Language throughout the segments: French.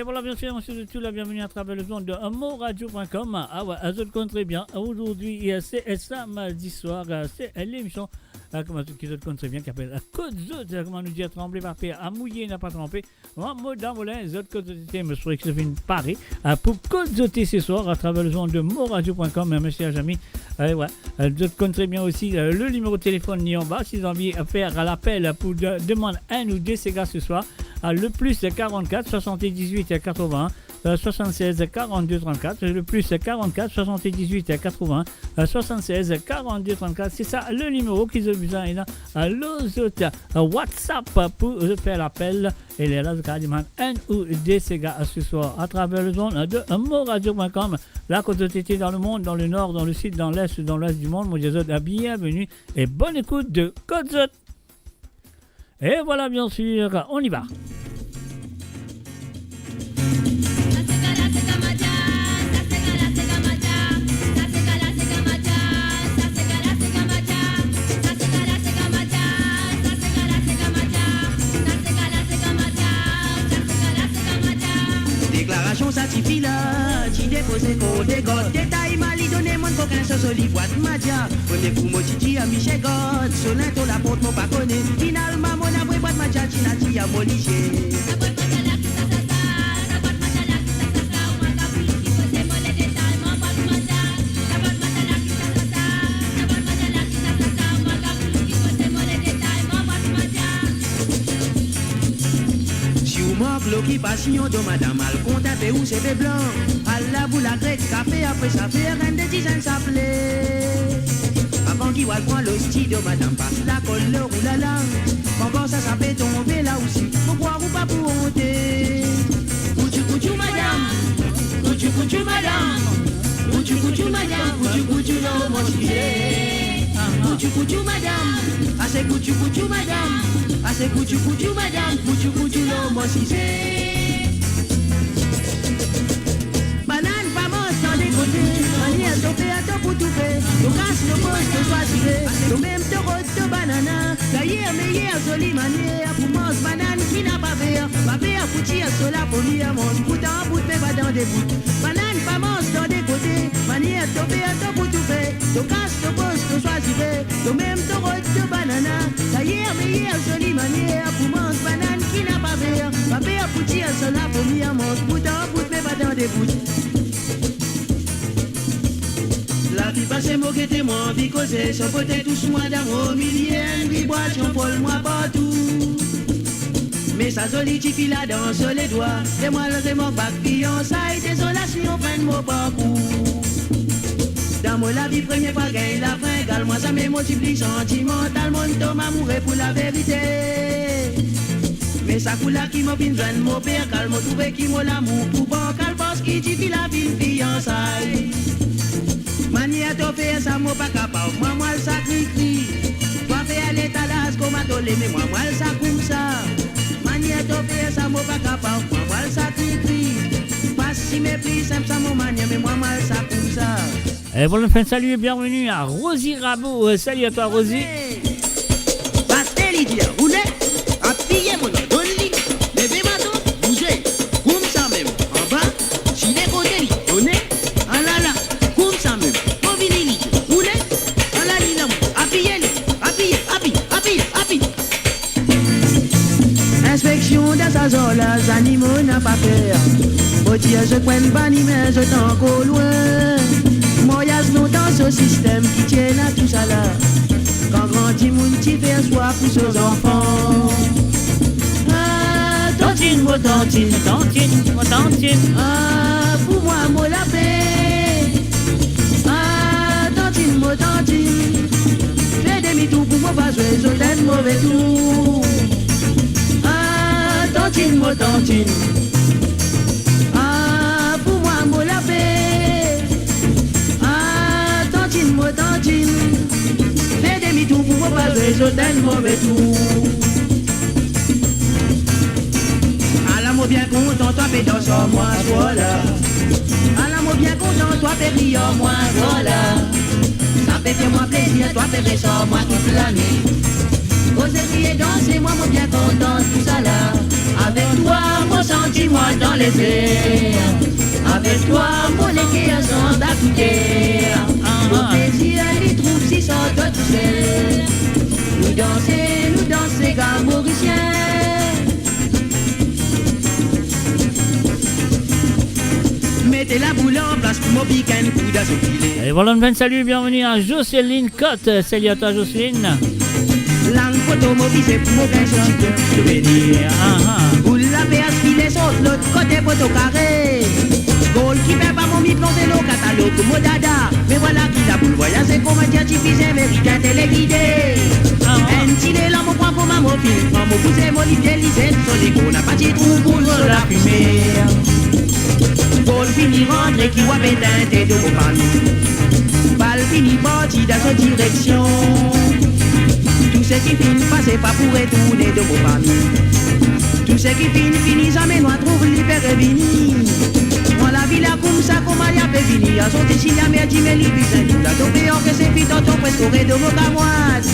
voilà, bien sûr, monsieur de tout, la bienvenue à travers le monde de moradio.com. Ah ouais, je le compte très bien. Aujourd'hui, c'est samedi soir, c'est l'émission, qui se compte très bien, qui s'appelle Côte Zot, comment nous dire, trembler par terre, à mouiller, n'a pas trempé. Moi, dans Molin, Zot Côte Zot, me souhaite que ça fait une parée pour Côte Zoté ce soir à travers le monde de moradio.com. Merci à Jamy. Ouais, je compte très bien aussi le numéro de téléphone ni en bas, si vous avez envie de faire l'appel pour demander un ou deux gars ce soir. Le plus 44 78 80 76 42 34, le plus 44 78 80 76 42 34, c'est ça le numéro qu'ils ont besoin. Les autres WhatsApp pour faire l'appel et les là un ou deux gars ce soir à travers le zone de moradio.com. La côte dans le monde, dans le nord, dans le sud, dans l'est du monde. Moi, je vous souhaite bienvenue et bonne écoute de Côte Zot. Et voilà, bien sûr, on y va. Déclaration satisfait là, tu déposes qu'on dégote. Détail mal, il donne mon coquin sur ce livre de Madia. Premier coup, moi, tu à Michel God. Solento, la porte, mon pas connu. Finalement, mon abri, boîte Madia, tu n'as dit à Moliché. L'occupation de madame al compte un peu où c'est fait blanc. À la boule à grec, café après ça fait rien de dizaines s'appelait. Avant qu'il voit le point, le style de madame passe la colle ou la langue. Encore ça peut tomber là aussi. Faut croire ou pas pour honter. Coutu madame, coutu madame, coutu madame, coutu non mon chien. Coutu madame, assez coutu madame. Assez coutu madame, coutu non moi si c'est. Banane pas mange dans les côtés. Manière topé à top pour tout fait. Nous casse le poste de choisir. Nous même te rote de banana. D'ailleurs meilleure jolie manière pour manger banane qui n'a pas vert. Ma père foutu à cela pour lui à mange bout en bout mais pas dans des bouts. Banane pas mange dans des côtés. Manière topé à top pour tout fait. Nous casse le poste de choisir. Nous même te rote de banana. D'ailleurs meilleure jolie manière pour manger banane qui n'a pas vert. Ma père foutu à cela pour lui à mange bout en bout mais pas dans des bouts. La vie passe moi qui était moi vie causer son côté tous moi dans au millième vibration pour moi partout. Mais sa jolie fille la danse les doigts. Et moi le mon bac fiançailles désolation fin de mon parcours. Dans mon la vie première fois gagne la fin gal moi ça me multiplie sentimentalement tombe amoureux pour la vérité. Mais ça coule là qui m'a fin joindre mon père cal m'a trouvé qui m'a l'amour pour bon cal parce qu'il dit la ville fiançailles. Manière de faire ça, moi pas capable. Moi, ça crie. Toi, faire l'étalage comme à toller, mais moi, ça comme ça. Manière de faire ça, moi pas capable. Moi, ça crie. Pas si mépris, ça, mon manière, mais moi, ça comme ça. Et voilà, salut et bienvenue à Rosie Rabot. Salut à toi, Rosie. Pastel, il roulez, appuyez mon nom, donne-lui. Levez ma don, bougez. Comme ça même, en bas, si les côtés, donnez. Ah là là, comme ça même. Inspection dans sa zone, les animaux n'a pas peur. Au Dieu, je prenne pas ni mais je t'en encore loin. Moyage non dans ce système qui tient à tout ça là. Quand grandit mon petit fait soif pour ses enfants. Ah, tantine, tantine. Ah, pour moi, moi la paix. Ah, tantine. Fais demi-tour pour moi pas jouer, je t'aime mauvais tour. Tantine. Ah, pour moi, la paix. Ah, tantine. Fais demi-tour pour moi pas jouer, je t'aime mauvais tour. À la mot bien content, toi fais dans sur moi, voilà. À la mot bien content, toi fais rire moi, voilà. Ça fait moi plaisir, toi fais sur moi toute l'année. Oser crier, danser, moi bien content, tout ça là. Avec toi, moi senti-moi dans les airs. Avec toi, mon équerre sans t'écouter. Mon plaisir, les trouve si sans toi tout seul. Nous danser, gars mauriciens. Mettez la boule en place pour mon pique un coup d'assaut. Et voilà, salut, bienvenue à Jocelyne Cotte. Salut à toi, Jocelyne. Langue photo mobilisée pour mon gain sur le souvenir. Boule la paix aspirée sur l'autre côté photo carré. Goal qui fait pas mon mi planter le catalogue comme dada. Mais voilà qui la boule voyage c'est comme un scientifique américain téléguidé. Un tile là mon point pour ma mobile. Mon poussé mon livier lisette sur les gros. N'a pas de trou pour la fumée. Goal fini rentré qui voit pétain tête de mon famille. Balle fini parti dans sa direction. Tout ce qui finit passe pas pour retourner de mon famille. Tout ce qui finit jamais nous trouve libéré vini. Moi la vie là comme ça comme il y a fait fini. A sauté si la merde mais les bisous tout là tombé en que c'est vite en ton presque au de mon camoise.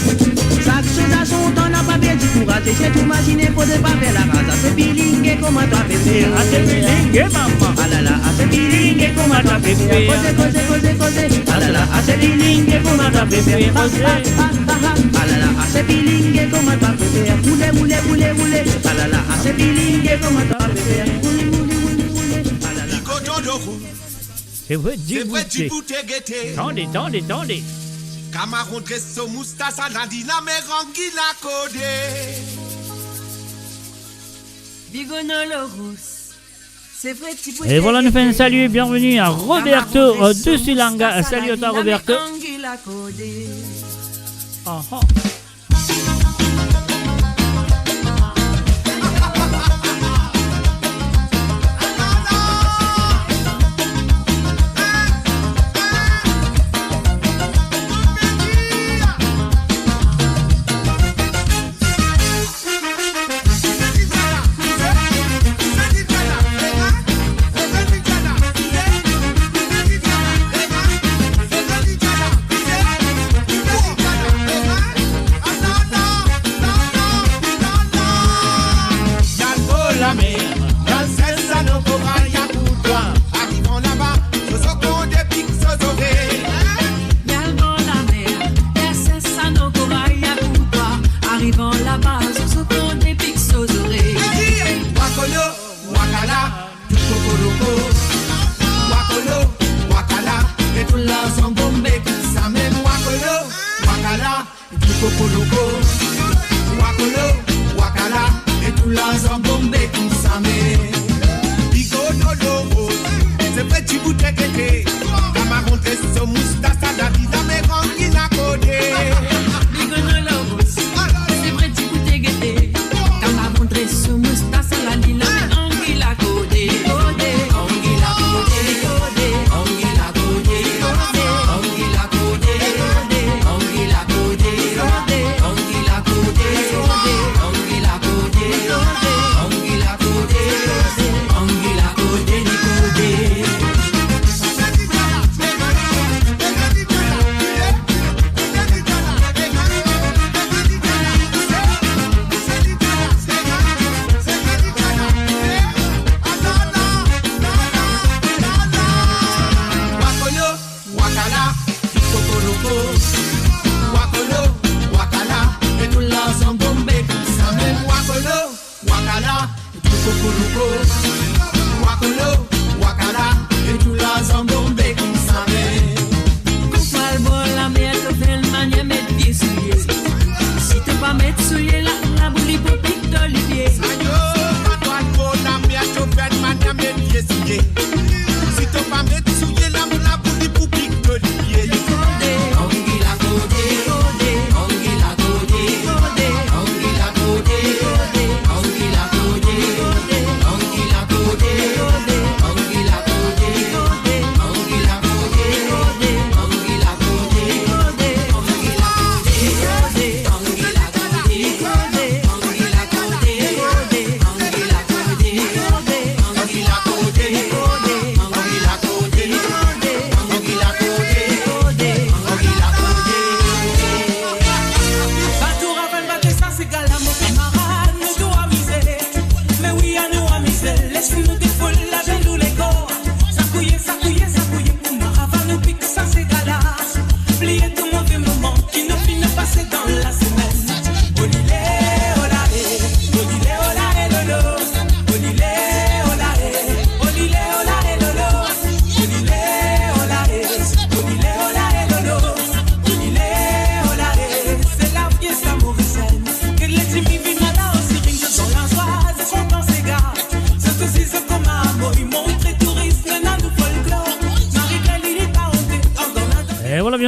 Chaque chose à son temps n'a pas perdu courage. C'est tout imaginer faut de pas faire la race. C'est bilingue comment toi fait. Ah c'est bilingue maman. Ah là là, ah c'est bilingue comment toi fait. Cause. Ah là là, ah c'est bilingue comment toi fait. Ah là là, ah c'est bilingue comment toi fait. Boule. Ah là là, ah c'est bilingue comment toi fait. C'est vrai, Djibouti. Tendez. Camarade Resto Moustassa la dina rangi la code. C'est vrai, et voilà, nous faisons un salut, bienvenue à Roberto de Sulanga. Salut à toi, Roberto.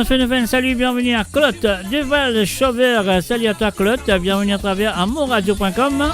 bien sûr, nous salut, bienvenue à Claude Duval Chauveur. Salut à toi Claude, bienvenue à travers amourradio.com.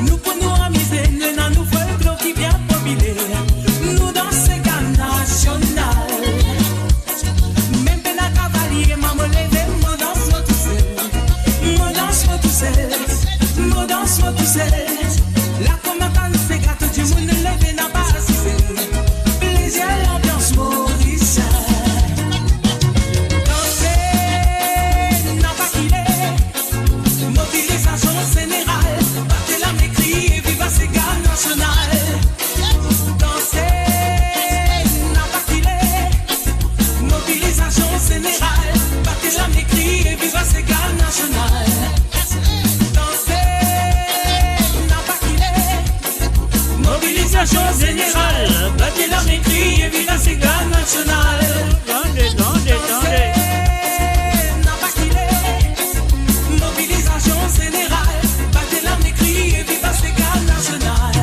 Nous pour nous amuser, le nan nous folklore qui vient probiler. Nous dans ce gars national. Même peine à cavalier, maman levé, moi danse moi tout seul. Moi danse moi tout seul. Moi danse moi tout seul. La commandante c'est gâteau du monde levé n'a pas assisté. Plaisir l'ambiance mauricienne. Danser n'a pas quitté. Mobilisation générale. National. Danser n'a pas qu'il est. Mobilisation générale. Battez la mécrie et viva ces gars national. Danser n'a pas qu'il est. Mobilisation générale. Battez la mécrie et viva ces gars national. Tendez. N'a pas qu'il est. Mobilisation générale. Battez la mécrie et viva ces gars national.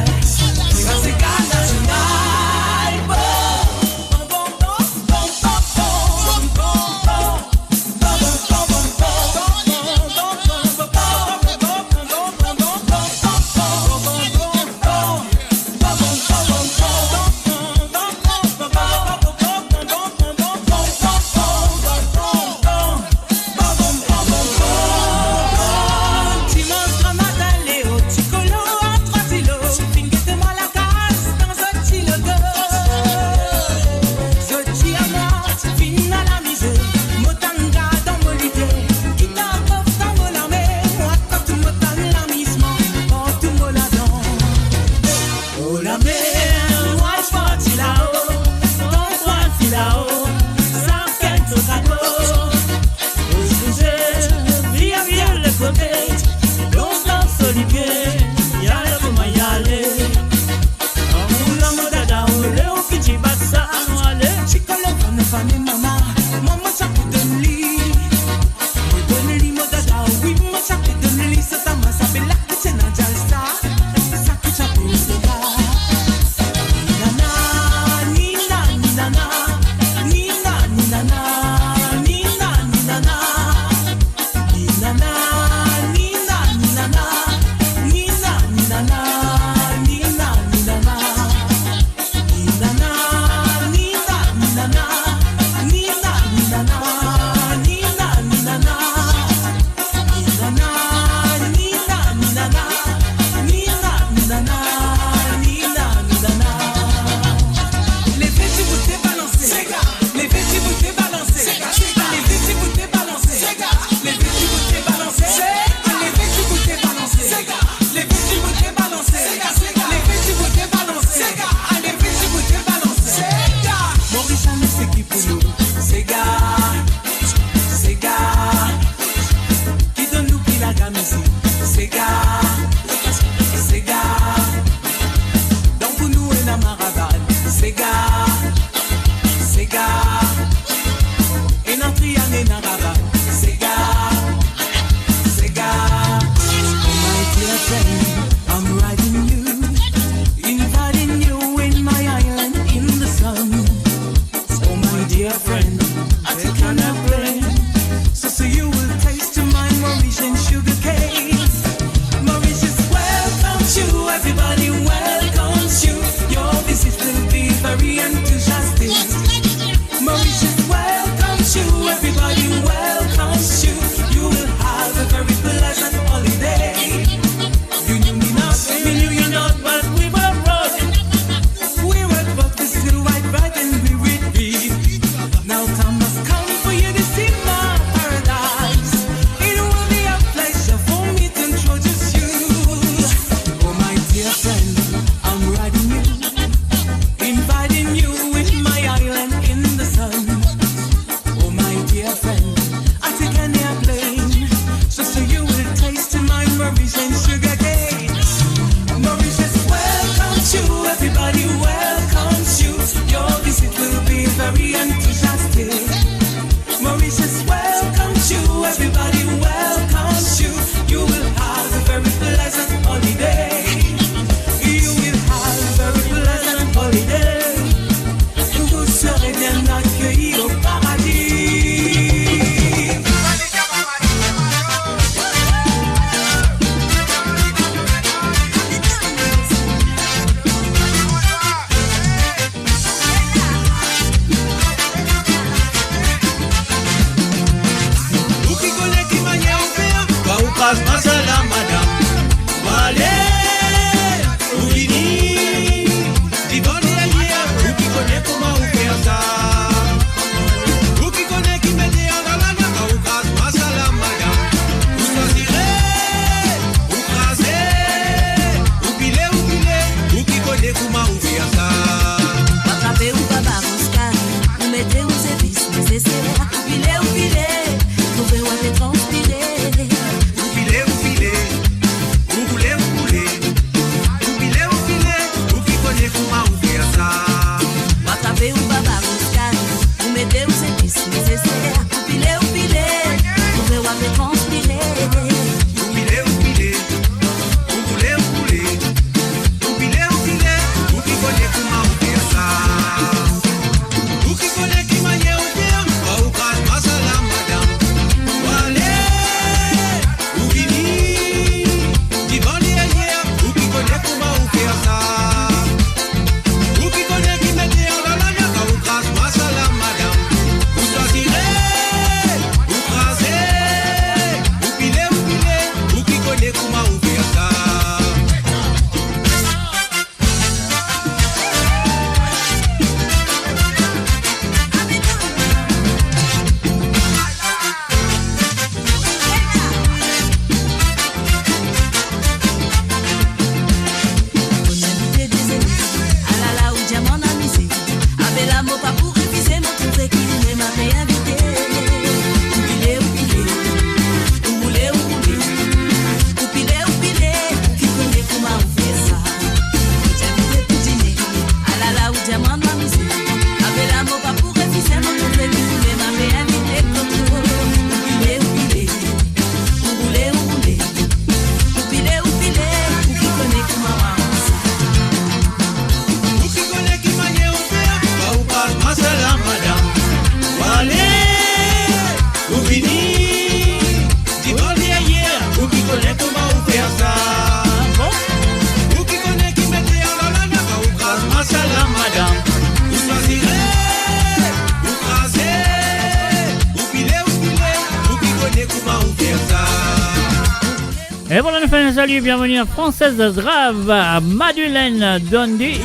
Enfin, salut, bienvenue à Française Drave, à Madeleine Dondi,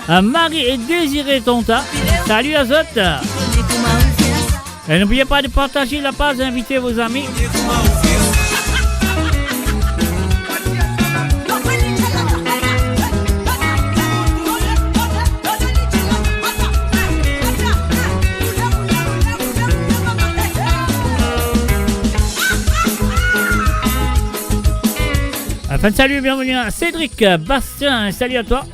à Marie et Désiré Tonta. Salut à Zot. Et n'oubliez pas de partager la page, invitez vos amis. Enfin, salut, bienvenue à Cédric, Bastien, salut à toi.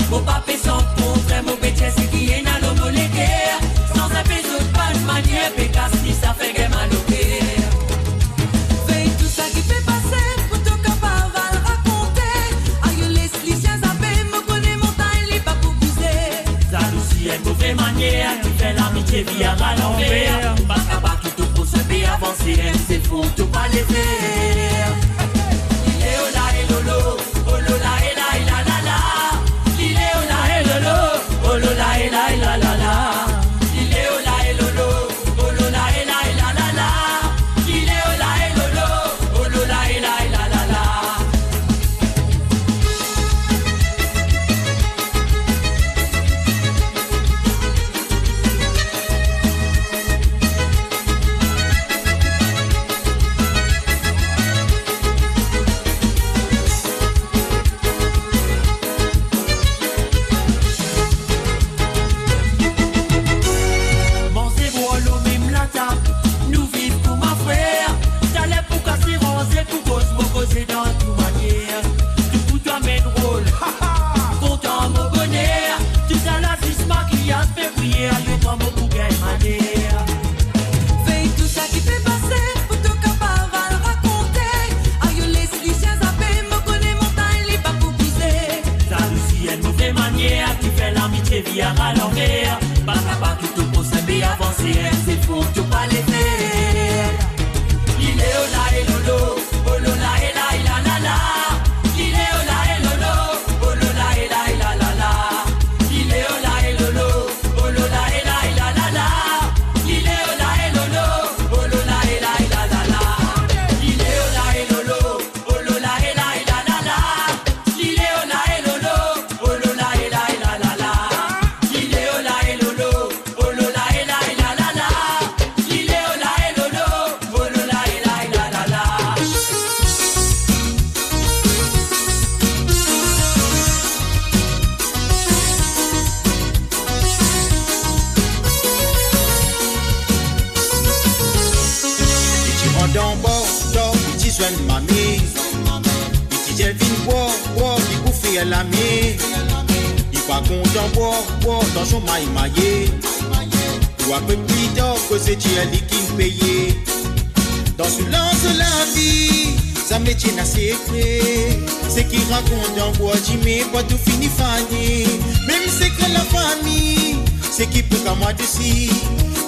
Mon papé sans contre, mon bêtise qui est dans le molécaire. Sans un péso de pas de manière, pécasse ni ça fait que mal au cœur. Veille tout ça qui fait passer, pour ton capable à le raconter. Aïe les lycéens zappés, me connaît montagne, les pas pour bouger. Ça aussi est mauvaise manière, qui fait l'amitié via à l'envers. Pas pas tout pour se bien avancer, c'est fou, tout pas les faire. Il est au là et lolo, oh lola et là et la la la. Oh lola et la la la la. Il est oh la et lolo. Oh lola et la la la la. Il est oh la et lolo. Oh lola et la la la la. Via à l'envers, pas tout pour se bien avancer, c'est fou, tout pas les faire. Il est oh là et lolo, oh lola et la la la la. Il est oh là et lolo, oh lola et la la la la. Il est oh là et lolo, oh lola et la la la la. Il est oh là et lolo, oh lola et la la la la. Il est oh là et lolo, oh lola et la la la la. Il est oh là et lolo, oh lola et la la la la. Il est oh là et lolo, oh lola et la la la la. Il est oh là et lolo, oh lola et la la la la. Tu rentres en bord, tu soignes mamie. Tu dis vine boire, tu bouffes à la mie. Il pas content boire, dans son maille maillé. Ou un peu plus tard que c'est Dieu qui me paye. Dans ce lance la vie, ça me tient à secret. C'est qui raconte en bois, tu mets pas tout fini fani. Même c'est que la famille, c'est qui peut qu'à moi dessus.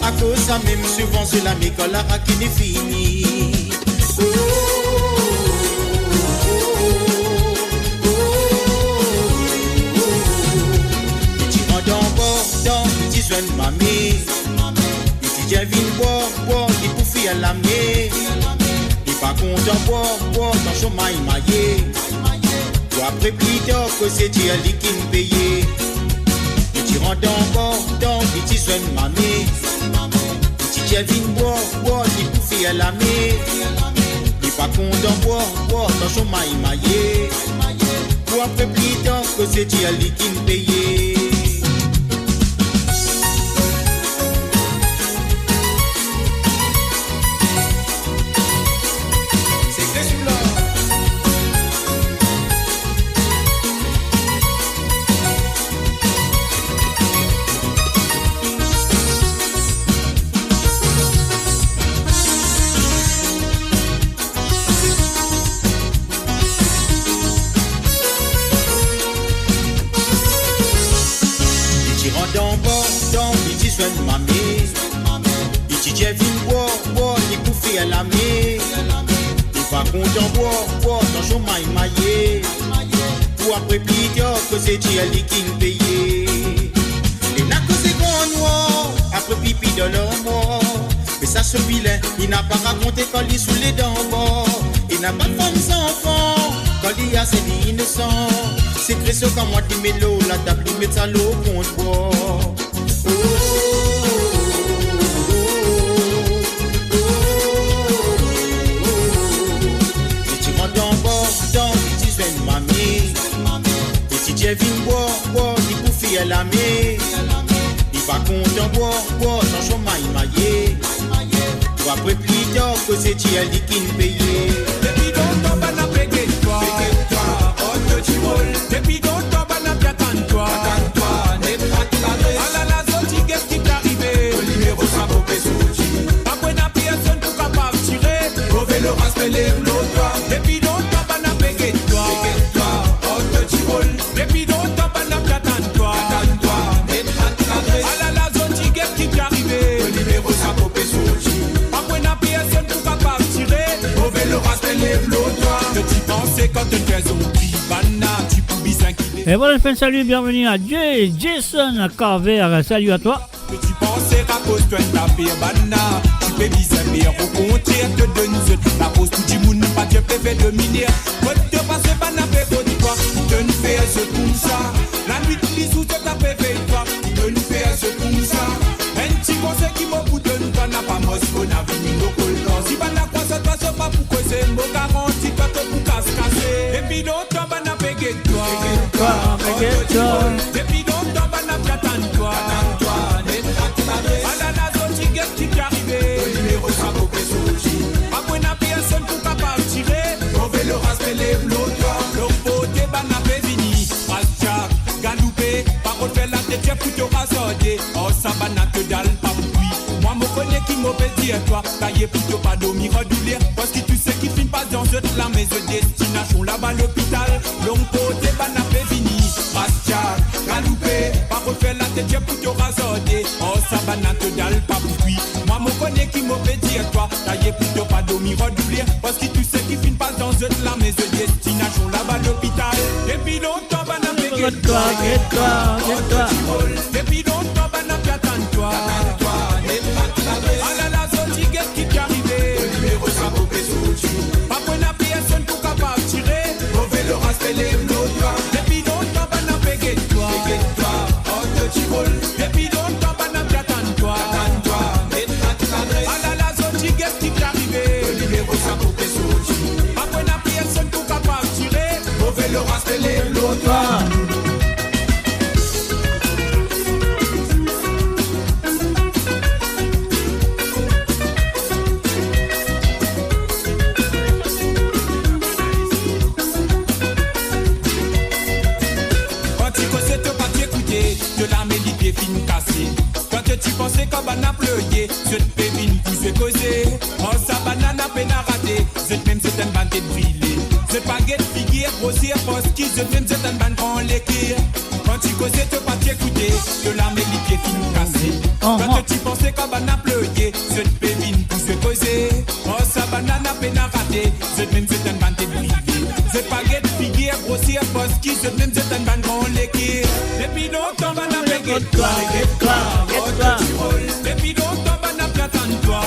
À cause ça même souvent c'est la mécole à qui n'est fini. Tu rentres en bord, tu soignes mamie. Tu dis vine boire, tu bouffes à la mie. Il pas content boire, dans son maille maillé. Ou après plus tard que c'est Dieu qui me paye. Tu rentres en bord, tu soignes mamie. Tu dis vine boire, tu bouffes à la mie. Il pas content boire, dans son maille maillé. Ou après plus tard que c'est Dieu qui me paye. Content boire dans son maille maillé. Ou après plus tard que c'est Dieu qui me paye. Et là que c'est ce vilain, il n'a pas raconté quand il sous les dents bord. Il n'a pas de femme sans enfant, quand il a ses vies innocents. C'est Christo comme moi qui met l'eau, la table qui met sa l'eau contre bord. Petit rentre dans bord, dans petit soin de mamie. Petit Dieu vient boire, il bouffe à la mer. Il va content boire, sans chômage maillé. Tu vas après plus tard que c'est Dieu qui nous paye. Depuis longtemps, on a payé toi. Oh, petit rôle. Depuis longtemps, on a bien attendu toi. N'est pas tout la reste. Ah là là, Zoti, qu'est-ce qui t'est arrivé? Le numéro, ça vaut pas Zoti. Après, n'a personne pour capable de tirer. Au vélo, rasper les l'autre. Depuis longtemps, on a payé toi. Oh, petit rôle. Depuis longtemps, on a bien attendu toi. N'est pas tout la reste. Ah là là, Zoti, qu'est-ce qui t'est arrivé? Le numéro, ça vaut pas Zoti. Après, n'a personne pour capable de tirer. Au vélo, rasper les l'autre. Que tu pensais quand tu fais Zoti? Et voilà, je fais un salut, bienvenue à Jason Carver, salut à toi. Que tu pensais qu'à cause de ta pire banana, tu peux bien au contraire te donne la cause tout du monde pas tu peux faire dominer. Quand tu passes pas n'a pas de toi, tu ne fais ce comme ça. La nuit tu sous te tape fait toi, tu ne fais ce comme ça. Un petit conseil qui me bout de nous n'a pas mos qu'on a vu nos colons. Si pas la croix ça passe pas pour causer mon garantie pas te pour casser. Et puis l'autre va n'a pas que toi. Depuis longtemps, on a bien attendu toi. Ah là là, Zoti, qu'est-ce qui t'est arrivé? Le numéro, ça vaut pas Zoti. Après, n'a personne pour capable de tirer. On veut le rasper les blocs. Le côté, n'a pas fini. Rastiak, galoupé. Par contre, fait la tête, pour te rassonder. Oh, ça va n'a que dalle, pas pour lui. Moi, me connais qui m'a fait dire toi. Taillé plutôt pas dormir, redoubler. Parce que tu sais qu'il finit pas dans cette la maison destination là-bas, l'hôpital. Long côté, n'a pas fini. Rastiak, galoupé, par contre faire la tête pour te rassonder. Oh ça va n'a que dalle pas pour lui. Moi me connais qui m'a fait dire toi. Taillé pour te pas dormir redoubler. Parce que tu sais qu'il finit pas dans la maison destination là-bas l'hôpital. Depuis longtemps va n'a pas que toi. Depuis longtemps va n'a pas attendu toi. Ah là là Zoti qu'est-ce qui t'est arrivé? Le numéro ça vaut pas Zoti. Après n'a personne pour capable tirer. Mauvais le rasper les blocs. Depuis longtemps, on a bien attendu toi. Ah là là, Zoti, qu'est-ce qui t'est arrivé? Le numéro, ça vaut pas Zoti. Après, n'a personne pour capable de tirer. Mauvais le rasper les l'autre. De la mélodie fin cassée. Quand tu pensais qu'on va n'applaudir, je te fais une pousse causer. Oh, sa banane a peine à rater. Je te même c'est une bande de briller. Je baguette figure, grossière, parce que je te même c'est une bande en l'équire. Quand tu causais, tu pas t'écouter. De la mélodie fin cassée. Quand tu pensais qu'on va n'applaudir, je te fais une pousse causer. Oh, sa banane a peine à rater. Je te même c'est une bande de briller. Je baguette figure, grossière, parce que je te même c'est une bande en l'équire. Depuis longtemps, on a payé toi. Depuis longtemps, on a bien attendu toi.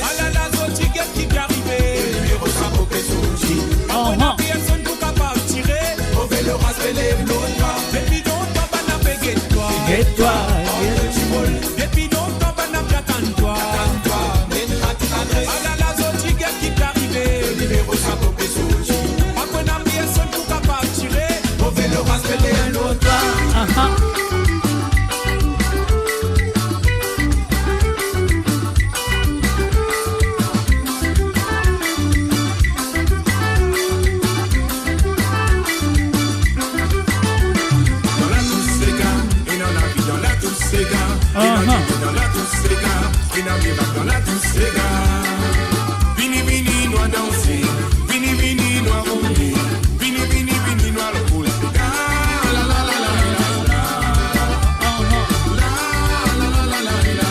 Ah là là, Zoti, qu'est-ce qui t'est arrivé? Le numéro, ça vaut pas Zoti. On a personne pour capable de tirer. On veut le rasper les blocs. Depuis longtemps, on a payé toi. Depuis longtemps, on a bien attendu toi. Ah là là, Zoti, qu'est-ce qui t'est arrivé? Le numéro, ça vaut pas Zoti. Après, on a personne pour capable de tirer. On veut le rasper les blocs. Vini, vini, noir danser. Vini, vini, noir rouler. Vini, vini, vini, noir le poulet. La la la la la la. La la la la la la.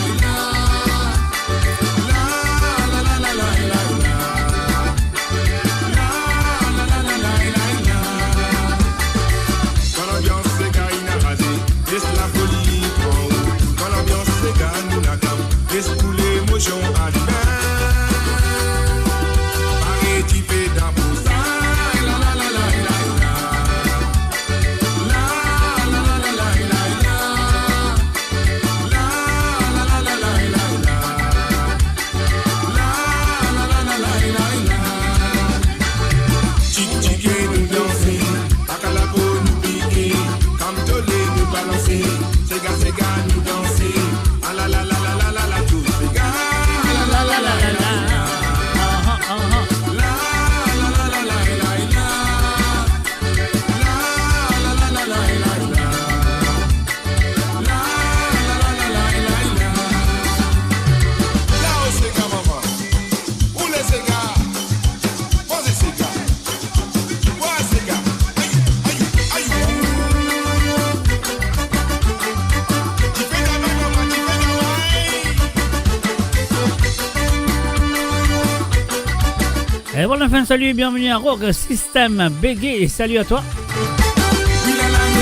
La la la la la la. La la la la la la. Quand l'ambiance s'égare, il n'a rasé. Laisse la folie. Quand l'ambiance s'égare, nous n'attendons. Laisse couler. cochon allumé. Paris, tu fais d'amour ça. La la la la la la. La la la la la la la. La la la la la la la. La la la la la la la. Chic chic et nous danser. Akalako nous piquer. Comme Tolé nous balancer. Sega sega nous danser. Ah la la la la la la la tout sega. La la la la la la. La la la la la la la. La la la la la la la. La la la la la la. Là où sega maman. Où les sega? Posez sega. Ouais sega. Aïe aïe aïe. Tu fais ta maman, tu fais ta Et voilà, enfin, salut et bienvenue à Rock System Bégué et salut à toi. Oui la langue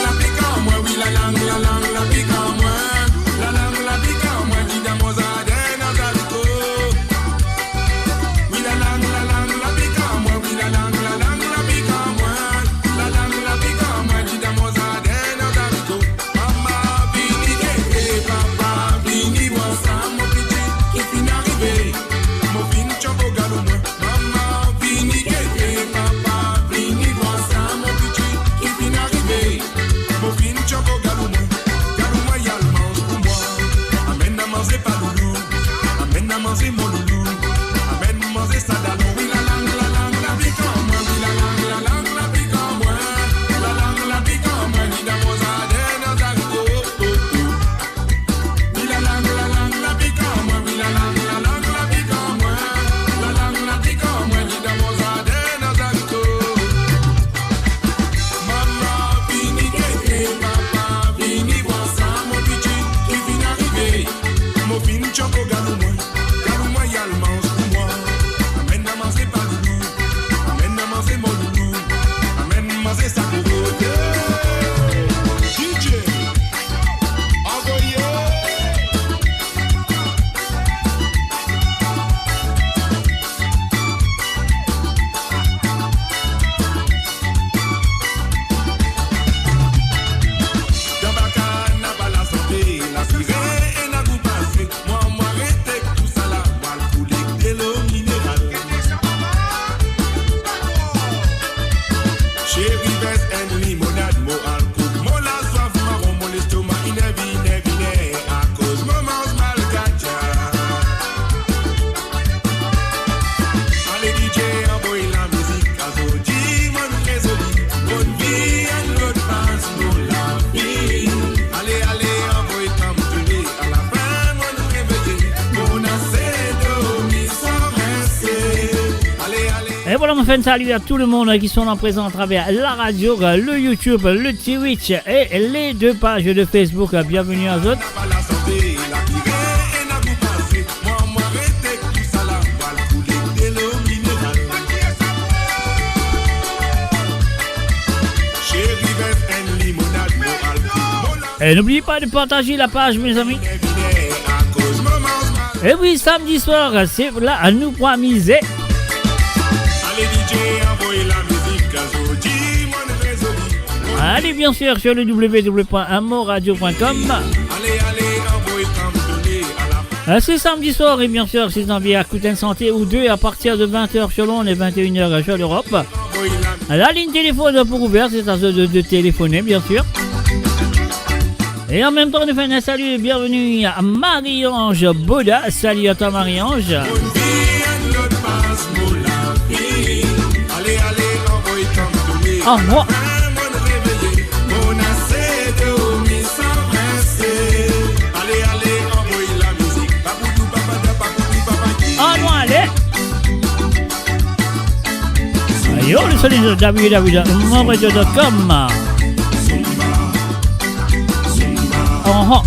la pique en moi, oui la langue la pique en moi. La langue la pique en moi, dit dans mon jardin dans Zarico. Oui la langue la pique en moi, oui la langue la pique en moi. La langue la pique en moi, dit dans mon jardin dans Zarico. Maman vini et papa vini voir ça mon petit qui finit arrivé. Mon fin choco galou moi. Maman vini et papa vini voir ça mon petit qui finit arrivé. Mon fin choco galou moi y'a le mange pour moi. Amène à manger pas loulou, amène à manger mon loulou, amène à manger ça d'alou. Oui la langue la pique en moi, oui la langue la pique en moi. La langue la pique en moi, dit dans mon jardin dans Zarico. Oui la langue la pique en moi, oui la langue la pique en moi. La langue la pique en moi, dit dans mon jardin dans Zarico. Maman vini et papa vini voir ça mon petit qui vient arriver. Mon fin choco galou moi y'a le mange pour moi. Amène à manger pas loulou, amène à manger mon loulou, amène à manger ça pour vous. DJ, envoyez. Dans ma canne, n'a pas la santé, la sirène et la goût passé. Moi, reste tout ça là, moi, le couler de l'eau minérale. Chérie, veste, une limonade, mon alcool. Mon la soif, marron, mon estomac, inévité, à cause, mon mange mal gâteau. Allez, DJ, envoie la musique, Azodi, mon résolu. Bonne vie, and l'autre passe pour la vie. Allez, envoie comme tu dis, à la fin, mon réveillé. Mon assez dormi sans rester. Allez. Et voilà, mon fan, salut à tout le monde qui sont en présent à travers la radio, le YouTube, le Twitch et les deux pages de Facebook. Bienvenue à eux. Pas la santé, la pirée et la goût passé. Moi, reste tout ça là, moi, le couler de l'eau minérale. Chérie, veste, une limonade, mon alcool. Et n'oubliez pas de partager la page, mes amis. Inévité, à cause, mon mange mal. Et oui, samedi soir, c'est là à nous pour amuser. Allez, DJ, envoie la musique, Azodi, mon résolu. Allez, bien sûr, sur le www.amoradio.com. Allez, envoie comme tu dis, à la fin. C'est samedi soir et bien sûr, c'est en à Couten Santé ou 2 à partir de 20h sur Londres et 21h sur l'Europe. Envoie la La ligne téléphone pour ouvert, c'est à eux de téléphoner, bien sûr. Et en même temps, nous faisons un salut et bienvenue à Marie-Ange Boda. Salut à toi, Marie-Ange. bonne vie, and l'autre passe pour la vie. Allez, envoie comme tu dis. Au revoir. Mon réveillé, mon assez dormi sans rester. Allez, envoie la musique. Papoudou, papada, papoudou, papadi. Oh non, allez. Yo, le salut de www.moradio.com. Oh, oh.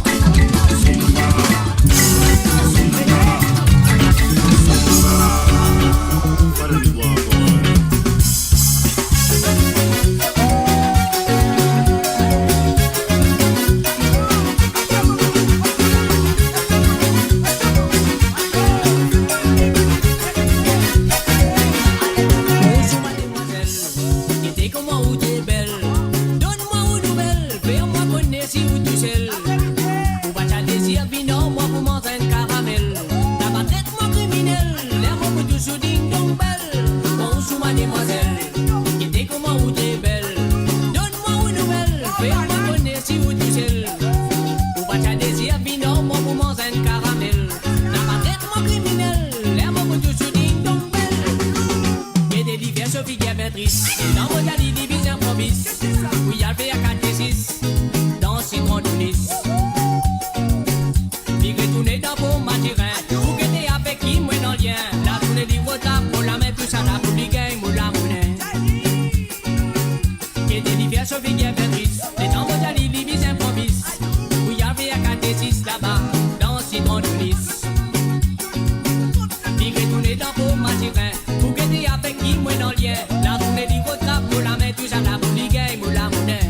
tirer. Pour que t'es avec qui, moi non lien. La tournée du gros trap, pour la main, toujours la bonne game, pour la monnaie.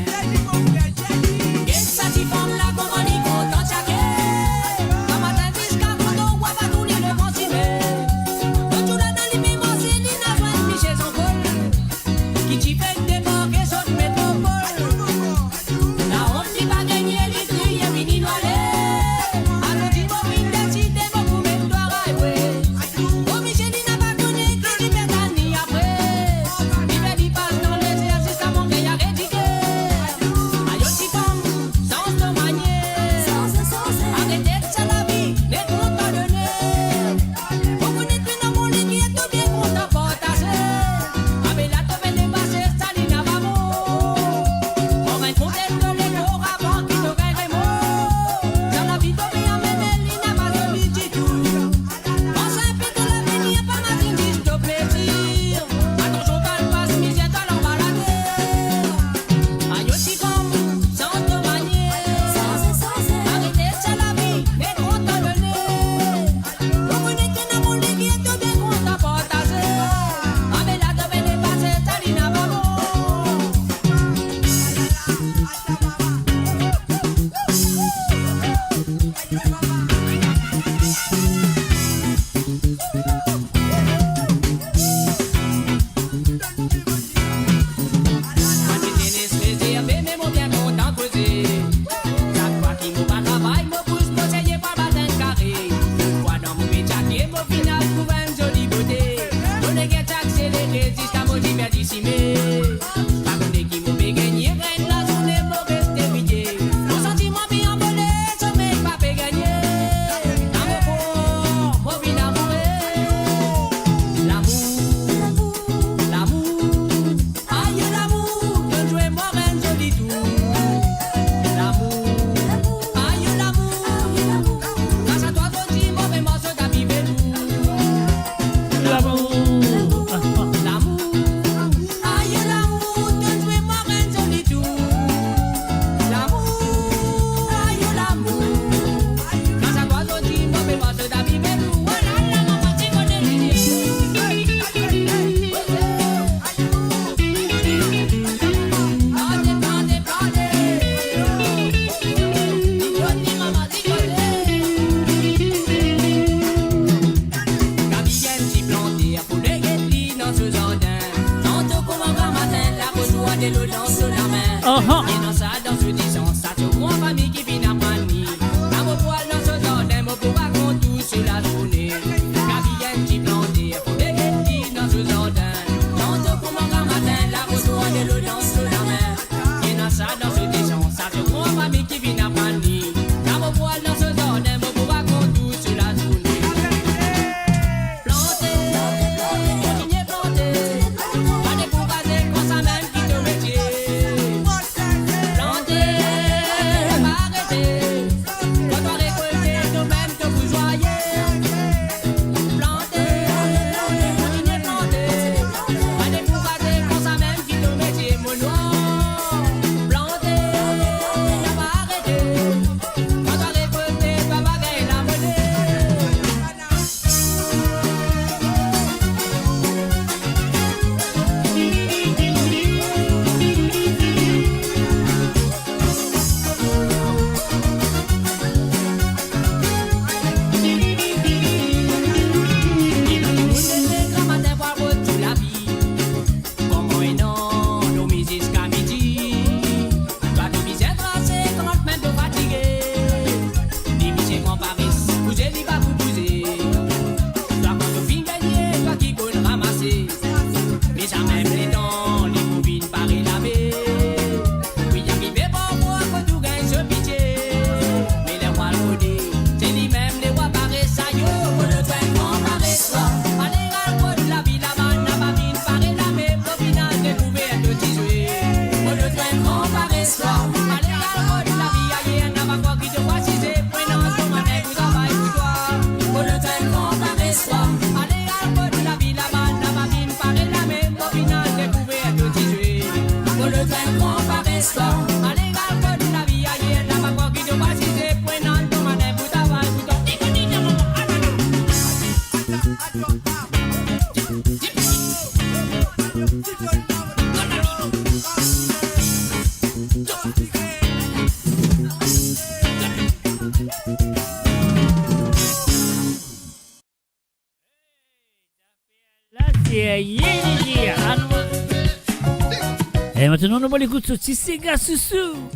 Qu'est-ce que ça t'y forme là, comme on y content chaque. Dans ma tête, jusqu'à quand on voit pas tourner le vent tirer. Quand tu l'as dans les mémoires, c'est l'île à voir, Michel son col. Qui t'y fait débarquer sur le métropole. La honte qui va gagner, les cris, et mini noilé. Alors dis-moi, oui, merci, t'es bon pour mettre toi à ouais. Oh, Michel, il n'a pas connu que Et maintenant, on va l'écouter sur Sega Soussou.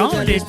Tendez.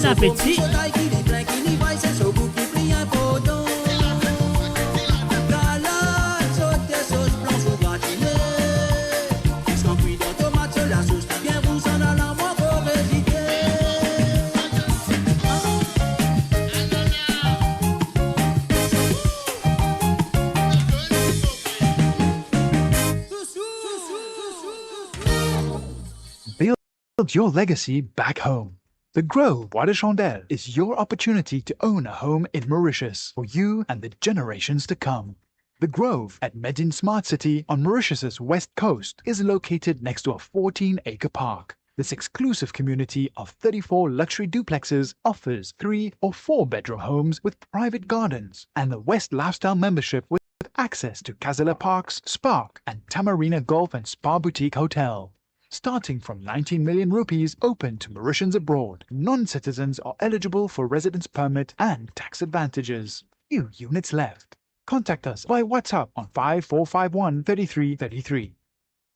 Bon appétit. Build your legacy back home. The Grove Bois de Chandelle is your opportunity to own a home in Mauritius for you and the generations to come. The Grove at Medin Smart City on Mauritius's west coast is located next to a 14-acre park. This exclusive community of 34 luxury duplexes offers 3 or 4 bedroom homes with private gardens and the West Lifestyle membership with access to Casella Parks, Spark and Tamarina Golf and Spa Boutique Hotel. Starting from 19 million rupees open to Mauritians abroad, non-citizens are eligible for residence permit and tax advantages. Few units left. Contact us by WhatsApp on 5451 3333.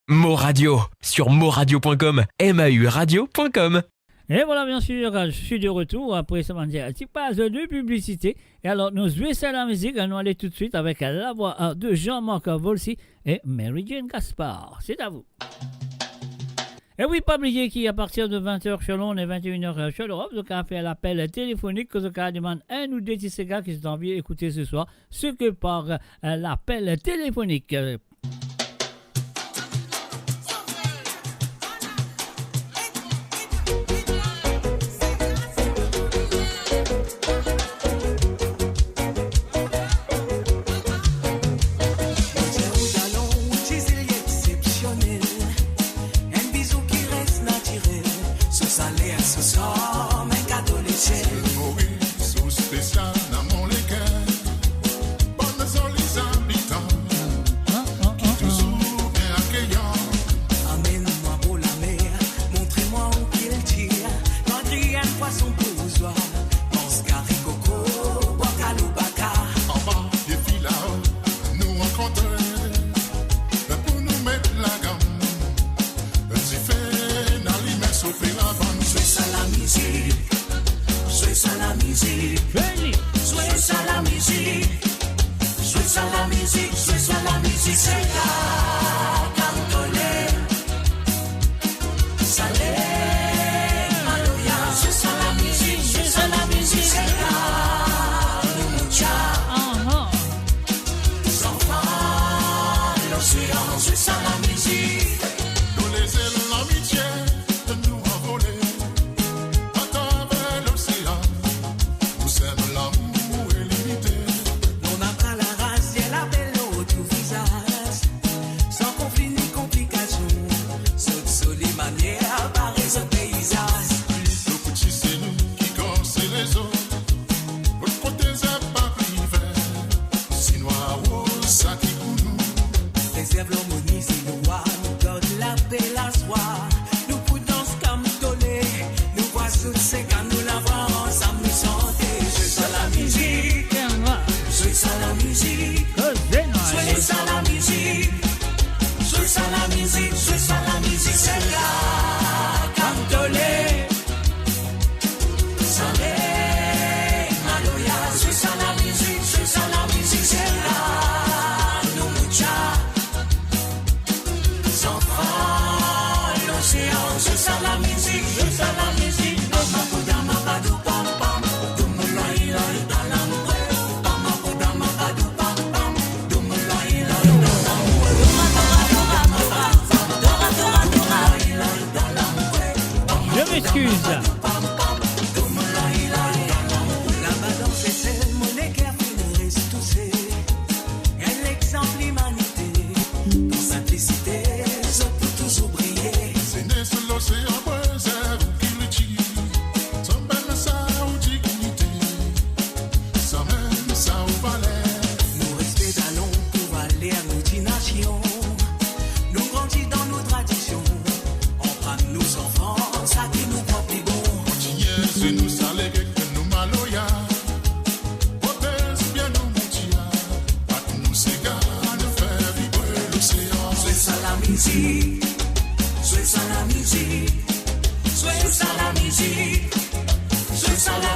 Mo Radio sur moradio.com, mauradio.com. Et voilà, bien sûr, je suis de retour après ce petit passe de publicité. Et alors, nous jouons la musique, nous allons tout de suite avec la voix de Jean-Marc Volsi et Mary Jane Gaspard. C'est à vous. Et oui, pas oublier qu'à partir de 20h chez l'on et 21h chez l'Europe, vous avez fait l'appel téléphonique que vous avez demandé un ou deux petits gars qui sont envie d'écouter ce soir, ce que par l'appel téléphonique.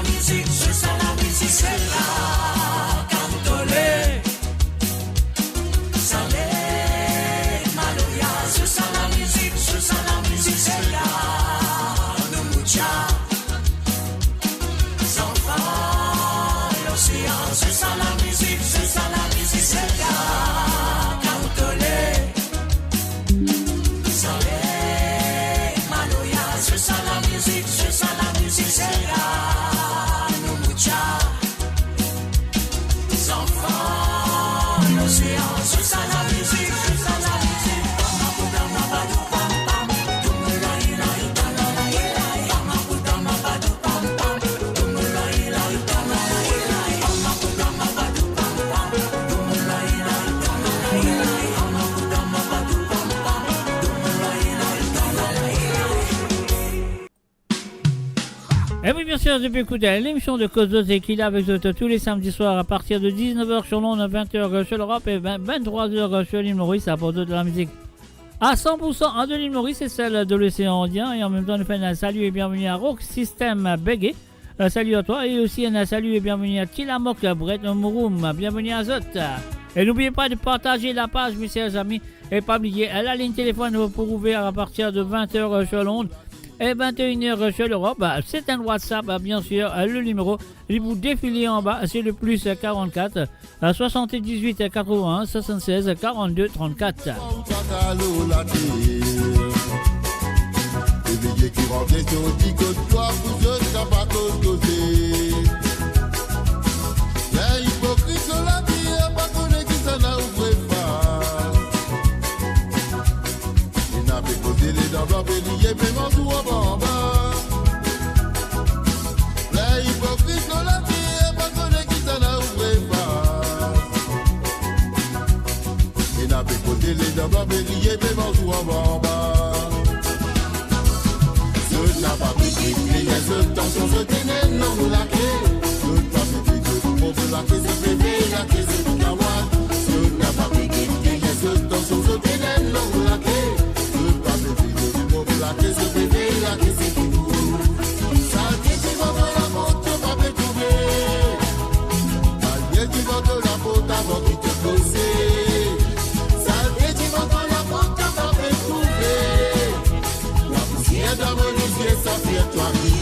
musique, c'est ça la musique, c'est la cantolée. Salé, maloya, c'est ça la musique, c'est ça la musique, c'est la nous mucha. Enfants, l'océan, c'est ça la musique, c'est ça la musique, c'est la cantolée. Salé, maloya, c'est ça la musique, c'est ça la musique, c'est la nous mucha. Enfants, l'océan, c'est ça la musique, c'est ça la musique. Pama pudama badu pam pam, tumula ila itala la ila. Pama pudama badu pam pam, tumula ila itala la ila. Pama pudama badu pam pam, tumula ila itala la ila. Pama pudama badu pam pam, tumula ila itala la ila. Et oui, bien sûr, depuis écouter l'émission de Cause et qu'il est avec vous tous les samedis soirs à partir de 19h sur l'onde, 20h sur l'Europe et 23h sur l'île Maurice à Bordeaux de la musique. À 100% de l'île Maurice et celle de l'océan Indien. Et en même temps, nous faisons un salut et bienvenue à Rock System Bégué. Salut à toi et aussi un salut et bienvenue à Tilamok Brett Mouroum. Bienvenue à Zot. Et n'oubliez pas de partager la page, mes chers amis. Et pas oublier la ligne téléphone pour ouvrir à partir de 20h sur l'onde. Et 21h sur l'Europe, c'est un WhatsApp, bien sûr, le numéro, il vous défile en bas, c'est le plus 44 78 81 76 42 34. Éveillé qui rentre sur le petit côté, toi, vous je t'as pas causé. Les hypocrites sont là, qui est pas connu, qui s'en a ouvert face. Il n'a pas causé les dents blancs, béliers, mais mon tout en bas. Les hypocrites sont là, qui est pas connu, qui s'en a ouvert face. Il n'a pas causé les dents blancs, béliers, mais mon tout en bas. Je n'ai pas pris de clients, je t'en je tenais non la clé. Je n'ai pas pris de pauvre la clé, c'est bébé, la clé c'est tout à moi. Je n'ai pas pris de clients, je t'en je tenais non la clé. Je n'ai pas pris de pauvre la clé, c'est bébé, la clé c'est tout. Ça dit tu vas dans la faute, tu vas me trouver. Malgré tu vas dans la faute avant qu'il te pose. Ça dit tu vas dans la faute, tu vas me trouver. La poussière dans mon yeux, ça fait toi briller.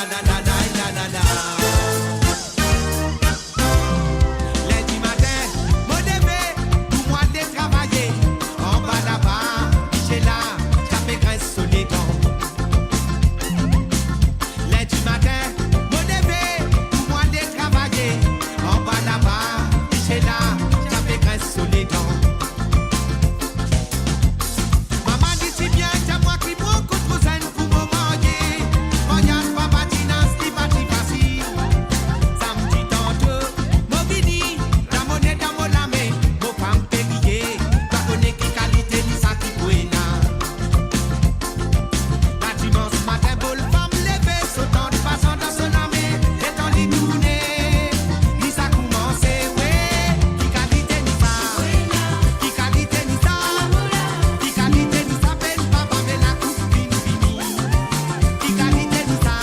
Lundi matin, me lever, pour moi de travailler. En bas là-bas, j'ai là, ça fait graisse sur les dents. Lundi matin, me lever, pour moi de travailler. En bas là-bas, j'ai là, ça fait graisse sur les dents. Maman dit si bien, c'est moi qui prends contre zen pour me manger. Voyage, papa, dinance, li parti facile. Samedi tantôt, mon vini, la monnaie dans mon lame, mon femme périllé, la connaît qui qualité ni ça qui buena. La dimanche matin, beau le femme lever, sautant de façon dans son lame, et dans les tournées, ni ça commencé, ouais, qui qualité ni ça, qui qualité ni ça, qui qualité ni ça, belle papa, mais la coupe vini, qui qualité ni ça,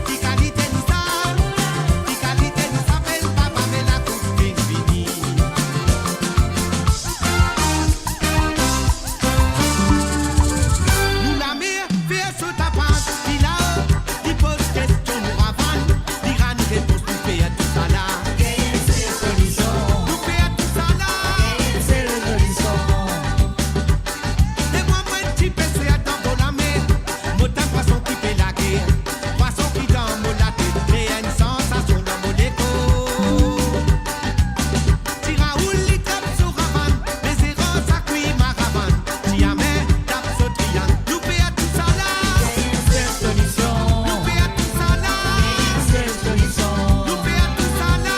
qui qualité ni ça, qui qualité ni ça, belle papa, mais la coupe vini. Nous la mère fait sous ta passe, il a il pose question nous ravane, il rend réponse nous fait à tout ça là. Nous fait à tout ça là. Et moi petit PC à dans la mer, mon temps poisson qui fait la guerre, poisson qui dans mon la tête, mais une sensation dans mon écho. Tira ou li tape sur ravane, mais zéro ça cuit ma ravane. Tiamé tape sur triangle, nous fait à tout ça là. Nous fait à tout ça là. Nous fait à tout ça là.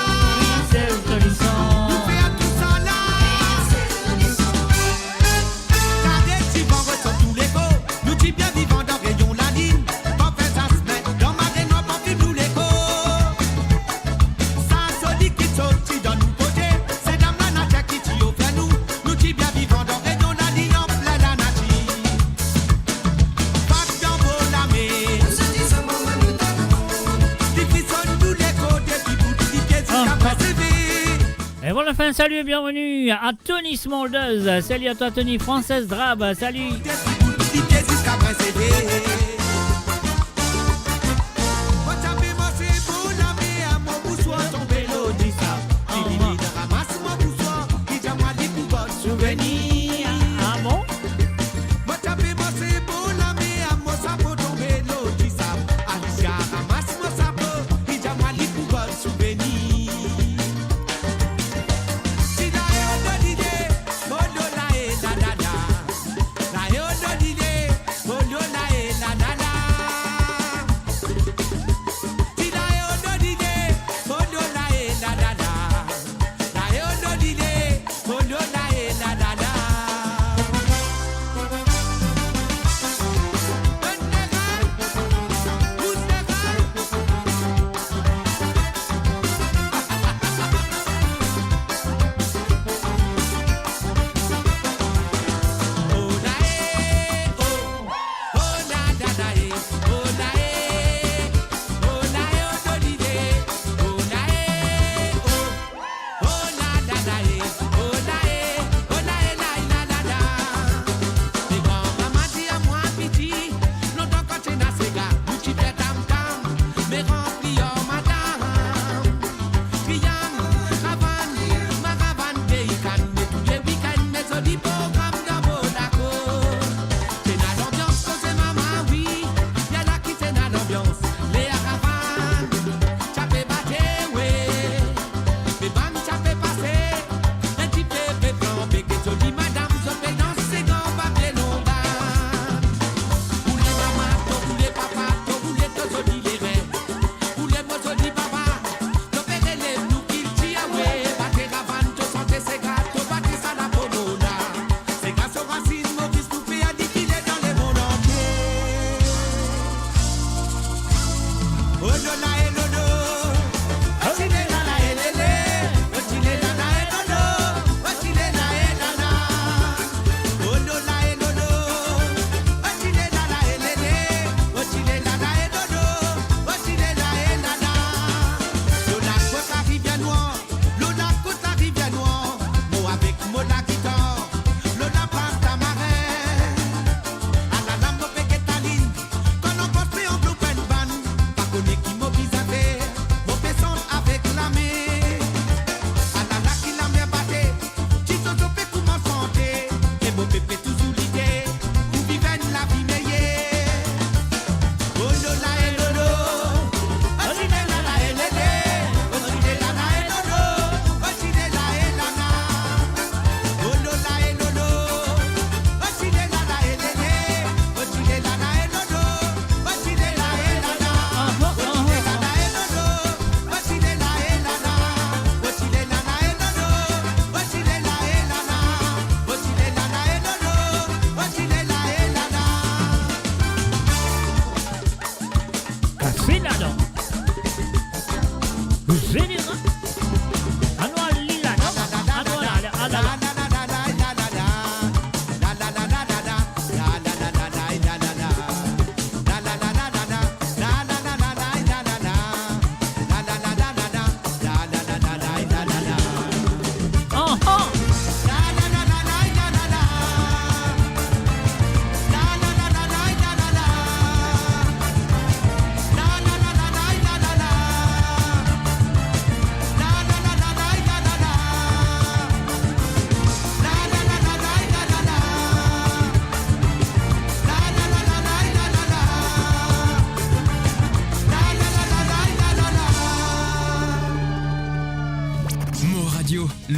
Nous fait à tout ça là. Regardez si bon ressort tous les go. Nous t'y bien vivant dans rayon la ligne. Pas fait ça se met dans ma dénois, pas vivre nous les go. Ça solide qui sorti dans nous côté. C'est dame la nature qui t'y offre nous. Nous t'y bien vivant dans rayon la ligne en plein la nature. Pas dans beau la mer. Qui frissonne tous les côtés, qui bouge, qui pièce, qui capacité. Et voilà, fin, salut et bienvenue à Tony Smolders. Salut à toi, Tony. Française Drab, salut. Ah bon?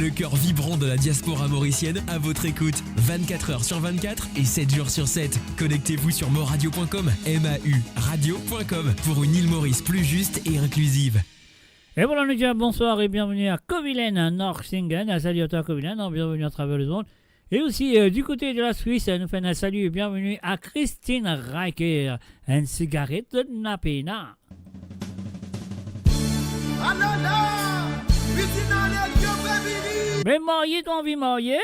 Le cœur vibrant de la diaspora mauricienne à votre écoute. 24 heures sur 24 et 7 jours sur 7. Connectez-vous sur moradio.com, MAU radio.com pour une île Maurice plus juste et inclusive. Et voilà, nous disons bonsoir et bienvenue à Covilène, à Norsingen. Salut à toi, Covilène, bienvenue à travers le monde. Et aussi, du côté de la Suisse, nous faisons un salut et bienvenue à Christine Reicher, une cigarette de Napena. Mais marié, t'as envie de marier?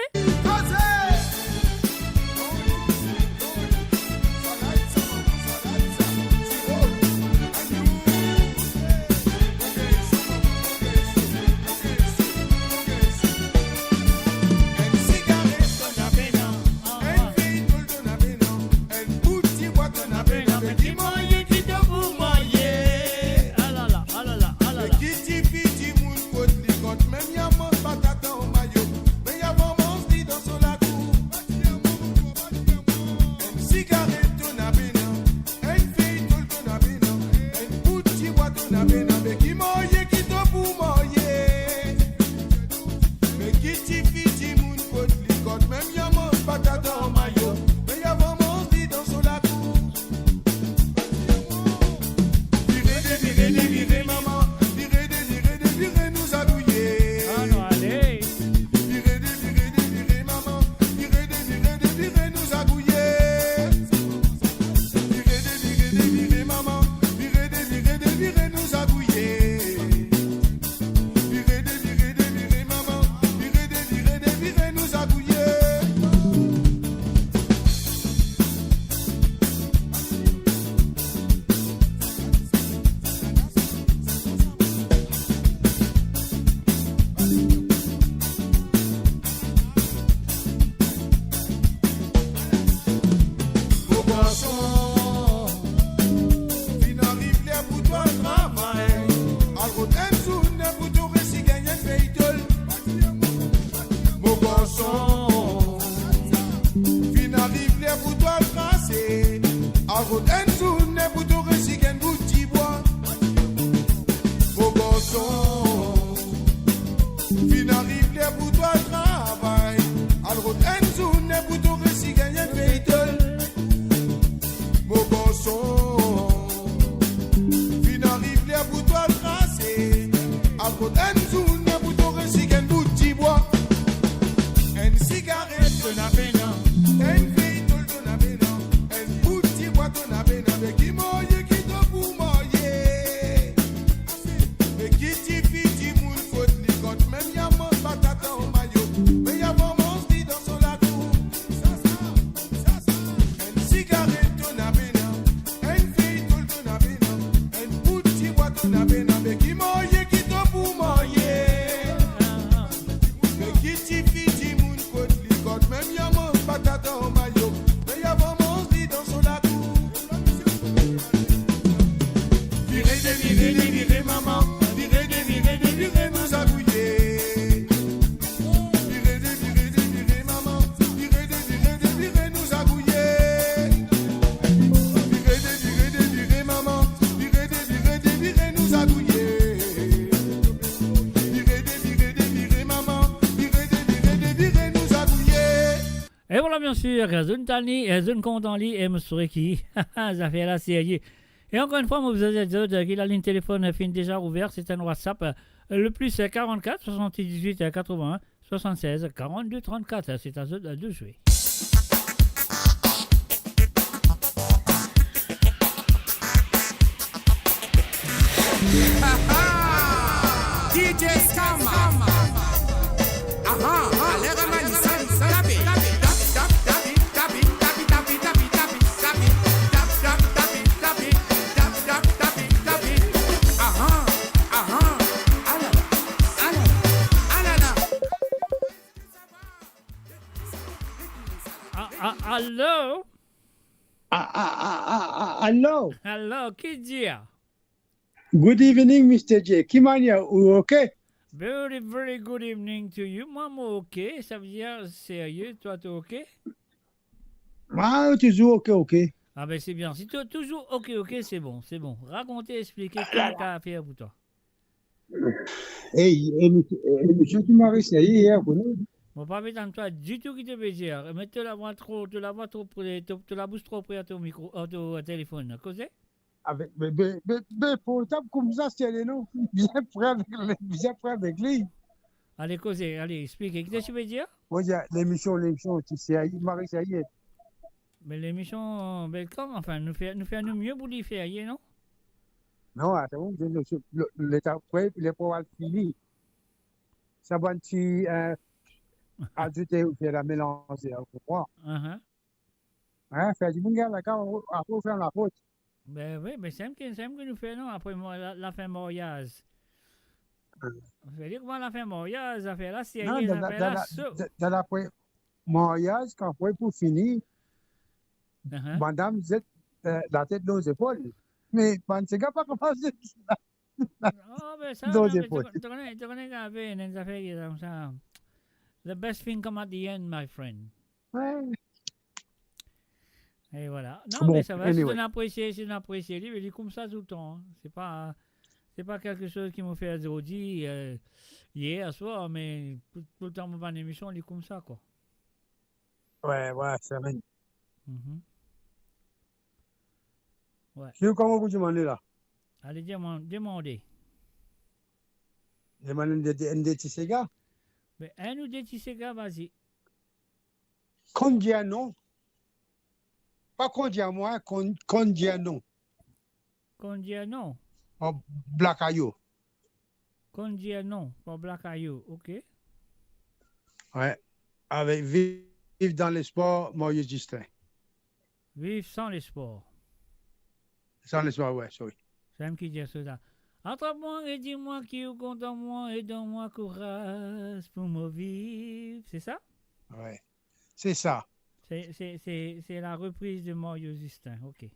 Et voilà, bien sûr, zone tani, zone contentli, et monsieur qui, ça fait la série. Et encore une fois, moi, vous avez dit que la ligne téléphone fin déjà ouverte, c'est un WhatsApp, le plus 44 78 81 76 42 34, c'est à eux de jouer. DJ Skama. Aha, allez ramani san tabi. Tap tabi tabi tabi tabi tabi tabi tabi. Tap tabi tabi tap tabi tabi. Aha, alala. Allô? Hello. Hello, qui dit? Good evening, Mr. J. Kimania, okay? Very, very good evening to you. Moi, ok. Ça veut dire sérieux. Toi, t'es ok? Ah, toujours ok. Ah ben c'est bien. Si tu es toujours ok, c'est bon. Racontez, expliquez, qu'est-ce qu'il y a à faire pour toi? Hey, émission qui m'a réussi hier, vous savez. Bon, pas mettre toi du tout qui te veut dire. Mais tu la vois trop, tu la bouge trop près à ton micro, à ton téléphone. Causez? Avec, mais portable comme ça, c'est les noms. Bien près avec lui. Allez, causez, allez, expliquez. Qu'est-ce que tu veux dire? Moi, l'émission, tu sais, il m'a réussi hier. Mais l'émission, comme, enfin, nous fait nous mieux pour lui faire, non? Non, attends, l'état prêt, les programmes finis. Ça va tu ajouter ou faire la mélanger, vous croyez? Hein, faire du bon gars, là, quand on fait la faute. Ben oui, mais c'est que nous fait, non, après la fin mariage. On fait dire comment la fin mariage, ça fait la série, ça fait la soupe. Dans la mariage, quand on pour finir, madame, vous êtes la tête dans les épaules. Mais c'est pas commencé. Oh, ben ça, tu connais qu'avec une affaire comme ça. The best thing come at the end, my friend. Ouais. Et voilà. Non, bon, mais ça va, anyway. C'est un apprécié. Il est comme ça tout le temps. Hein. C'est pas quelque chose qui m'a fait aujourd'hui, hier soir, mais tout le temps, mon émission, il est comme ça, quoi. Ouais, c'est vrai. Ouais. Comment vous demandez là? Allez, demandez. Demandez des Tissega? Ben, un ou des Tissega, vas-y. Condiano. Pas Condiano, Condiano. Condiano. Oh, Black Ayo. Condiano, pas Black Ayo, ok. Ouais. Avec Vivre dans les sports, Maurice Justin. Vivre sans les sports. Sans les sports, ouais, sorry. C'est même qui dit cela. Attrape-moi et dis-moi qui est content moi et donne-moi courage pour me vivre. C'est ça? Ouais. C'est ça. C'est la reprise de Mario Justin, ok.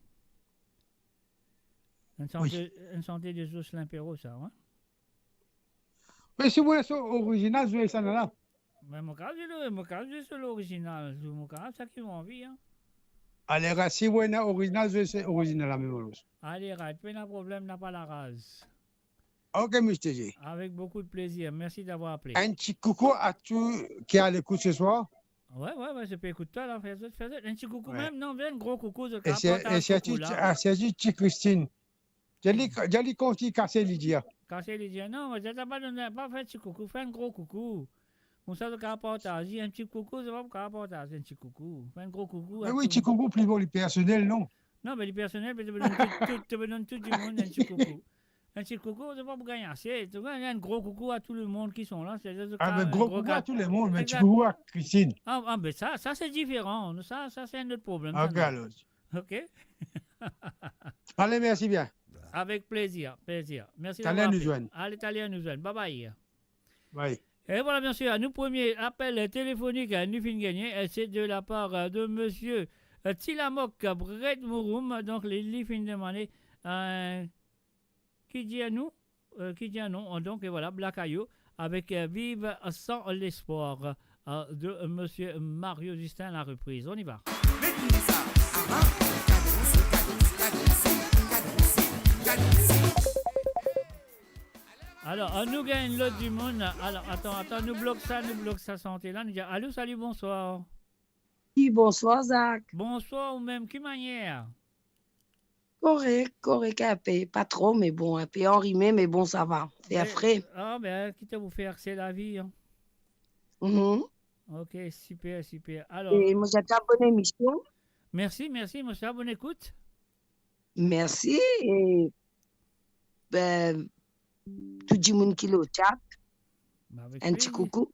Une santé de Jocelyn Perrault, ça, hein? Mais si vous voulez ça original, je vais ça là. Mais mon cas, c'est l'original. Mon cas, c'est ça qui m'a envie, hein? Allez, si vous voulez original, je vais c'est original la même chose. Allez, pas de problème, n'a pas la rase. Ok, Mr. J. Avec beaucoup de plaisir. Merci d'avoir appelé. Un petit coucou à tous qui a l'écoute ce soir. Ouais, je peux écouter toi, là, fais un petit coucou même, non, un gros coucou. Et c'est Christine. J'ai confié casser Lydia. Casser Lydia, non, je n'ai pas fait un petit coucou, fais un gros coucou. Comme ça, tu as partagé un petit coucou, c'est pas pour partager un petit coucou. Fais un gros coucou. Mais oui, petit coucou plus pour les personnels, non? Non, mais les personnels, tu me donnes tout du monde un petit coucou. Un petit coucou, c'est pas pour gagner assez. Tu vois, il y a un gros coucou à tout le monde qui sont là. Un gros coucou à tout le monde, mais un petit coucou à Christine. Ah, mais ça c'est différent. Ça c'est un autre problème. Ok, alors. Ok. Allez, merci bien. Avec plaisir. Merci d'avoir appelé. Allez, t'allez nous joindre. Bye. Bye. Et voilà, bien sûr, nous premier appel téléphonique à nous fin gagné, c'est de la part de monsieur Tilamok Brett Mouroum, donc les fins demandés. Qui dit à nous, donc et voilà, Black Ayo, avec Vive sans l'espoir de monsieur Mario Justin, la reprise. On y va. Alors, on nous gagne l'autre du monde. Alors, attends, nous bloque ça santé là. Nous dit allô, salut, bonsoir. Oui, bonsoir, Zach. Bonsoir, ou même, qui manière? Correct, un peu, pas trop, mais bon, un peu enrhumé, mais bon, ça va. C'est frais. Ah, ben, quitte à vous faire, c'est la vie. Hein. Ok, super. Alors. Et moi, j'ai une bonne émission. Merci, monsieur, bonne écoute. Merci, et ben, tout le monde qui est au chat. Un petit coucou.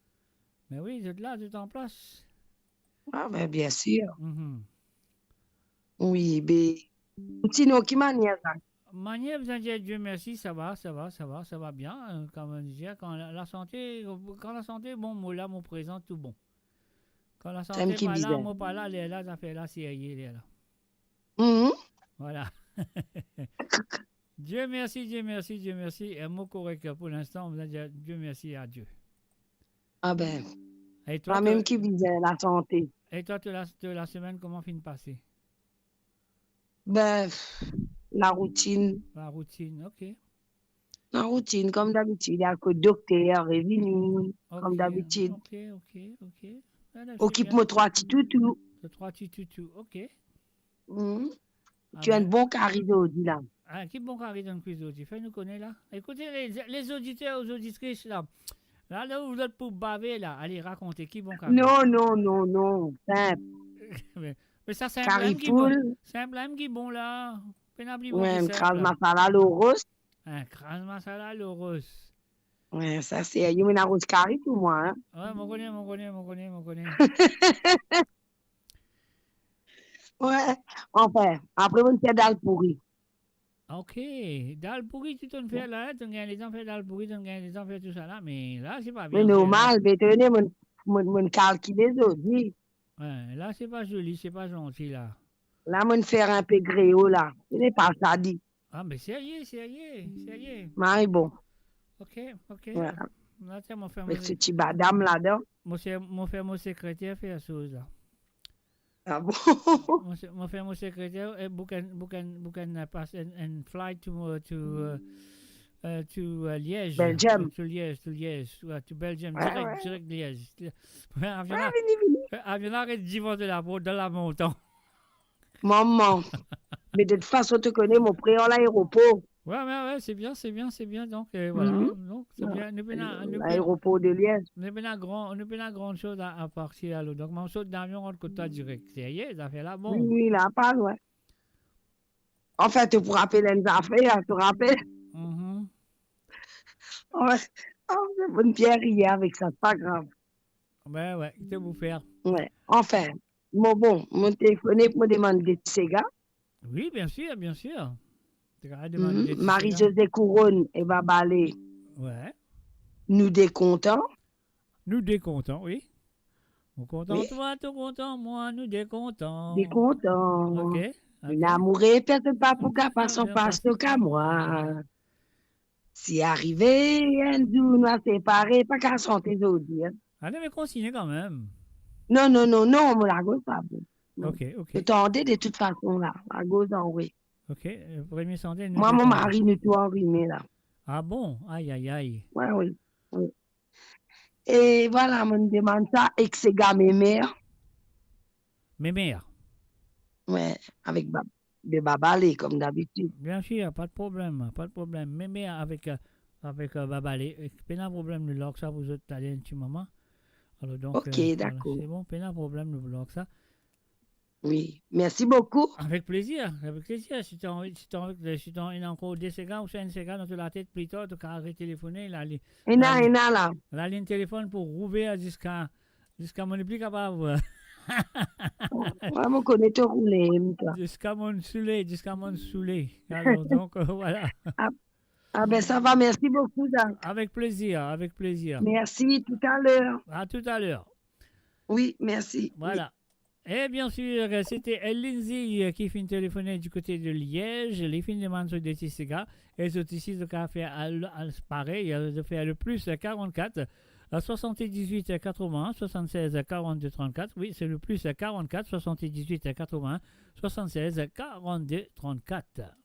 Mais oui, vous êtes là, vous êtes en place. Ah, ben, bien sûr. Oui, mais. Sinon, qui manière ça? Manière, vous avez Dieu merci, ça va bien. Comme on disait, quand la santé est bon, moi là, mon présent, tout bon. Quand la santé est pas là, moi pas là, elle est là, ça fait là, c'est elle est là. Voilà. Dieu merci. Et mot correct pour l'instant, vous avez Dieu merci à Dieu. Ah ben, et toi, même qui visait la santé. Et toi, la semaine, comment finit de passer? Ben, la routine. La routine, ok. En routine, comme d'habitude. Il y a que docteur est venu, comme d'habitude. Ok. Occupe-moi 3 petits toutous. 3 petits toutous, ok. Tu as un bon carré d'Audi là. Ah, qui bon carré dans le quiz d'Audi? Fais-nous connaître là. Écoutez, les auditeurs, aux auditrices là. Là où vous êtes pour baver là. Allez, racontez, qui bon carré? Non. Simple. Mais ça, c'est un blême qui bon. C'est un blême qui bon là. Ouais, un crase masala l'oros. Un crase masala l'oros. Ouais, ça c'est. Il y a une rose carré pour moi. Hein? Ouais, m'en connais. Ouais, enfin, après on fait dalle pourri. Ok, dalle pourri, tu t'en fais là, tu gagnes les enfants dalle pourri, tu gagnes les enfants tout ça là, mais là c'est pas bien. Mais normal, mais tenez, mon calculer les autres. Ouais, là c'est pas joli, c'est pas gentil là. Là, mon faire un peu gréo là, ce n'est pas ça dit. Ah, mais sérieux. Mais bon. Ok. Voilà. Là, tiens, mon frère, avec ce petit badam là-dedans. Mon frère, mon secrétaire fait la chose là. Ah bon? Mon frère, mon secrétaire, book pass and fly to Liège. Belgium. To Liège. To Belgium. Direct Liège. Avion arrête d'y de la route, de la montagne. Maman. Mais de toute façon, tu connais mon pré à l'aéroport. Ouais, c'est bien. Donc, voilà. Donc, c'est bien. L'aéroport de Liège. On n'a pas grande chose à partir à l'autre. Donc, mon saut d'avion rentre côté direct. C'est ça fait là, bon. Oui, là, pas loin. En fait, tu pourras appeler les affaires, tu te rappelles? C'est une pierre hier avec ça, c'est pas grave. Ouais, qu'est-ce que vous faire? Ouais, enfin, mon téléphone pour me demander de ces gars. Oui, bien sûr. Marie-Josée Couronne et Babalé. Ouais. Nous décontents, oui. Nous content, oui. Toi, tout content, moi, nous décontents. Ok. L'amour est personne pas pour qu'à pas son passe qu'à moi. Si arrivé, un jour nous a séparés, pas qu'à chanter aujourd'hui. Allez, mais consigner quand même. Non, on la gauche pas. Ok. Je t'entendais de toute façon là, à gauche en oui. Ok, le premier sondage. Moi, mon mari nous tout enrhumé là. Ah bon? Aïe. Ouais, oui. Et voilà, on me demande ça, et que c'est gars mes mères. Mes mères? Ouais, avec de Babalé, comme d'habitude. Bien sûr, pas de problème. Mes mères avec Babalé. Pas de problème de log ça, vous êtes allé un petit moment. Alors donc, ok, d'accord. C'est bon, pas de problème de log ça. Oui, merci beaucoup. Avec plaisir. Si tu as envie, encore des secondes ou 5 secondes dans la tête plus tard, tu as téléphoner. La ligne téléphone pour rouver jusqu'à mon plus capable. Moi, je connais tout rouler. Jusqu'à mon soulé. Alors, donc, voilà. Ah ben ça va, merci beaucoup. Dan. Avec plaisir. Merci, tout à l'heure. À tout à l'heure. Oui, merci. Voilà. Oui. Et bien sûr, c'était Lindsay qui finit de téléphoner du côté de Liège. Les filles demandent sur des petits gars. Et c'est ici de faire pareil, de faire le plus 44, 78 81, 76 42 34. Oui, c'est le plus 44, 78 81, 76 42 34. Mettre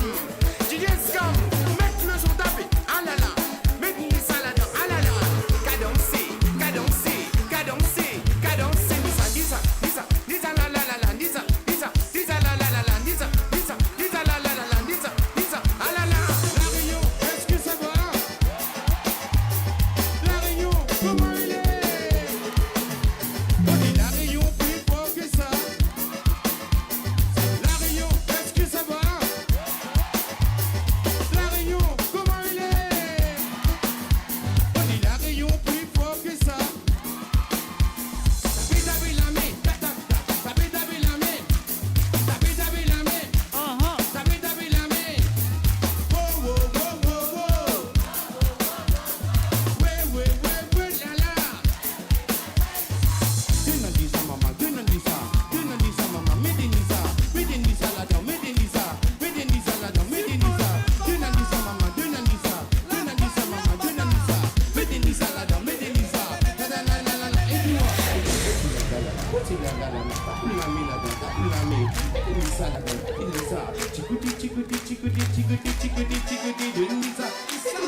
le son tapé, ah là là, mettre ça là-dedans, ah là là, cadencer, Lisa, la la la la, Lisa, la la la la, Lisa, la la la la, Lisa, ah là là. La Réunion, est-ce que ça va? La Réunion, comment il est? On dit la Réunion plus fort que ça. La Réunion, est-ce que ça va? La Réunion, comment il est? On dit la Réunion plus fort que ça.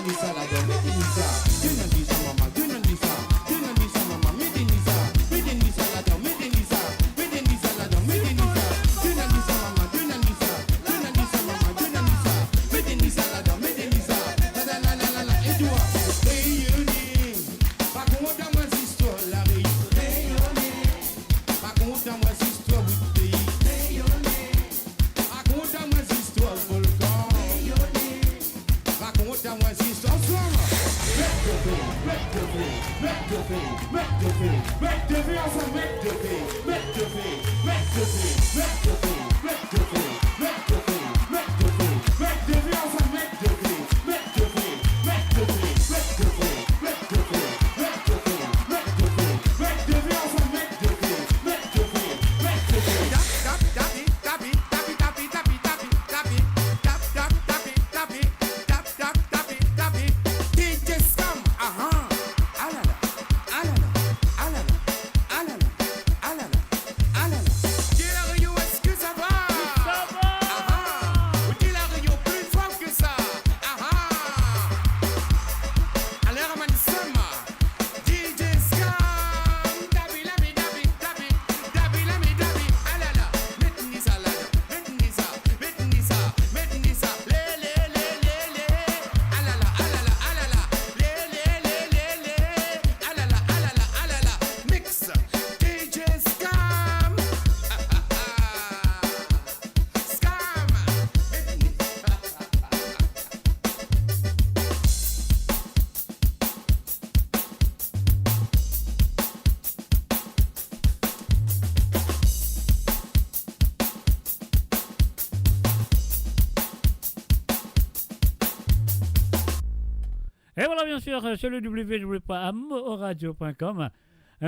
Lisa, Et voilà, bien sûr, sur le www.amoradio.com.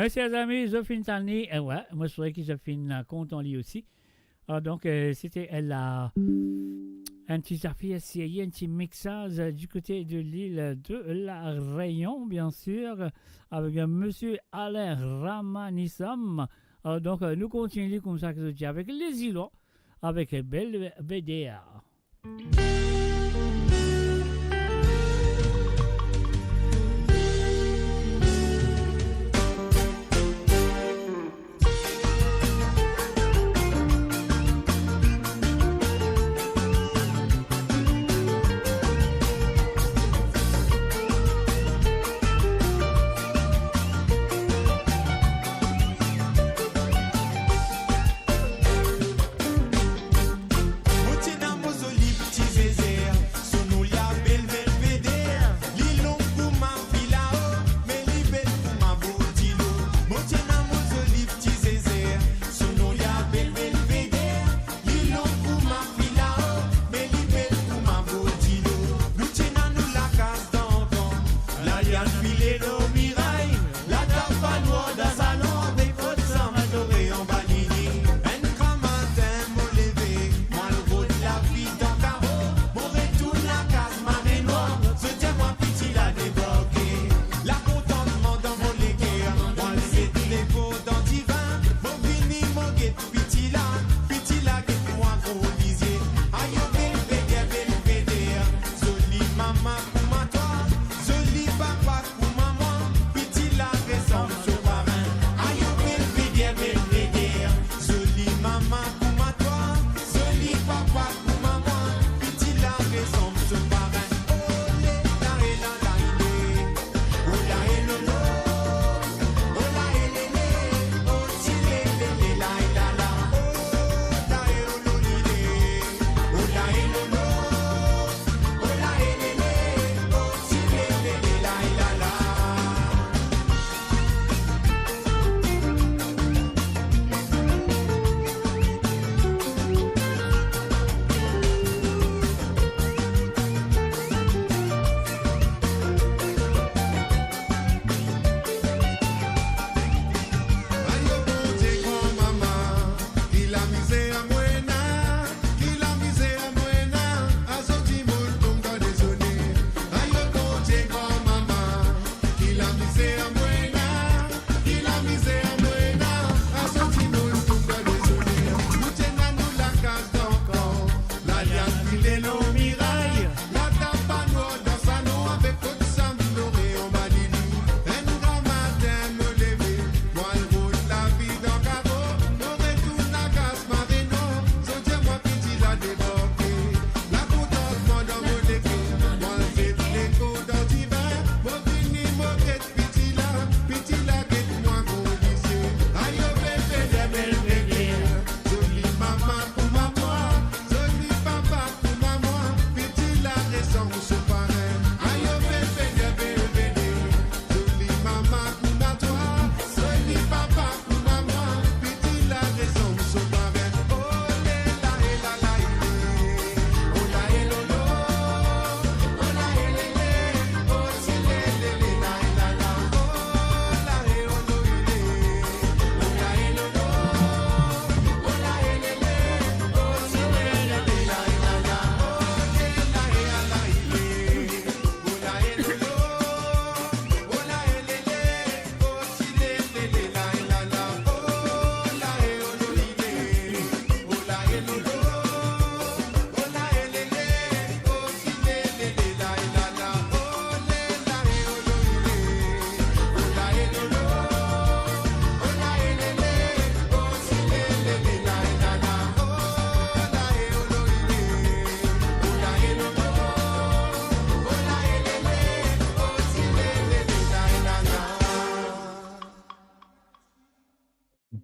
Chers amis, je finis Tani. Ouais, moi, je souhaite que je finis content lui aussi. Donc, c'était un petit affaire, un petit mixage du côté de l'île de la Réunion, bien sûr, avec monsieur Alain Ramanissam. Donc, nous continuons comme ça que je dis avec les îlots, avec Belvedere.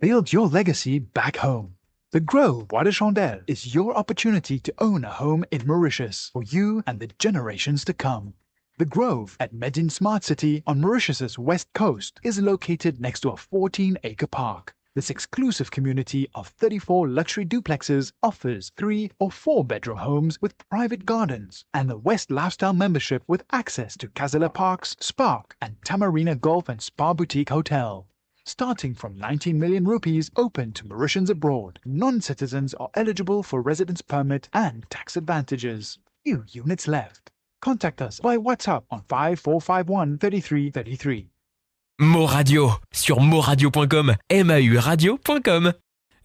Build your legacy back home. The Grove Bois de Chandelle is your opportunity to own a home in Mauritius for you and the generations to come. The Grove at Medin Smart City on Mauritius's west coast is located next to a 14-acre park. This exclusive community of 34 luxury duplexes offers 3 or 4 bedroom homes with private gardens and the West Lifestyle membership with access to Casella Parks, Spark and Tamarina Golf and Spa Boutique Hotel. Starting from 19 million rupees open to Mauritians abroad, non-citizens are eligible for residence permit and tax advantages. Few units left. Contact us by WhatsApp on 5451 3333. Mo Radio sur moradio.com, MAU radio.com.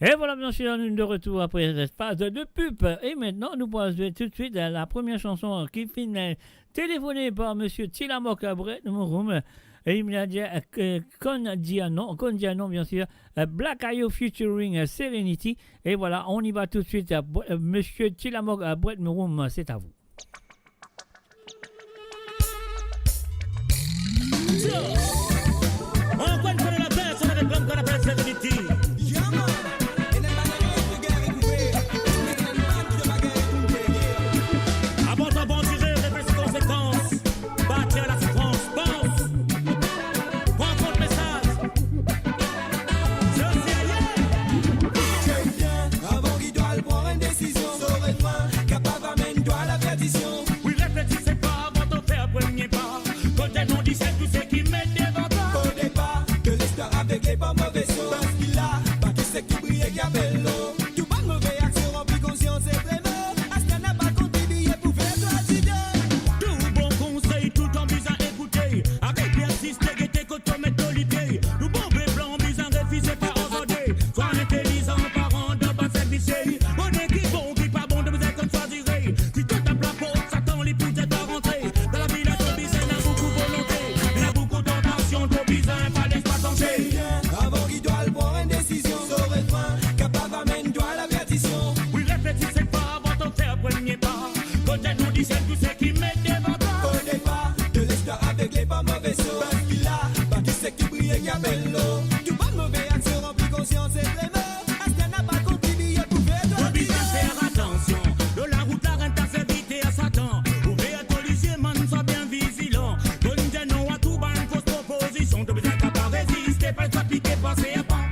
Et voilà, bien sûr, nous de retour après cette phase de pub. Et maintenant, nous passons tout de suite à la première chanson qui finit téléphonée par M. Tilamok Abret, et il me dit Kondiano, bien sûr, Black Ayo featuring Serenity. Et voilà, on y va tout de suite. M. Tilamok Abret, c'est à vous. On connaît la personne avec l'homme qu'on appelle Serenity. Avant d'aventurer, réfléchis aux conséquences. Bâtir la souffrance, pense. Prends compte message. J'aime bien, avant qu'il doit prendre une décision. Sauver fin, capable amène-toi à la perdition. Oui, réfléchissez pas avant de faire premier pas. Quand elle nous dit c'est tout ce qui met devant toi. Au départ, de l'histoire avec les pas mauvais sauts. Parce qu'il a, pas tout ce qui brille et qui appelle l'eau. Tout pas de mauvais action rempli conscience et vraiment. À ce qu'elle n'a pas contribué pour faire toi d'idée. Tout bon conseil, tout en visant écouter. Avec persiste, gaieté, cotomètre d'olivier. Nous bon blanc, visant réfusé par ordonné. Sois intelligent, parent de bas service. On est qui bon, qui pas bon, de vous être choisiré. Si tout tape la porte, Satan les pousse à rentrer. Dans la vie, la tobisée n'a beaucoup de volonté. Il y a beaucoup d'attention, tobisée, pas laisse pas tenter. Avant qu'il doit prendre une décision. Sauver fin, capable amène-toi à la perdition. Oui, réfléchissez pas avant de faire premier pas. Quand elle nous dit c'est tout ce qui met devant toi. Au départ, de l'histoire avec les pas mauvais sauts. Parce qu'il a, pas tout ce qui brille et qui appelle l'eau. Tout pas de mauvais action rempli conscience et vraiment. À ce qu'elle n'a pas contribué pour faire toi Faut bien faire attention. De la route, la rente à s'éviter à Satan. Ouvrez à ton lycée, man, sois bien vigilant. Donne non à tout bas, une fausse proposition. De besoin qu'à pas résister, pas s'appliquer, passer à pas.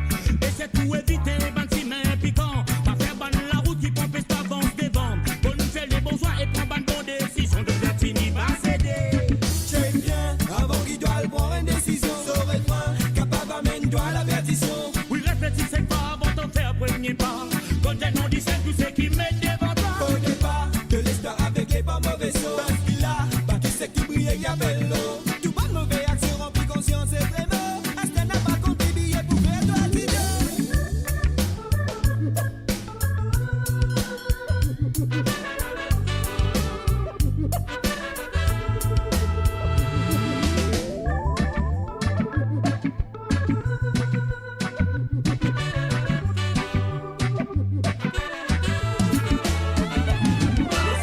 Et c'est tout éviter, ban si main piquant. Pas faire ban la route qui pompe et avance devant. Bonne fait les bons choix et prend ban bonne décision. De faire fini, pas céder. J'aime bien, avant qu'il doit prendre une décision. Sauver fin, capable amène-toi à la perdition. Oui, réfléchissez pas avant de faire premier pas. Quand elle nous dit c'est tout ce qui met devant toi. Au départ, de l'histoire avec les pas mauvais sauts. Parce qu'il a, pas tout ce qui brille et qui appelle l'eau. Tout pas de mauvais action rempli conscience et vraiment. À ce qu'elle n'a pas contribué pour faire toi d'idée.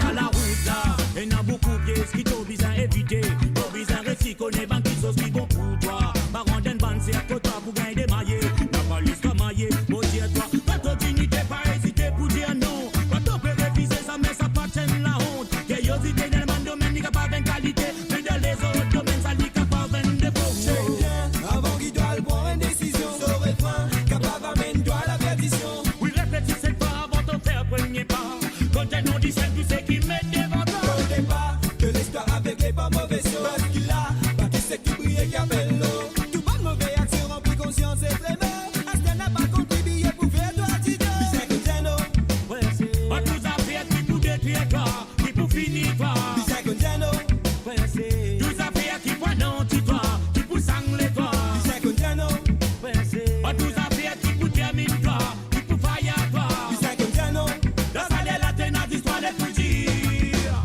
À la route là, et n'a beaucoup de pièces qui t'ont besoin éviter. T'ont besoin récit, connaît ban qui sauce qui bon pour toi. Par contre, une bande c'est à côté pour gagner des maillets. N'a pas l'histoire maillée, bon dire toi. Quand ton dignité, pas hésiter pour dire non. Quand ton peut réviser ça, mais ça pas tienne la honte. Curiosité dans le monde domaine, n'y a pas de qualité. Mais dans les autres domaines, ça n'y a pas de défaut. J'aime bien, avant qu'il doit prendre une décision. Sauver fin, capable amène-toi à la perdition. Oui, réfléchissez pas avant de faire premier pas. Quand elle nous dit c'est tout ce qui met devant toi. Au départ, de l'histoire avec les pas mauvais sauts. Parce qu'il a, pas tout ce qui brille et qui appelle l'eau. Tout pas de mauvais action rempli conscience et vraiment. À ce qu'elle n'a pas contribué pour faire toi d'idée. Bizarre que t'es non. Ouais, c'est. On nous a fait qui pour détruire toi, qui pour finir toi. Bizarre que t'es non. Ouais, c'est. Nous a fait qui pour anéantir toi, qui pour sangler toi. Bizarre que t'es non. Ouais, c'est. On nous a fait qui pour terminer toi, qui pour faillir toi. Bizarre que t'es non. Dans sa l'air la ténance d'histoire de tout dire.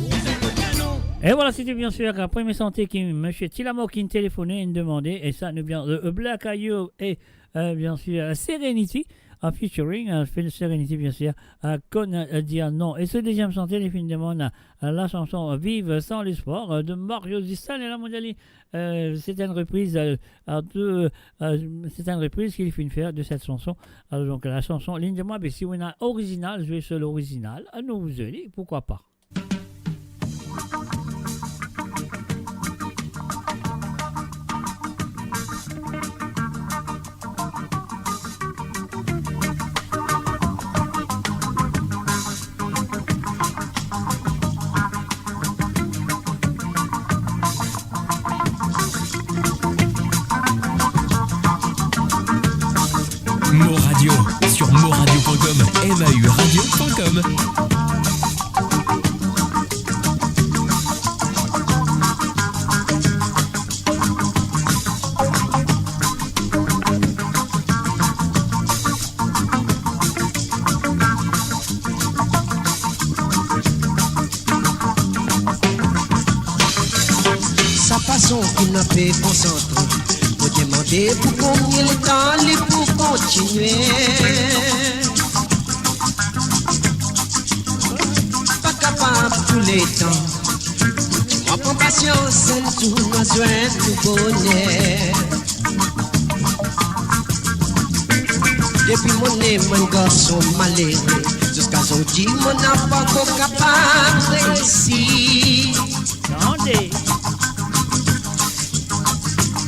Bizarre que t'es non. Et voilà, c'était bien sûr la première santé qui M. Tilamok qui téléphonait et demandait, et ça nous vient de Black Ayo et bien sûr Serenity. en featuring, fait Sérénité bien sûr, Con dire non. Et ce deuxième chanté, les films de monde, la chanson Vive sans l'espoir de Mario Zistan et la mondiale. C'est une reprise c'est une reprise qu'il fait faire de cette chanson. Alors, donc la chanson Ligne de moi, mais si on a original, jouer sur l'original, à nous vous allez, pourquoi pas. Moradio sur moradio.com, MAU-radio.com. Sa façon qu'il n'a fait concentrer. Demander pour combien de temps il pour continuer. Pas capable tous les temps. Moi prends patience, c'est tout, moi soin tout bonheur. Depuis mon nez, mon garçon malheureux. Jusqu'à aujourd'hui, mon n'a pas encore capable de réussir.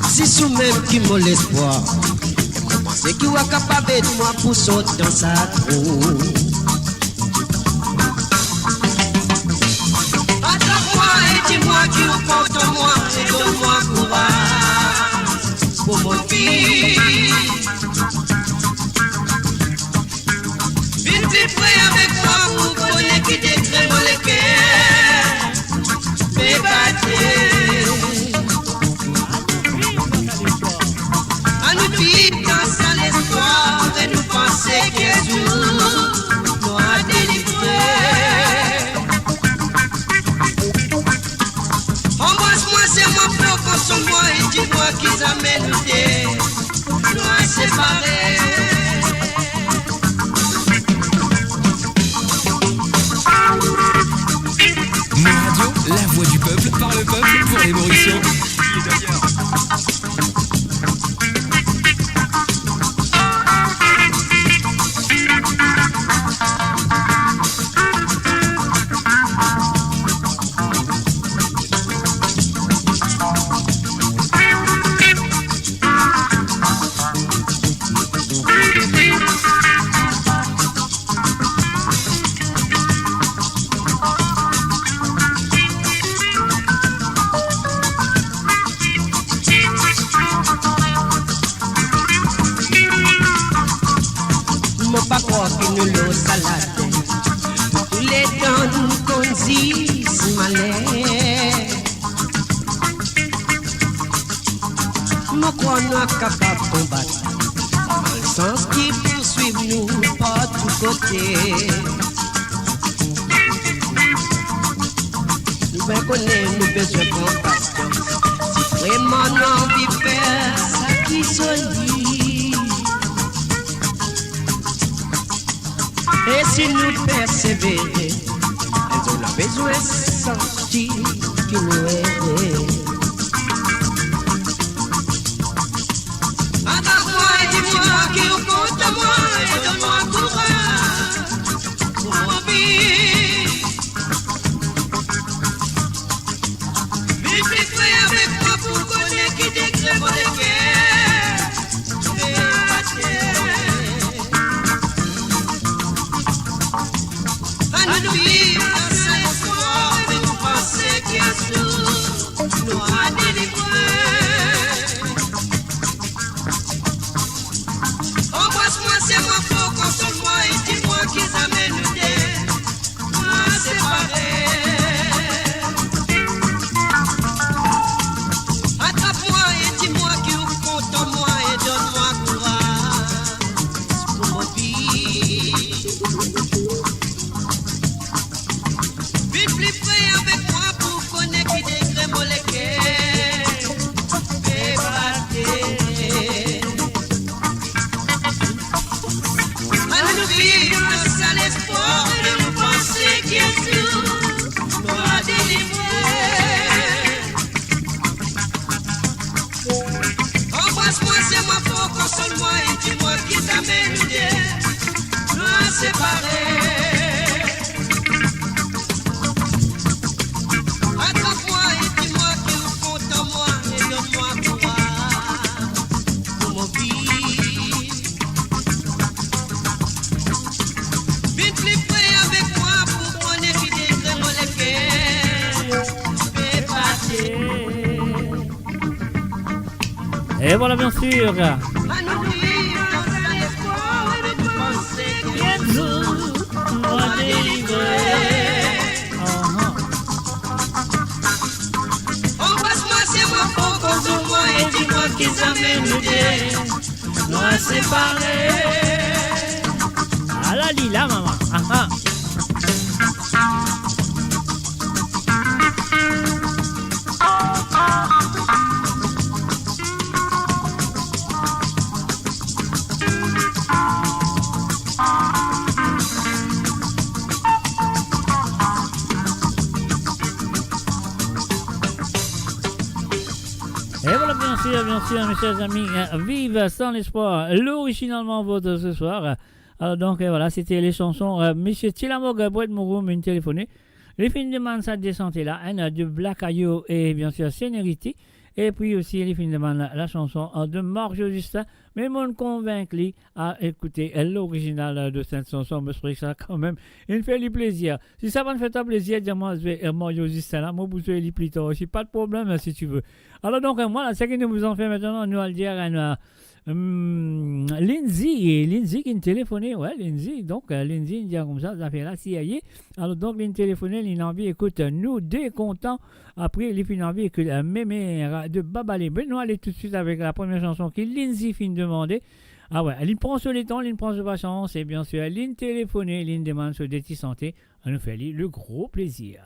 Si sous-même qui m'a l'espoir, c'est qui est capable de moi pour sauter dans sa trou. Attrape-moi et dis-moi qui est contre moi et donne-moi courage pour mon fils. Vite plus près avec moi pour connaître qui décrète mon cœur. Mais battez. C'est que Dieu nous a délivrés. Embrasse-moi, c'est mon frère, console-moi et dis-moi qu'ils amènent nous à séparer. Moradio, la voix du peuple, par le peuple, pour les Mauriciens. Et d'ailleurs. Capable de combattre le sens qui poursuit nous par tous côtés. Nous bien connaissons nos besoins de compassion. Si vraiment nous envie de faire ça qui solide. Et si nous persévérons, elles ont besoin de sentir qui nous aide. Qui est contre moi et donne-moi courage pour mon vie. Vite plus près avec moi pour connaître qui décrète mon cœur. À nous vivre dans cette histoire et nous penser qu'il y a tout nous a délivrés. Embrasse-moi, c'est moi fort, console-moi et dis-moi qu'ils amènent nous à séparer. Attrape-moi et dis-moi qui est contre moi et donne-moi courage pour mon vie. Vite plus près avec moi pour connaître qui décrète mon cœur. Et battez. Et voilà, bien sûr. Embrasse-moi, c'est moi, propose-moi et dis-moi qu'ils amènent nous deux, nous à séparer. Ah la lila, maman. Ah ah. Et voilà, bien sûr, mes chers amis, vive sans l'espoir, l'originalement votre ce soir. Alors donc voilà, c'était les chansons Monsieur Tilamog Boîte Mouroum, une téléphonée. Les films de Mansa Descente là, de Black Ayo et bien sûr Sénérité. Et puis aussi les films de la chanson de Marjo Justin. Mais mon convaincu à écouter l'original de cette chanson, me serait ça quand même, il fait du plaisir. Si ça va me faire plaisir, dis-moi, Marjo Justin là, moi vous soyez les plus tard aussi, pas de problème si tu veux. Alors donc moi, ce que nous vous en fait maintenant, nous allons dire Lindsay qui me téléphonait, ouais, Lindsay, donc Lindsay, dit comme ça fait là, si aïe. Alors donc, il me téléphonait, il a envie, écoute, nous, dès contents, après, il a envie, écoute, Mémé de Babalé. Ben, nous allons tout de suite avec la première chanson qui Lindsay fin demandait. Ah ouais, elle prend sur les temps, elle prend sur la chance, et bien sûr, elle téléphonait, elle demande sur des petits santé, elle nous fait le gros plaisir.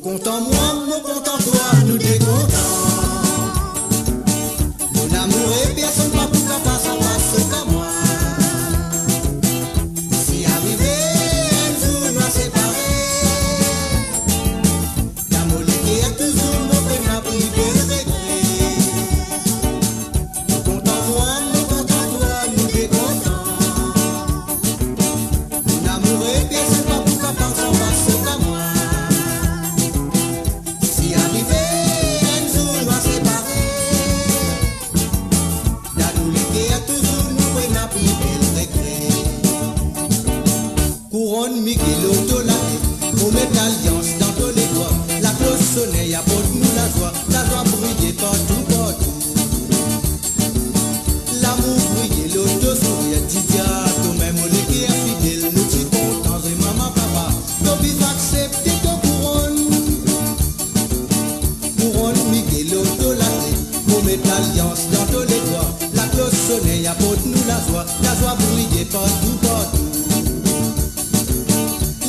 Content moi, mon content toi, nous des contents. Mon amour et personne pas pour la passe en passe qu'à moi. Si arrivé, un jour nous séparés, l'amour qui est toujours mon frère n'a pris de regret. Content moi, mon content toi, nous des contents. Mon amour et personne pas pour la passe en passe qu'à moi. Couronne Miguel Autolaté, pour mettre l'alliance dans tous les doigts. La cloche sonne, apporte nous la joie brille partout, partout. L'amour brille, l'auto sourire, Didia, toi-même, on est qui est fidèle, nous t'y contents, et maman, papa, t'as bis accepter ton couronne. Couronne Miguel Autolaté, pour mettre l'alliance dans tous les doigts. La cloche sonne, apporte nous la joie brille partout, partout.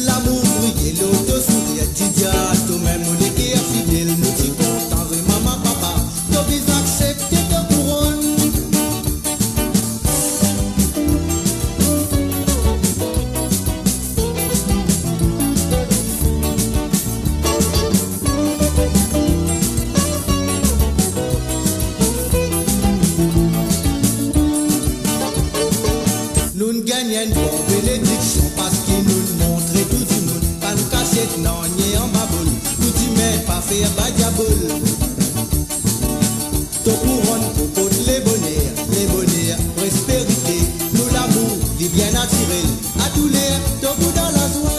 L'amour brille, l'auto sourire, Didia, toi-même, on est qui est fidèle, nous t'y contents, et maman, papa, t'as bis accepter ton couronne. Nous ne gagnons pas bénédiction parce qu'il nous montre tout du monde. Pas nous cacher non, ni en baboule. Nous dit mais pas faire badiabole. Ton couronne pour côte les bonheurs, prospérité. Nous l'amour, il bien naturel. À tous les, ton goût dans la joie.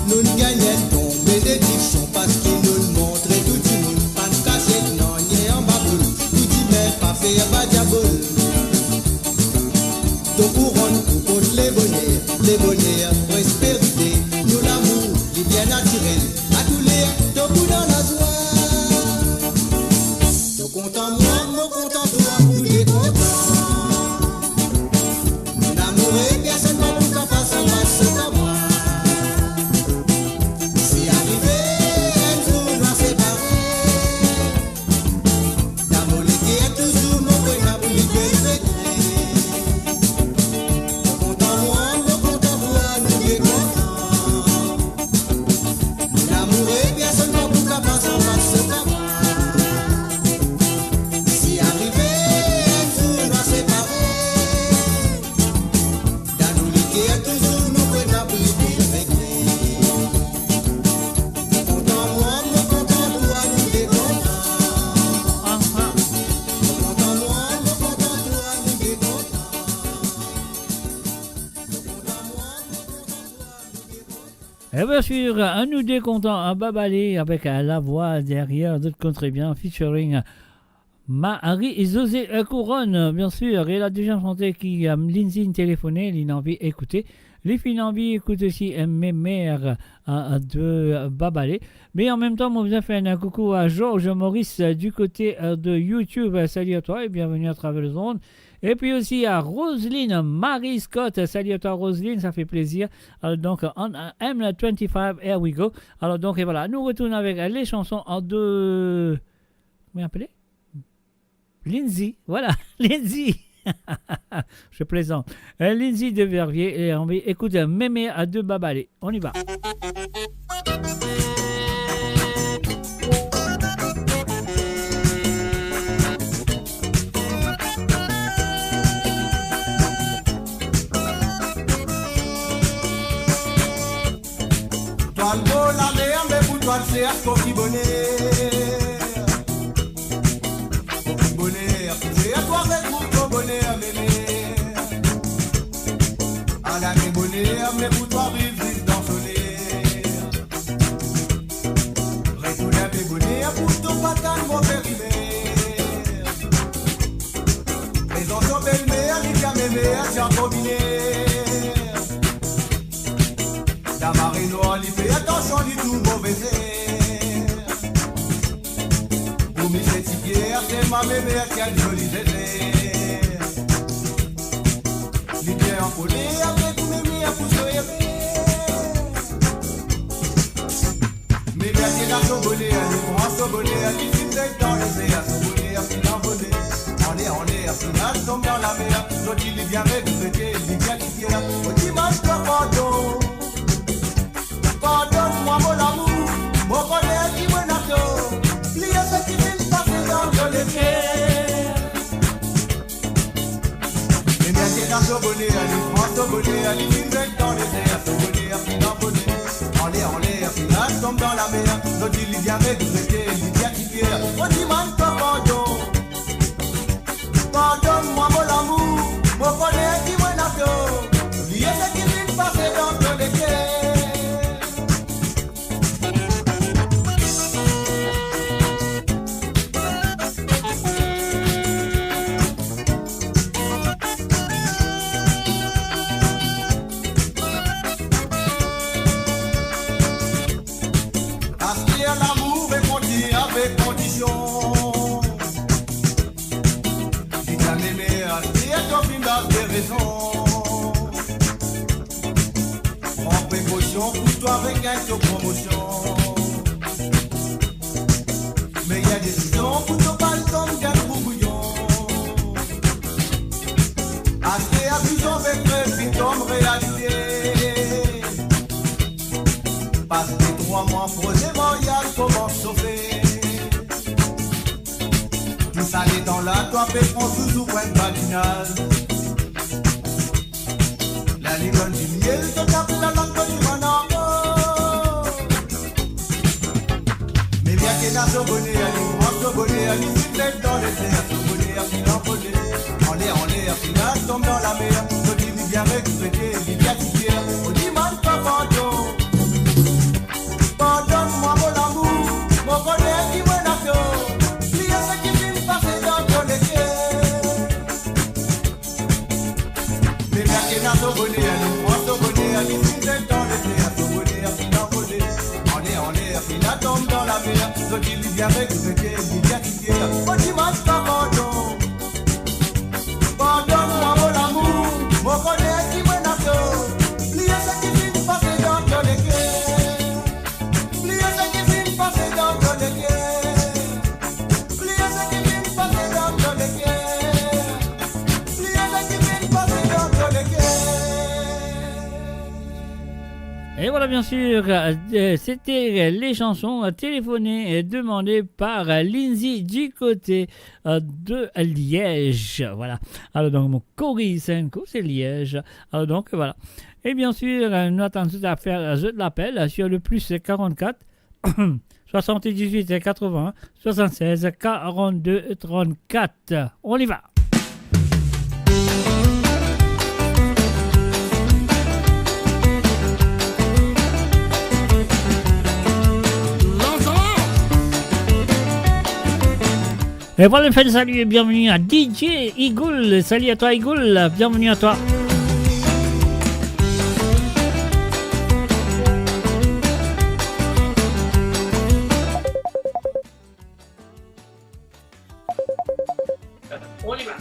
Nous ne gagnons pas bénédiction parce qu'il nous montre tout du monde. Pas nous cacher non, ni en baboule. Nous dit mais pas faire badiabole. Ton couronne pour contre les bonheurs, prospérité. Nous l'amour, il bien naturel. À tous les, ton goût dans la joie. Ton content moi, mon content toi, nous les contents. Mon amour et personne pas pour qu'en fasse en passe qu'à moi. Si arrivé, un jour nous a séparés, l'amour qui est toujours mon frère n'a plus de regret. Content moi, nous Et bien sûr, un nous deux contents, un babalé avec la voix derrière, d'autres comptent très bien, featuring Marie et José Couronne, bien sûr. Et la deuxième chanteuse qui a Lindsay téléphoné, il a envie d'écouter. Les filles ont envie d'écouter aussi mes mères de babalé. Mais en même temps, moi, je vous fais un coucou à Georges Maurice du côté de YouTube. Salut à toi et bienvenue à travers le monde. Et puis aussi à Roselyne Marie Scott. Salut à toi Roselyne, ça fait plaisir. Alors donc, on M25, here we go. Alors donc, et voilà, nous retournons avec les chansons de... Comment appeler Lindsay, voilà, Lindsay. Je plaisante. Lindsay de Verviers. Et on va écouter Mémé à deux babalés. On y va. Toi le beau la mer, mais pour toi le cerf, pour qui bonheur. Bonheur, c'est à toi avec pour ton bonheur, mémé. À la mes bonheur, mais pour toi vivre dans son air. Retourne à mes bonheur, pour ton patin, mon périmètre. Présente ton belle-mère, il y a mes mères, j'ai combiné. La marée noire, il fait attention du tout mauvais air. Pour mes petites pierres, c'est ma mère qui a le joli désert. L'hiver en folie, avec tous mes mères pour se rêver. Mes mères qui la sobonner, les grands sobonner, qui filment dans les airs, sobonner, qui l'envoler. En l'air, qui la tombe dans la mer. L'autre il est bien réveillé, il est bien qui tient. On dimanche, toi, pardon. Pardonne-moi mon amour, mon bonheur qui me n'attend. Plier ce qui vient de passer dans le cœur. Et bien qu'il a ce bonheur, il prend ce bonheur, il vit dans les airs, ce bonheur qui l'envolait. En l'air, il la tombe dans la mer. L'autre il vient regretter, il vient qui pierre. On demande pas pardon. Pardonne-moi mon amour, mon bonheur qui me n'attend. Plier ce qui vient de passer dans le cœur. L'amour est conduit avec condition. Dis à mes mères, si elle t'offre des raisons. Prends précaution, pousse-toi avec un taux promotion. Mais il y a des saisons pour te parler comme d'un bouillon. Assez abusant avec le comme réalité. Passe des 3 mois posément, y'a comment sauver. Tout ça les dans la toi fait prendre sous point vaginal. La ligonne du miel te tape la langue du manango. Mais bien qu'il a ce bonnet, elle prend ce bonnet, elle siffle dans les airs, ce bonnet, elle l'envolait. En l'air, il a tombe dans la mer. Ce qui lui vient récupérer, il vient qui pierre. On dit man pas pardon. Pardonne-moi mon amour, mon bonheur qui me n'attend. Plier ce qui vient de passer dans ton cœur. Mais bien qu'il a son bonheur, il prend son bonheur, il siffle dans les airs, son bonheur qui l'envolait. En l'air, il la tombe dans la mer. Ce qui lui vient récupérer, il vient qui pierre. On dit man pas pardon. Pardonne-moi mon amour, mon bonheur qui me n'attend. Plier ce qui vient de passer dans ton cœur. Et voilà, bien sûr, c'était les chansons téléphonées et demandées par Lindsay du côté de Liège. Voilà. Alors, donc, mon Corisenko, c'est Liège. Alors, donc, voilà. Et bien sûr, nous attendons tout à faire je l'appel sur le plus 44 78 80 76 42 34. On y va. Et voilà, fait salut et bienvenue à DJ Igoul. Salut à toi Igoul, bienvenue à toi. On y va.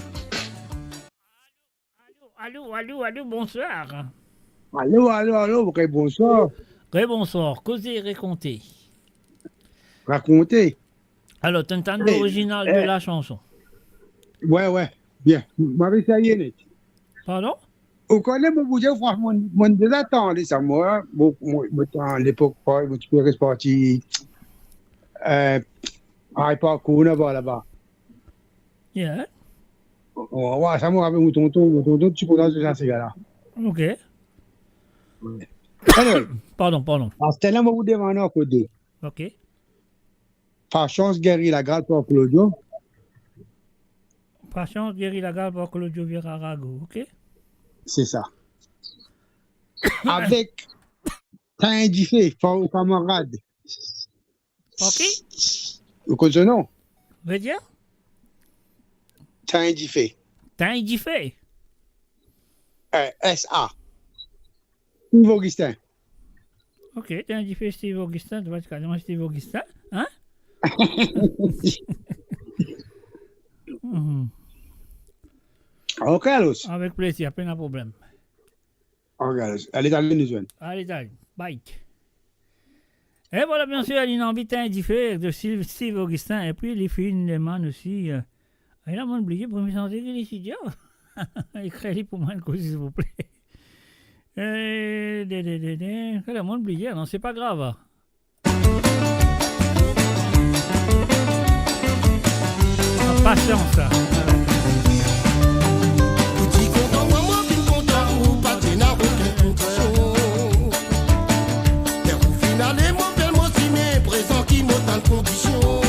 Allô, bonsoir. Allô, ok, bonsoir. Bonsoir, causez et racontez. Racontez. Alors, tu entends l'original de la chanson? Ouais, bien. Marie Sayénet. Pardon? Vous connaissez mon bouger, franchement, mon désattendé ça, moi. À l'époque, je suis parti à parcours là-bas. Yeah. Ouais, ça m'a rappelé mon tonton, tu connais ce genre de gars-là. Ok. Anyway. Pardon. C'était là, vous demandez à côté. Ok. Par chance, guéri la grâce pour Claudio. Par chance, guéri la grâce pour Claudio Virarago, ok? C'est ça. Avec un diffé, pour camarade. Ok. Vous connaissez le nom? Veux dire? T'as un diffé. SA. Steve Augustin. Ok, t'as un diffé Steve Augustin, tu vas te calmer Steve Augustin, hein? Ok, Carlos. Avec plaisir, pas de problème. Ok, allez, Allez, bye. Et voilà, bien sûr, il a envie d'un diffé de Steve Augustin, et puis les filles, les man aussi. Il a moins oublié pour me sentir qu'il est étudiant. Écris-les pour moi, s'il vous plaît. Il a moins oublié, non, c'est pas grave. Patience, ça. Petit content, moi, bin content, ou pas de n'a aucune condition. Et au final, moi, tellement si mes présents qui m'ont tant de conditions.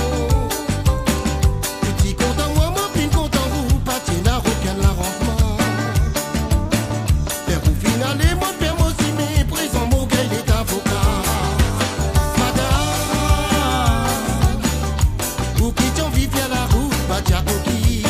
Petit content, moi, bin content, ou pas de n'a aucun arrangement. Et au final, moi, tellement si mes présents, mon gars, il est avocat. Madame, ou qui t'en vivent à la route, bah, t'as coquille.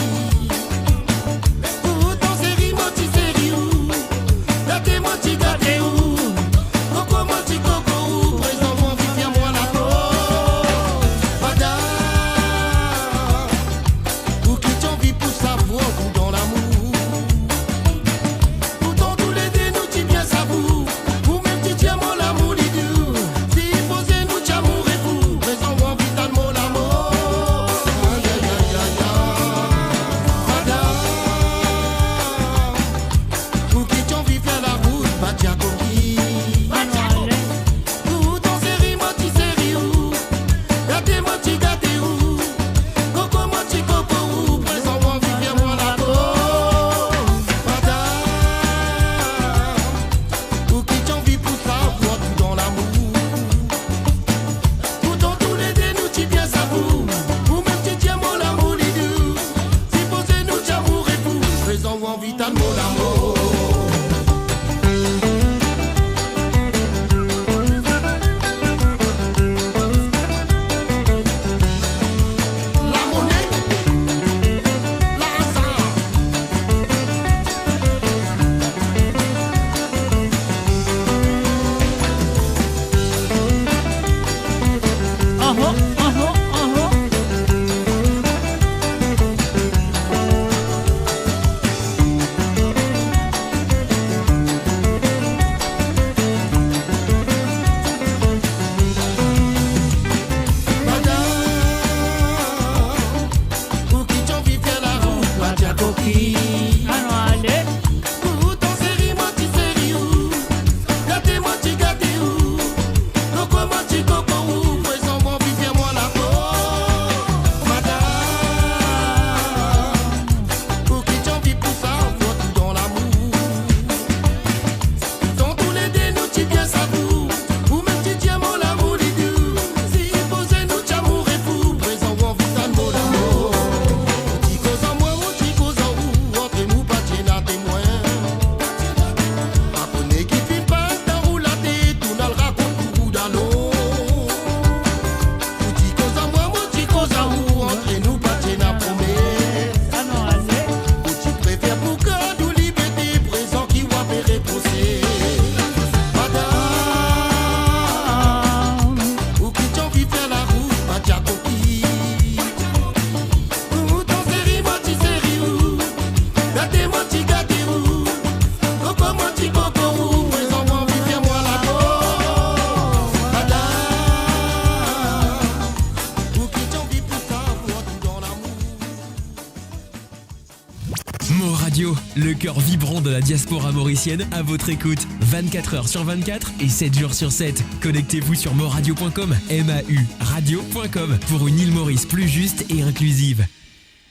Le cœur vibrant de la diaspora mauricienne à votre écoute 24h sur 24 et 7 jours sur 7. Connectez-vous sur moradio.com, MAU radio.com pour une île Maurice plus juste et inclusive.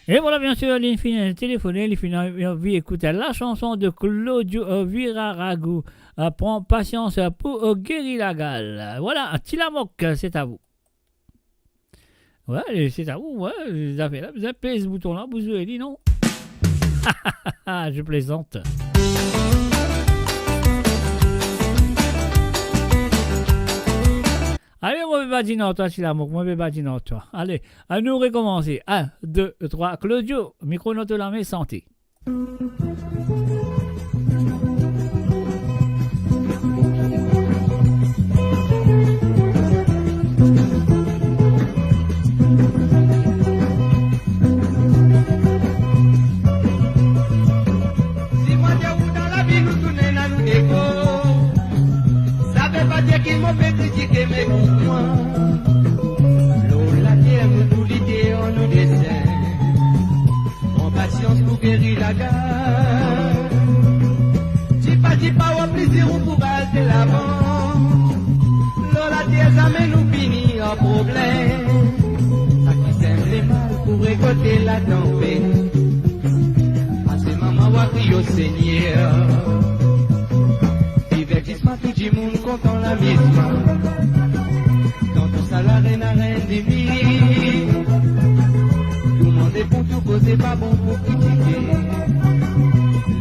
Et voilà, bien sûr, l'infini téléphoné, l'infini envie écouter la chanson de Claudio Viraragou. Prends patience pour guérir la gale. Voilà, Tilamoc, c'est à vous. Ouais, c'est à vous, ouais, vous avez appelé ce bouton-là, vous avez dit non. Je plaisante. Allez, moi, je vais dire toi, Tilamoc, moi, je vais dire toi. Allez, à nous recommencer. 1, 2, 3, Claudio, micro-note de la main, santé. Qu'il m'a fait critiquer mes mouvements. L'eau, la terre, nous l'idée, on nous dessine. En patience pour guérir la gare. Dis pas, au plaisir, ou pour alter l'avant. L'eau, la terre, ça mène nous finir en problème. Ça qui sème les mal pour récolter la tempête. À ces mamans, on va crier au Seigneur. Tout le monde content la mise. Dans tout ça, la reine a rien d'ennemi. Tout le monde est pour tout causer, pas bon pour critiquer.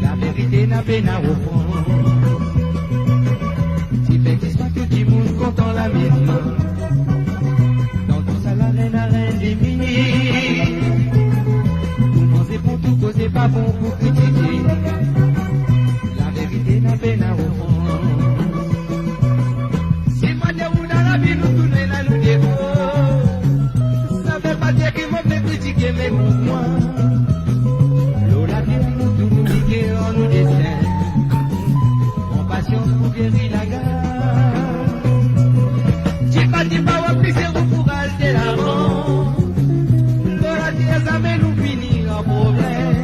La vérité n'a peine à reprendre. Si effectivement tout le monde content la mise. Dans tout ça, la reine a rien d'ennemi. Tout le monde est pour tout causer, pas bon pour critiquer. La vérité n'a peine à reprendre. Mes mouvements, l'eau la terre nous tout nous piquer en nous dessin, en patience pour guérir la gare. Dis pas, au plus c'est pour alter l'avant. L'eau la terre ça met nous finir en problème.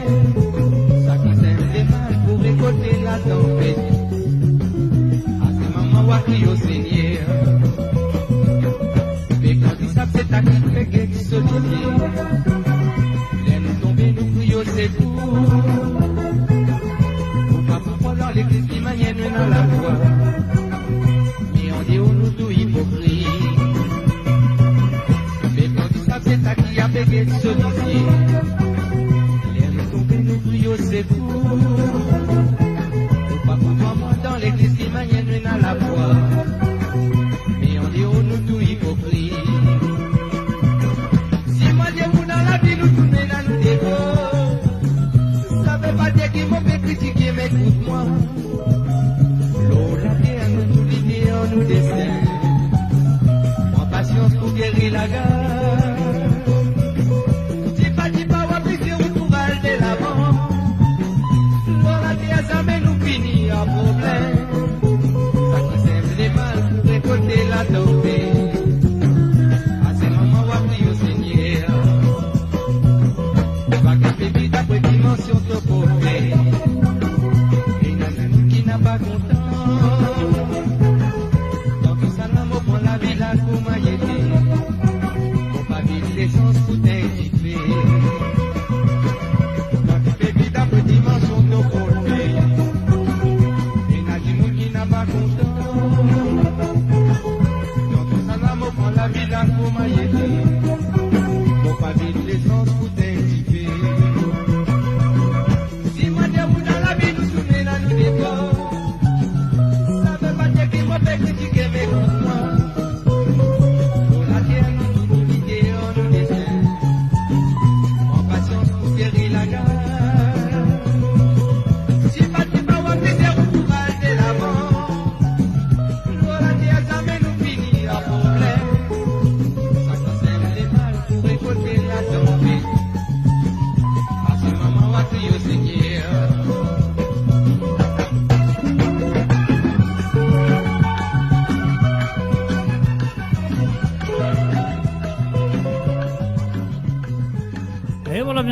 Ça qui sème les mal pour récolter la tempête. À ce moment, on va crier au Seigneur. Mais quand il savent c'est à qui fait quelque chose. C'est tout. Pour pas pouvoir dans l'église qui manienne dans la foi. Mais on dit on nous tout hypocrite. Mais quand tu sais c'est ça qui a payé de celui-ci. Les nous tombés nous crions c'est tout. Pour pas pouvoir dans l'église qui manienne dans la foi. Mais on dit on nous tout hypocrite. Si moi Dieu vous dans la vie nous tournez dans nous défauts. Qui m'ont fait critiquer, mais écoute-moi. L'eau, la terre, nous l'idée, on nous dessine. En patience pour guérir la gare. Dis pas, on va briser au courage de l'avant. L'eau, la terre, ça met nous finir en problème. Ça qui sème les mal pour récolter la tempête. À ces moments, on va prier au Seigneur. Pas qu'un bébé d'après dimension de côté. Pas content. Dans tout ça, l'amour prend la vie là pour mailleter. Pour pas vivre l'essence pour t'indiquer. Quand tu fais vite après dimension de côté. Il y a du monde qui n'a pas content. Dans tout ça, l'amour prend la vie là pour mailleter. Pour pas vivre l'essence pour t'indiquer. Si moi, Dieu, vous dans la vie, nous souvenez dans nous décors. Critiquer mes mouvements. Pour la terre, nous tout l'idée, on nous dessine. En patience pour guérir la gare. Si pas, on va plaisir au courage de l'avant.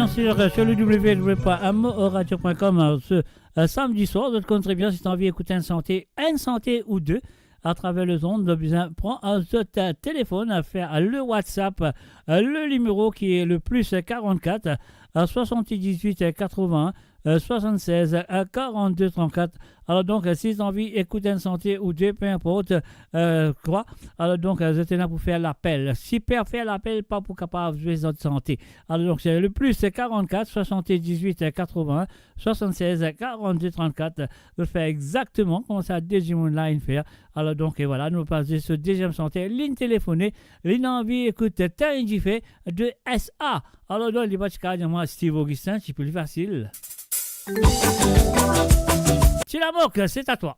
sur le www.amoradio.com ce samedi soir. Vous compte très bien si tu as envie d'écouter une santé ou deux à travers le zone. Prends ta téléphone à faire le WhatsApp, le numéro qui est le plus 44 78 81 76 42 34. Alors donc, si tu as envie d'écouter une santé ou deux, peu importe quoi, alors donc, je suis là pour faire l'appel. Super, faire l'appel, pas pour capable de jouer de santé. Alors donc, c'est le plus 44 78 80 76 42 34. Je fais exactement comme ça, deuxième line faire. Alors donc, et voilà, nous passons sur deuxième santé, ligne téléphonée, ligne envie, écoute, t'as un fait de SA. Alors donc, les bâtiments, moi, Steve Augustin, c'est plus facile. Tilamoc, c'est à toi.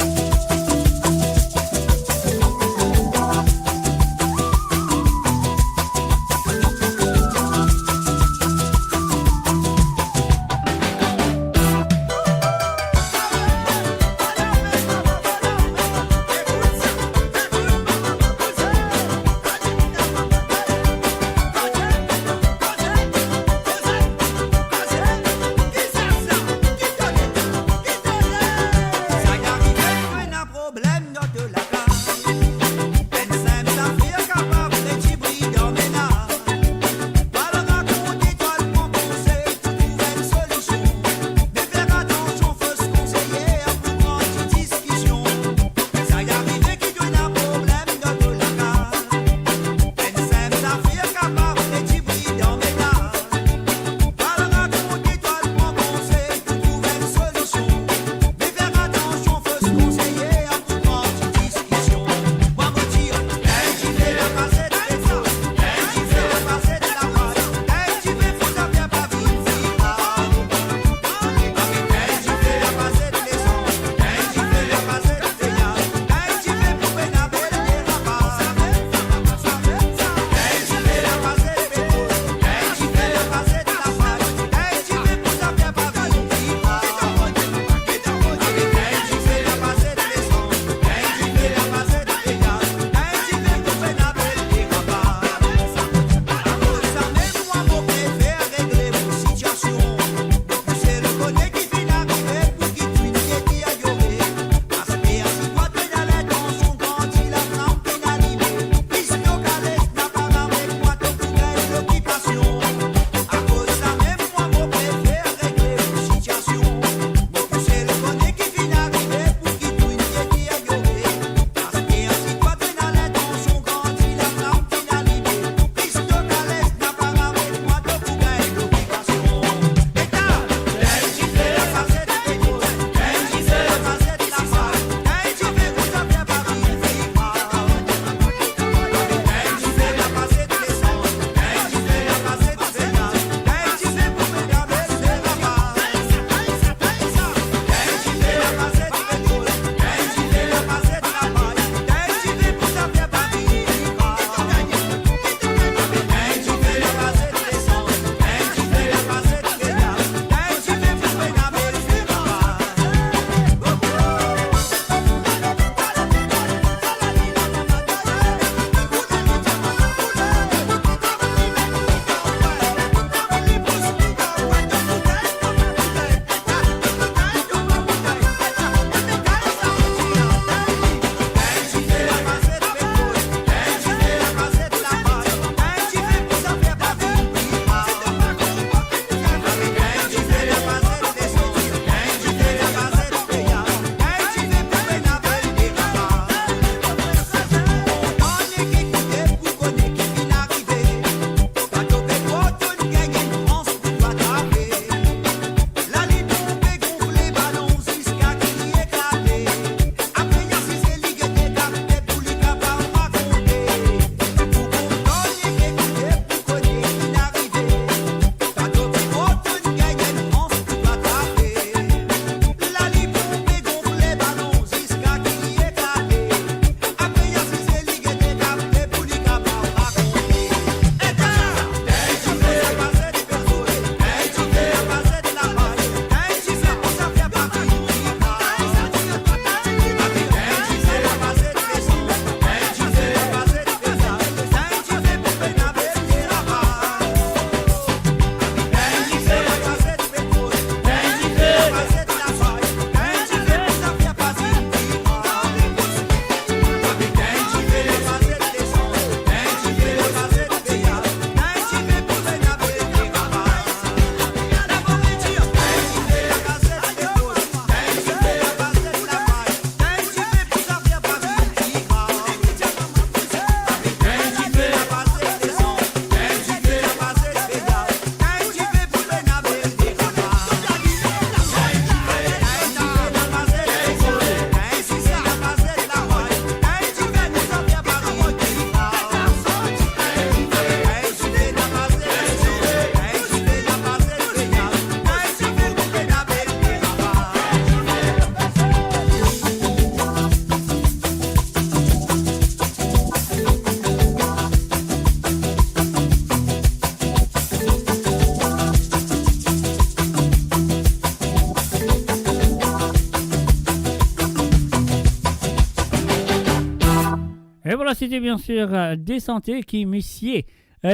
Et voilà, c'était bien sûr des santé qui m'essier.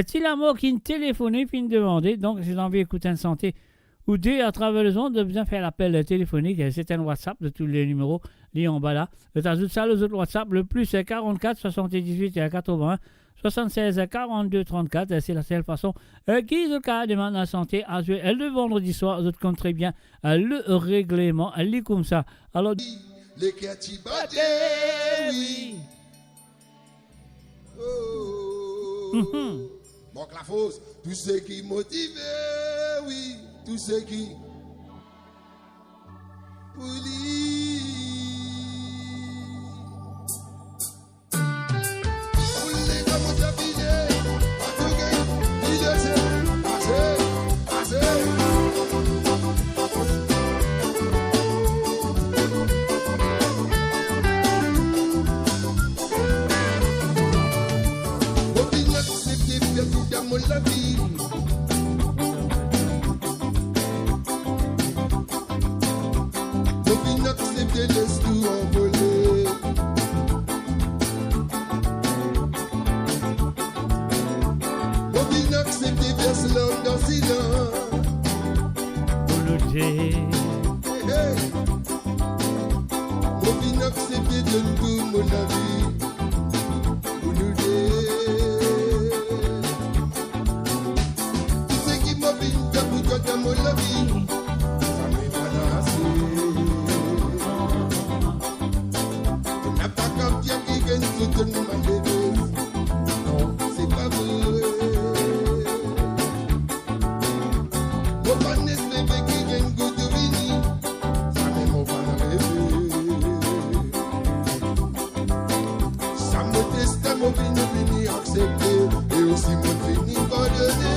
Tu l'as mot qui me téléphoné puis me demandait. Donc, j'ai envie d'écouter une santé ou deux à travers le monde de bien faire l'appel téléphonique. C'est un WhatsApp de tous les numéros liés en bas là. Tu ajoutes ça, les autres WhatsApp. Le plus c'est 44 78 81 76 42 34. C'est la seule façon qui le cas demande la santé à jouer le vendredi soir. Vous comptez très bien le règlement. Elle est comme ça. Alors, les quartiers battent, oui. Bon, la fausse, tout ce qui motive, oui, tout ce qui polie. Pouli comme on t'a filé, à tout gain, il assez, la vie. Faut accepter laisse tout envoler. Faut accepter verse l'homme dans silence. Faut accepter de tout mon avis. Pour nous dire. Dans mon vie, ça m'est menacé. Tu n'as pas qu'un bien qui gagne tout le monde. Non, c'est pas vrai. Mon pan est bébé qui gagne goût de vini. Ça m'est mon pan rêvé. Ça me teste mon vini accepté. Et aussi mon vini pardonné.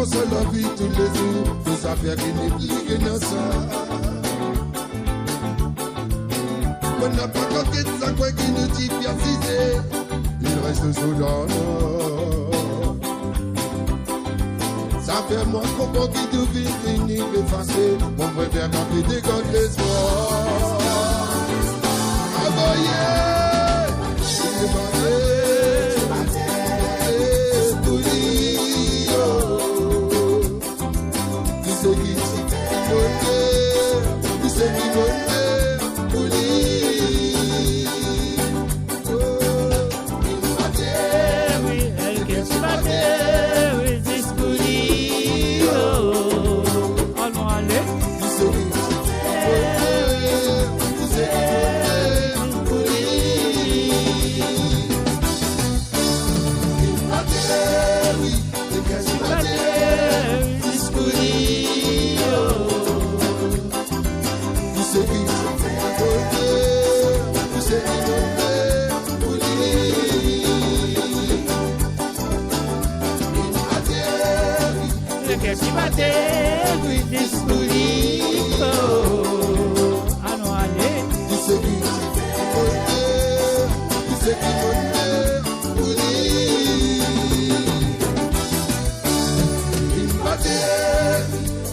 C'est la vie tous les jours, des affaires qui n'impliquent dans ça. On n'a pas compté de ça, quoi qui nous dit bien cisé. Il reste sous l'or. Ça fait moins qu'on qui nous vit, fini, effacé. On préfère quand il dégomme l'espoir. Aboyer,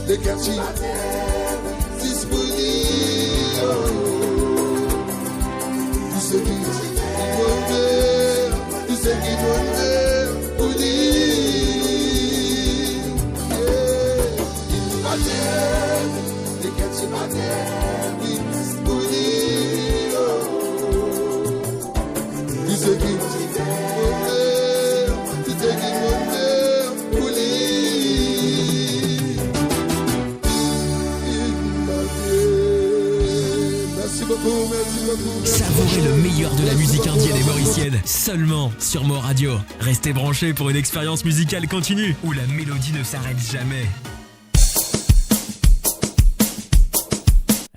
il quartier disponible. Savourez le meilleur de la musique indienne et mauricienne, seulement sur Mo Radio. Restez branchés pour une expérience musicale continue, où la mélodie ne s'arrête jamais.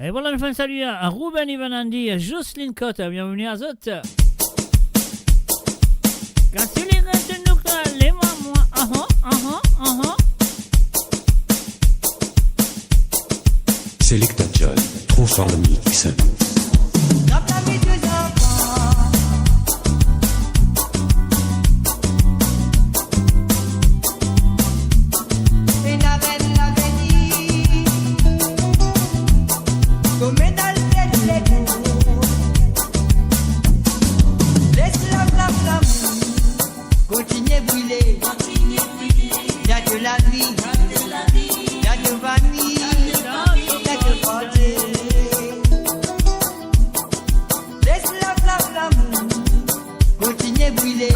Et voilà, une fin de salut à Ruben Ivanandi, à Jocelyne Cotte, bienvenue à Zot. Quand tu les restes nous les moi, Selecta John, trop fort le mix. Continuez brûler, il y a de la vie, il y a de famille, il y a de portée. Laisse la flamme, l'amour, continuez brûler.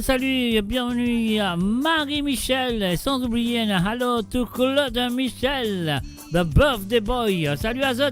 Salut, bienvenue à Marie-Michel, sans oublier un hello to Claude Michel, the birthday boy. Salut Azot.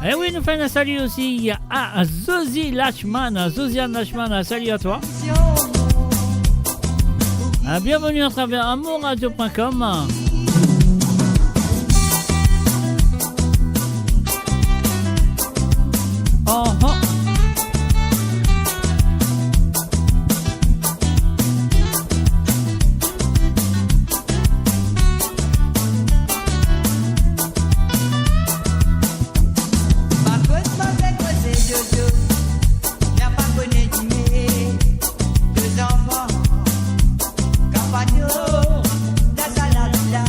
Et oui, nous faisons un salut aussi à Zosie Lachman, Zosiane Lachman, salut à toi. Bienvenue à travers amourradio.com. Oh, oh. La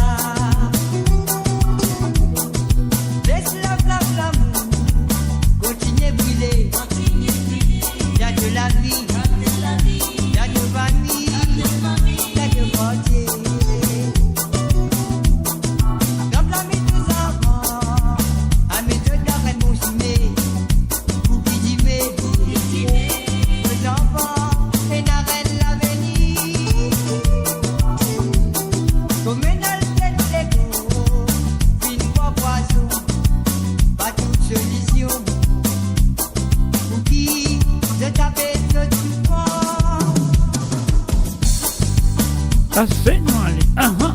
assez non allez. Ah ah.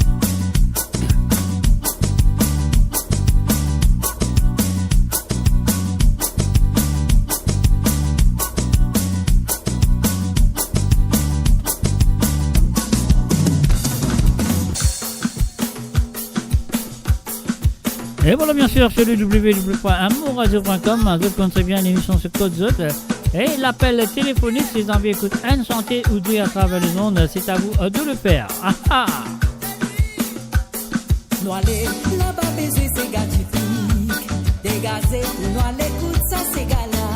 Et voilà, bien sûr, sur le www.amourradio.com, vous connaissez bien l'émission sur Code Zot. Et l'appel téléphonique, si vous avez écouté une santé ou deux à travers le monde, c'est à vous de le faire. Ah ah! Nous allons là-bas baiser, c'est gâtifique. Dégazé, nous allons écouter ça, c'est gala.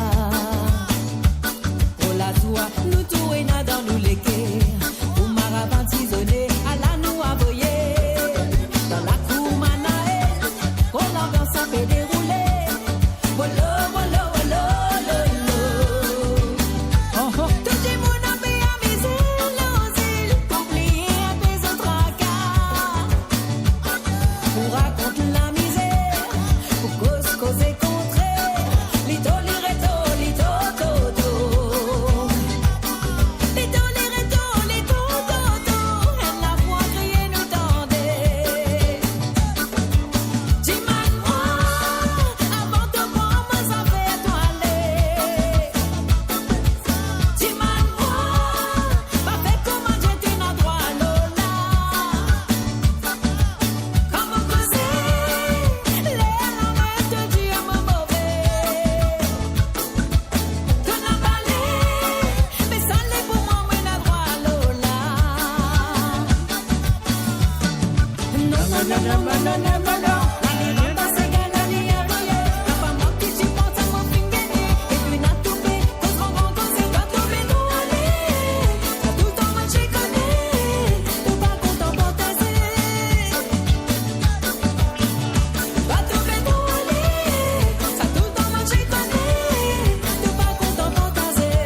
Oh la joie, nous tout et dans nous les quais. Pour marabantisonner, à la nous envoyer. Dans la cour manae, qu'on l'ambiance a fait dérouler. Wolo, wolo, wolo, lolo. Tout le monde a fait à mes îles, pour plier à tes autres tracas. Pour raconter la misère, pour causer contrer. Lito, lireto, lito, toto. Lito, lireto, lito, toto. Elle la voix crier nous tendait. Dis-moi, avant de voir moi, ça fait toiler. Dis-moi, pas fait comment j'étais dans droit Lola. Comment causer, les amours de Dieu me mauvais. Que n'a balé, mais ça l'est pour moi, mais n'a droit Lola. Non, non, non, non, non, non, non, non. La ligne passe égale à l'IRIE. La femme en qui tu penses à mon fingé. Et puis n'a tout fait, qu'on se rend compte, c'est pas trouvé nous aller. T'as tout le temps moi j'y connais. Tout pas content pour taiser. Pas trouvé nous aller. Ça tout le temps moi j'y connais. Tout pas content pour taiser.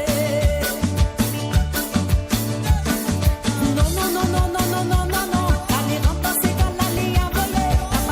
Non, non, non, non, non, non, non, non, non. La ligne passe égale à l'IRIE. La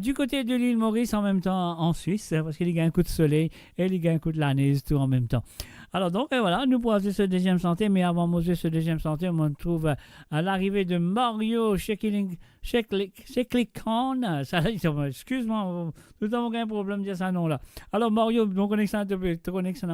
Du côté de l'île Maurice, en même temps en Suisse, parce qu'il y a un coup de soleil et il y a un coup de l'année, tout en même temps. Alors donc, voilà, nous posons ce deuxième santé, mais avant de poser ce deuxième santé, on trouve à l'arrivée de Mario Sheklikon. Excuse-moi, nous avons un problème de dire ça nom-là. Alors Mario, mon connexion à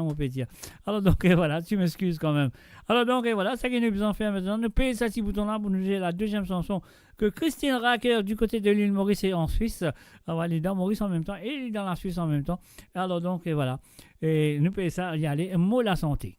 mon petit. Alors donc, voilà, tu m'excuses quand même. Alors donc, voilà, ça que nous avons fait maintenant. Nous payons ce petit bouton-là pour nous jouer la deuxième chanson que Christine Racker du côté de l'île Maurice et en Suisse. Alors, elle est dans Maurice en même temps et elle est dans la Suisse en même temps. Alors donc, voilà. Et nous payons ça, y aller, mot la santé.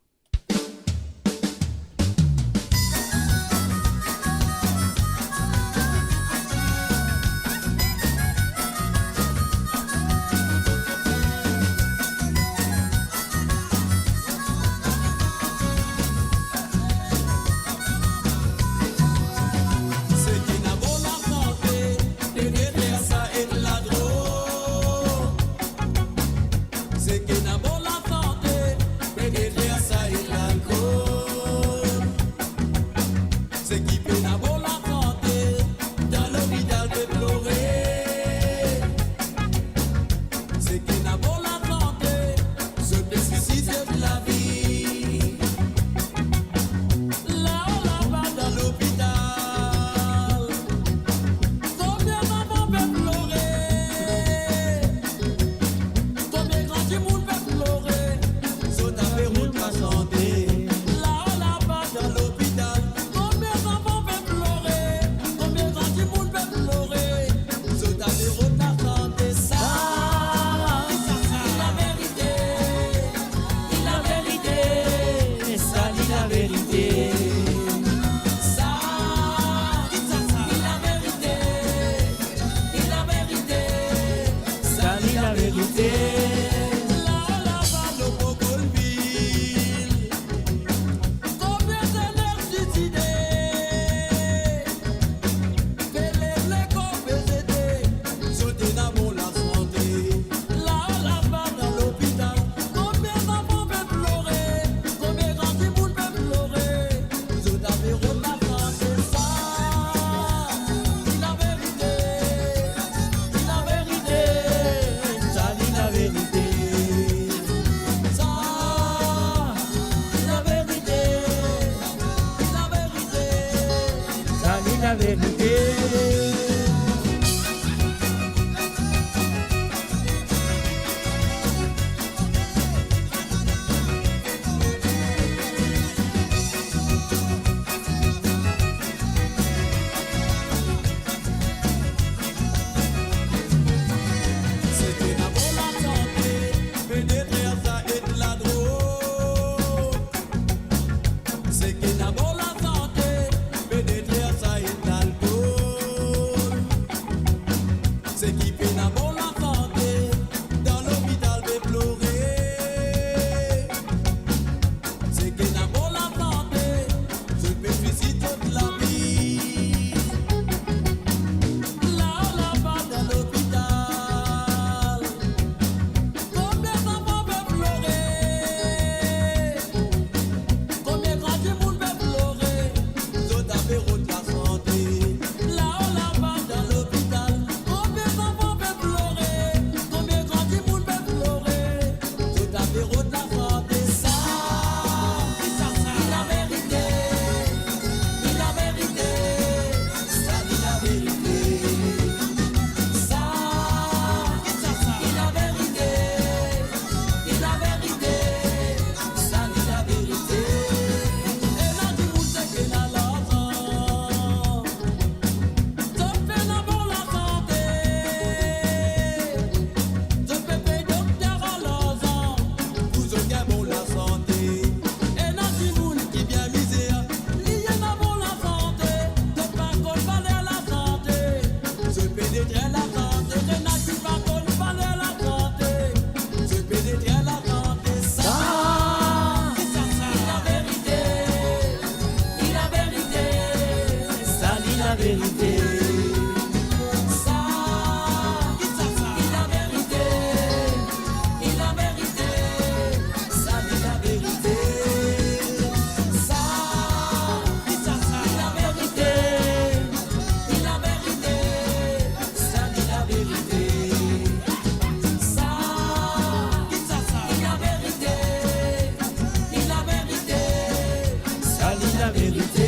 la vérité.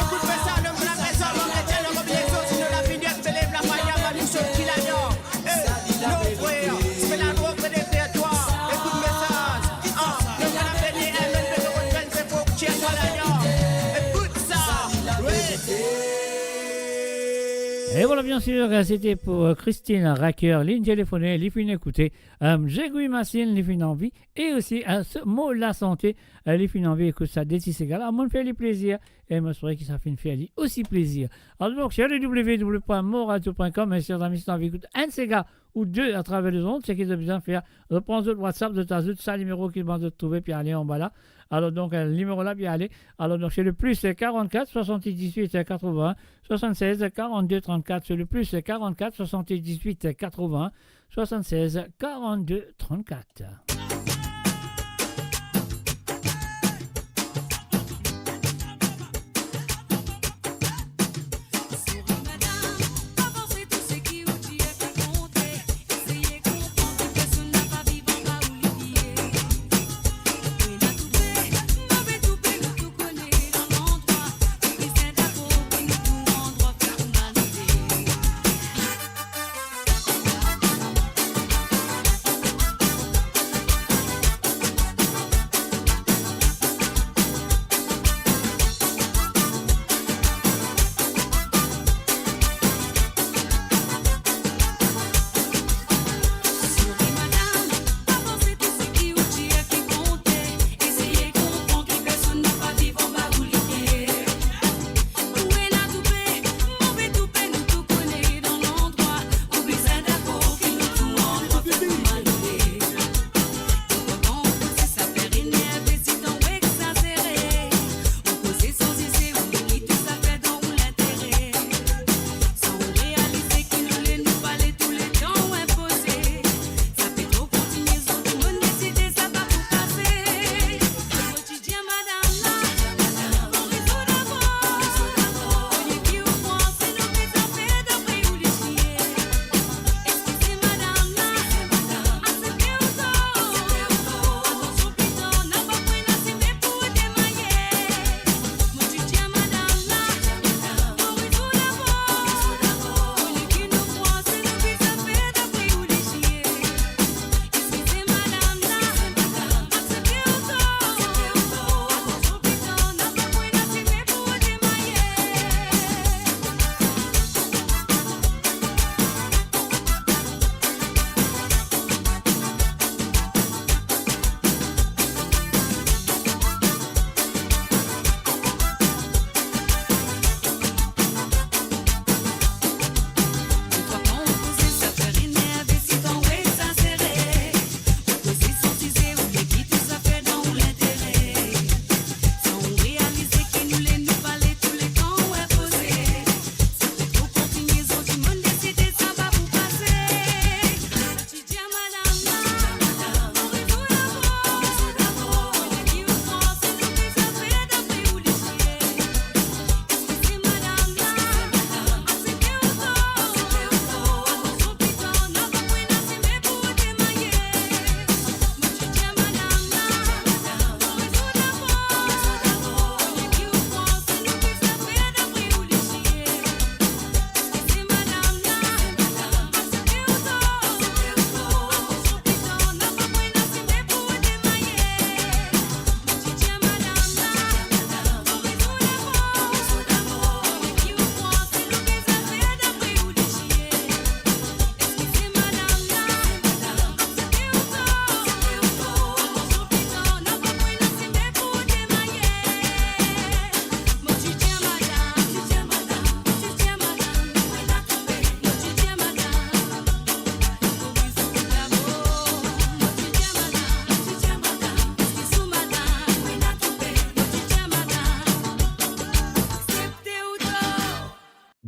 Écoute-moi ça, l'homme de la maison, l'homme de Dieu, l'homme de l'exo, sinon la vignette se lève la paille, va nous sauter qui l'agneau. Non, frère, c'est la loi près des territoires. Écoute-moi ça, le gars a béni, elle mène de retraite, c'est pour que tu aies l'agneau. Écoute ça, Et voilà, bien sûr, c'était pour Christine Racker, ligne téléphonée, les fins écoutées, Jégui Massine, les fins envie, et aussi ce mot la santé, les fins envie, écoute ça, des petits égales, à moi, me fait les plaisirs, et me souhaite que ça fait une fait aussi plaisir. Alors donc, sur le www.moradio.com, et sur la mission envie, écoute, un Sega ou deux à travers les ondes, c'est qu'ils ont besoin de faire, reprendre le WhatsApp de ta zut, ça, le numéro qu'ils vont te trouver, puis aller en bas là. Alors donc, le numéro là, bien aller. Alors donc, c'est le plus 44 78 81 76 42 34. C'est le plus 44 78 81 76 42 34.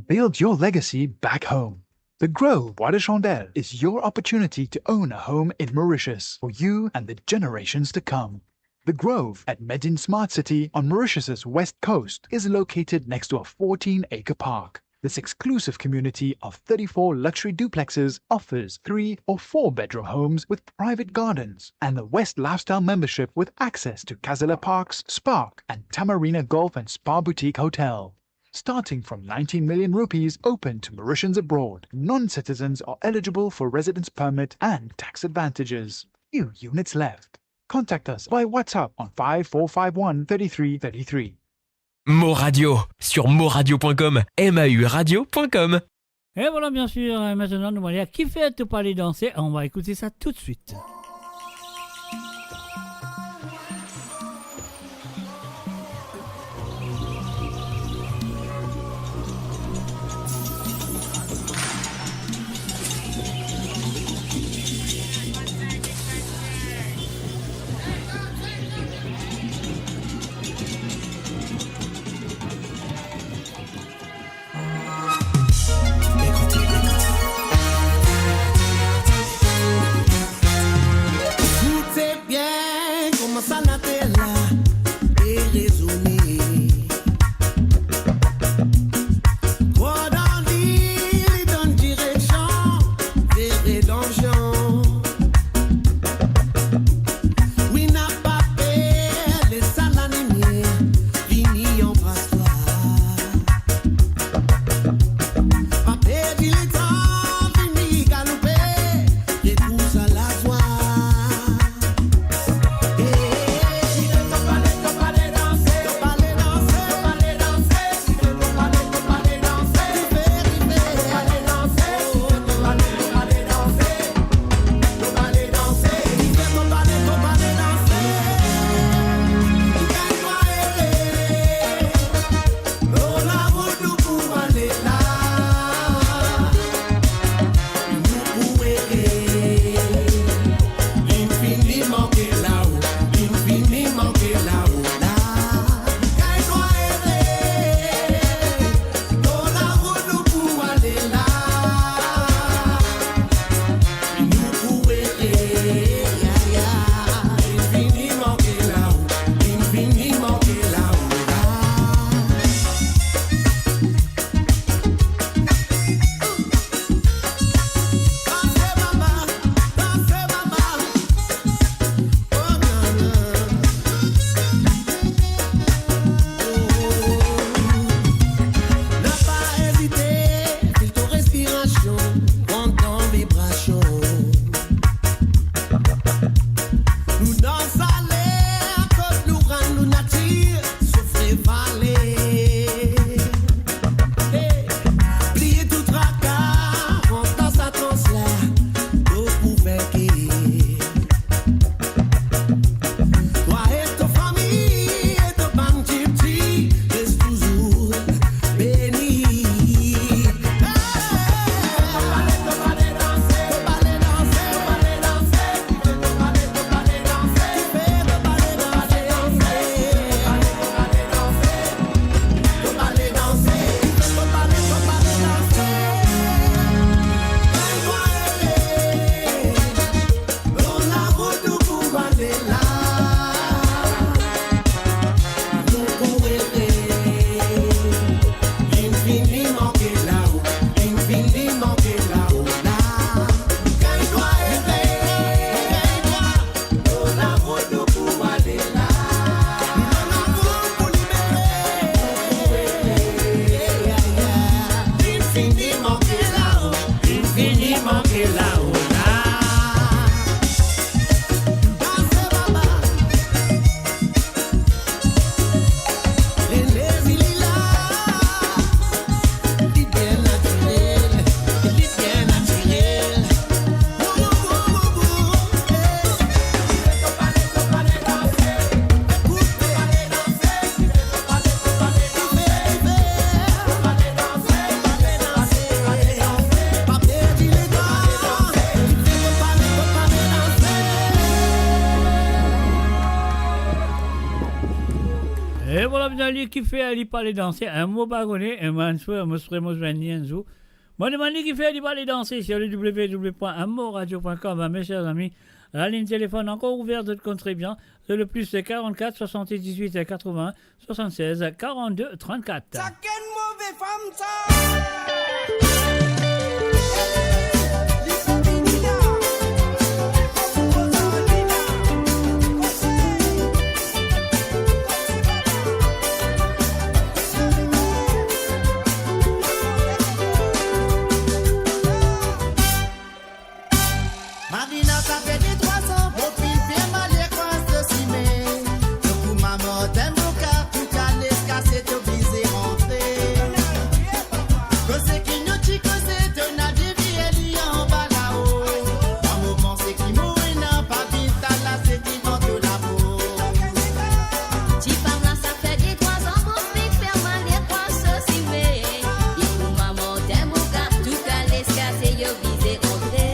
Build your legacy back home. The Grove Bois de Chandelle is your opportunity to own a home in Mauritius for you and the generations to come. The Grove at Medin Smart City on Mauritius's west coast is located next to a 14-acre park. This exclusive community of 34 luxury duplexes offers 3 or 4 bedroom homes with private gardens and the West Lifestyle membership with access to Casella Parks, Spark and Tamarina Golf and Spa Boutique Hotel. Starting from 19 million rupees open to Mauritians abroad, non-citizens are eligible for residence permit and tax advantages. Few units left. Contact us by WhatsApp on 5451 3333. Mo Radio sur moradio.com, mauradio.com. Et voilà, bien sûr, maintenant nous allons aller à Qui fait te parler danser. On va écouter ça tout de suite. Et voilà, bien ali qui fait aller parler danser, un mot bagonné, un manchou, un monstre, moi je viens de Moi, demandez qui fait aller parler danser sur le www.amoradio.com, mes chers amis. La ligne téléphone encore ouverte, je compte très bien. C'est le plus 44 78 80 76 42 34. Ça quelle mauvaise femme ça. Marina, ça fait des 300, mon fils fait mal les coins de cimé. Le coup maman t'aime mon car, tout qu'à l'escasse, t'es obligé rentrer. Que c'est qui nous dit que c'est de Nadir qui est en bas là-haut. Un moment c'est qui mourit, n'a pas vite à la c'est qui vend de la peau. Tu parles là, ça fait des 3 ans, mon fils fait mal les coins de cimé. Le coup maman t'aime mon car, tout qu'à l'escasse, t'es obligé rentrer.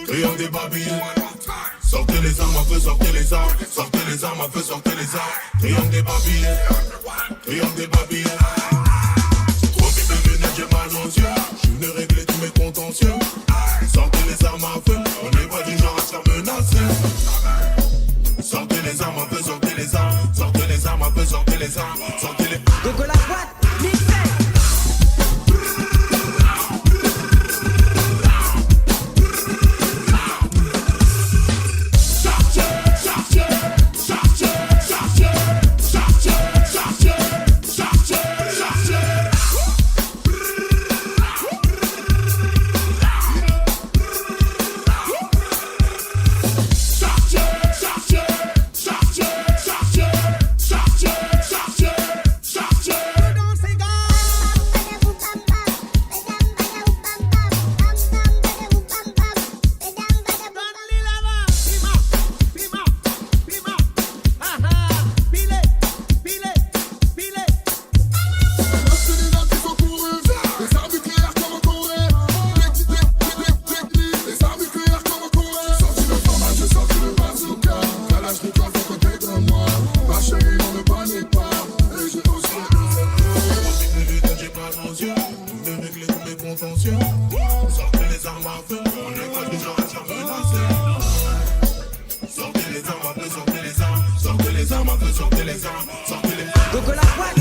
Triangle des babillés. Sortez les armes à feu, sortez les armes. Sortez les armes à feu, sortez les armes. Triangle des babillés. Triangle des babillés. J'ai trop vite de lunettes, j'ai mal aux yeux. Je suis venu régler tous mes contentieux. Sortez les armes à feu. On n'est pas du genre à se faire menacer. Sortez les armes à feu, sortez les armes. Sortez les armes à feu, sortez les armes. Sortez les conscient. Sortez les armes à feu, on est pas du genre à se menacer. Sortez les armes à feu, sortez les armes. Sortez les armes à feu, sortez les armes. Sortez les armes. Donc la boîte,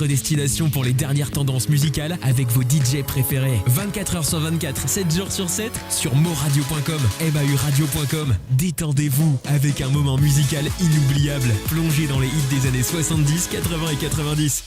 Destination pour les dernières tendances musicales avec vos DJ préférés. 24h sur 24, 7 jours sur 7 sur moradio.com, mauradio.com. Détendez-vous avec un moment musical inoubliable. Plongez dans les hits des années 70, 80 et 90.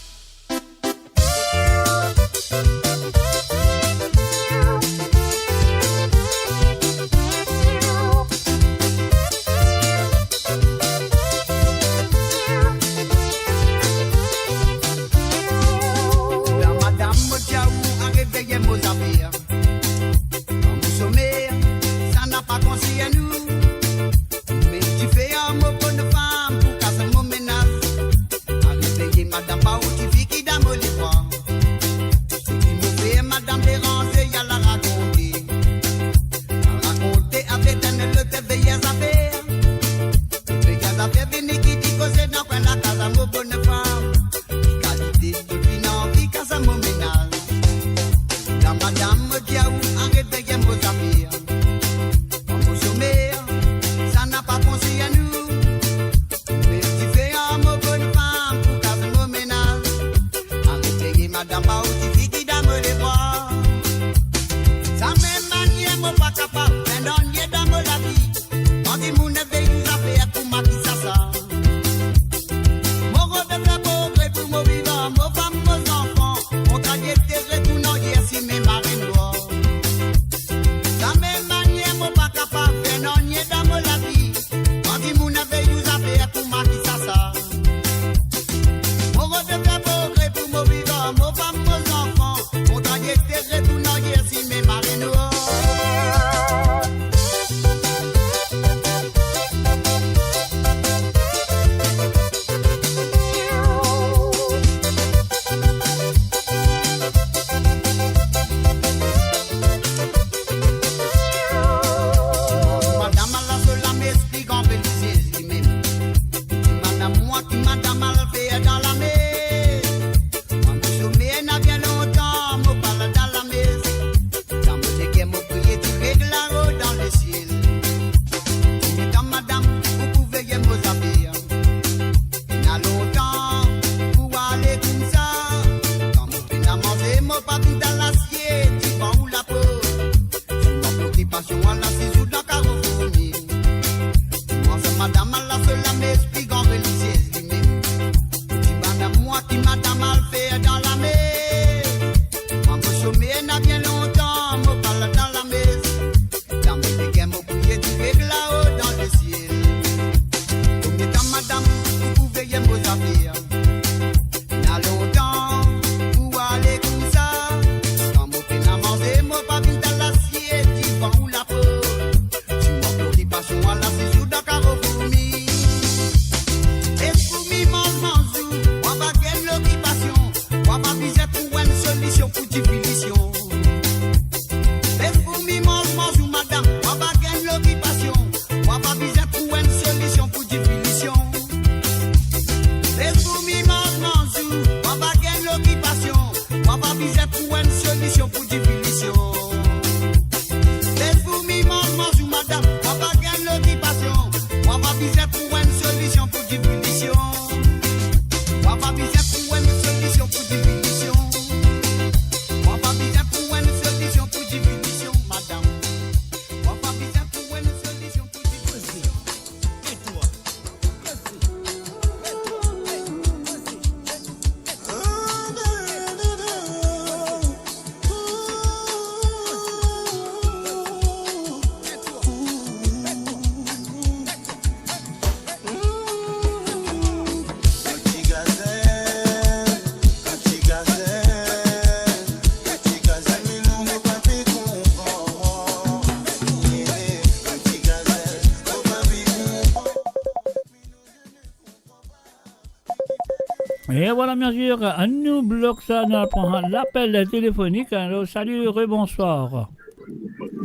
Et voilà, bien sûr, nous bloquons ça, nous prend l'appel téléphonique. Alors, salut, rebonsoir.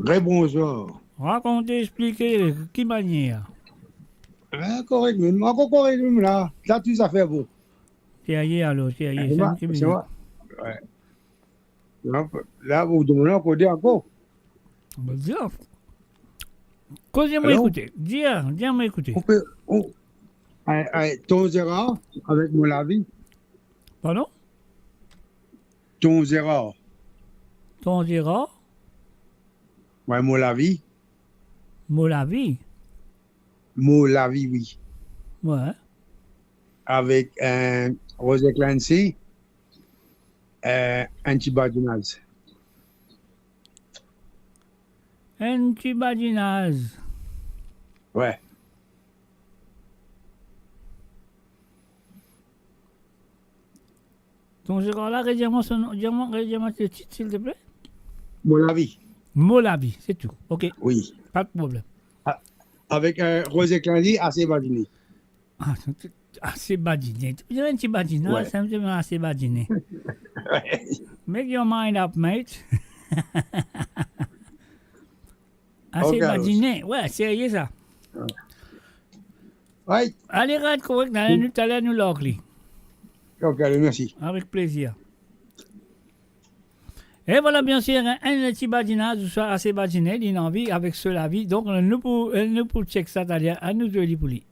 Rebonsoir. Racontez, expliquez, qui manière. Correct, là. Là, tout ça fait beau. C'est aillé, alors, c'est aillé. C'est moi. Ouais. Là, vous demandez à côté encore. Bien. Causez-moi écouter. Dis-moi écouter. On peut. Ton Gérard avec mon lavi. Pardon? Ton Gérard. Ton Gérard? Ouais, mon lavi. Molavi? Molavi, oui. Ouais. Avec Rosé Clancy, Antibadinaz. Antibadinaz. Ouais. Ton Gérard là, redis-moi son nom, redis-moi le titre, s'il te plaît. Molavi. Molavi, c'est tout. Ok. Oui. Pas de problème. Avec Rosé Clancy, assez badiné. Assez badiné. Tu dirais un petit badiné, Ouais. c'est un petit peu assez badiné. Make your mind up, mate. Assez Ok, badiné. Ouais, sérieux ça. Ouais. Allez, rate correct, nous allons nous l'orgler. Ok, merci. Avec plaisir. Et voilà, bien sûr, un petit badinage, ou soit assez badiné, il a envie avec cela vie. Donc, nous pour check ça, d'ailleurs, à nous deux, pour lui.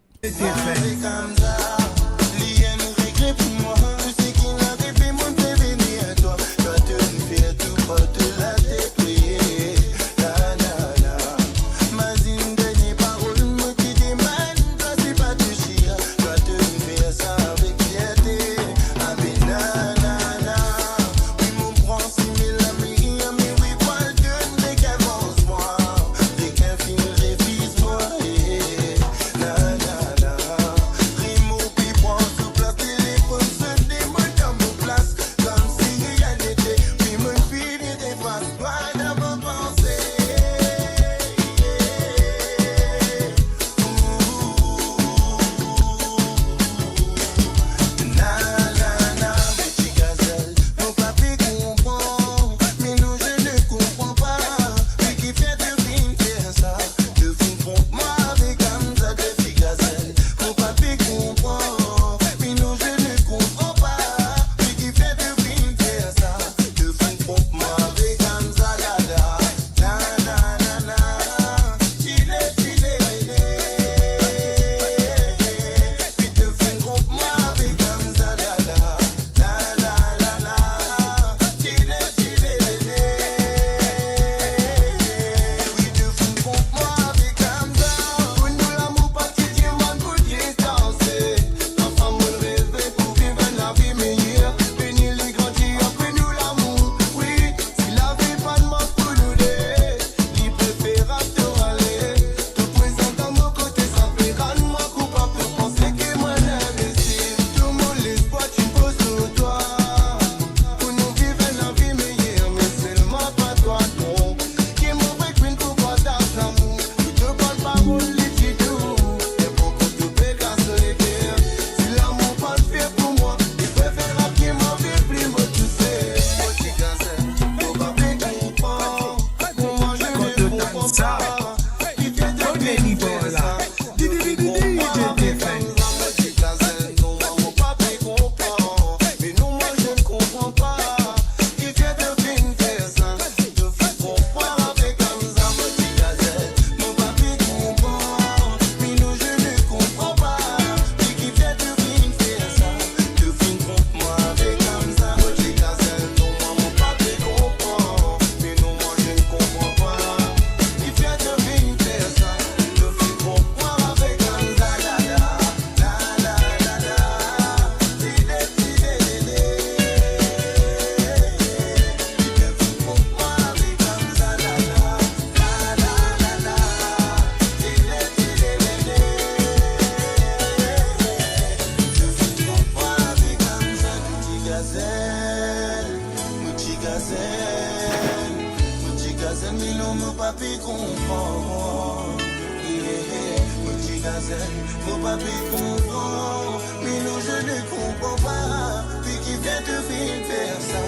Mon petit gazelle, faut pas plus comprendre. Mais non, je ne comprends pas. Puis qui vient te faire ça?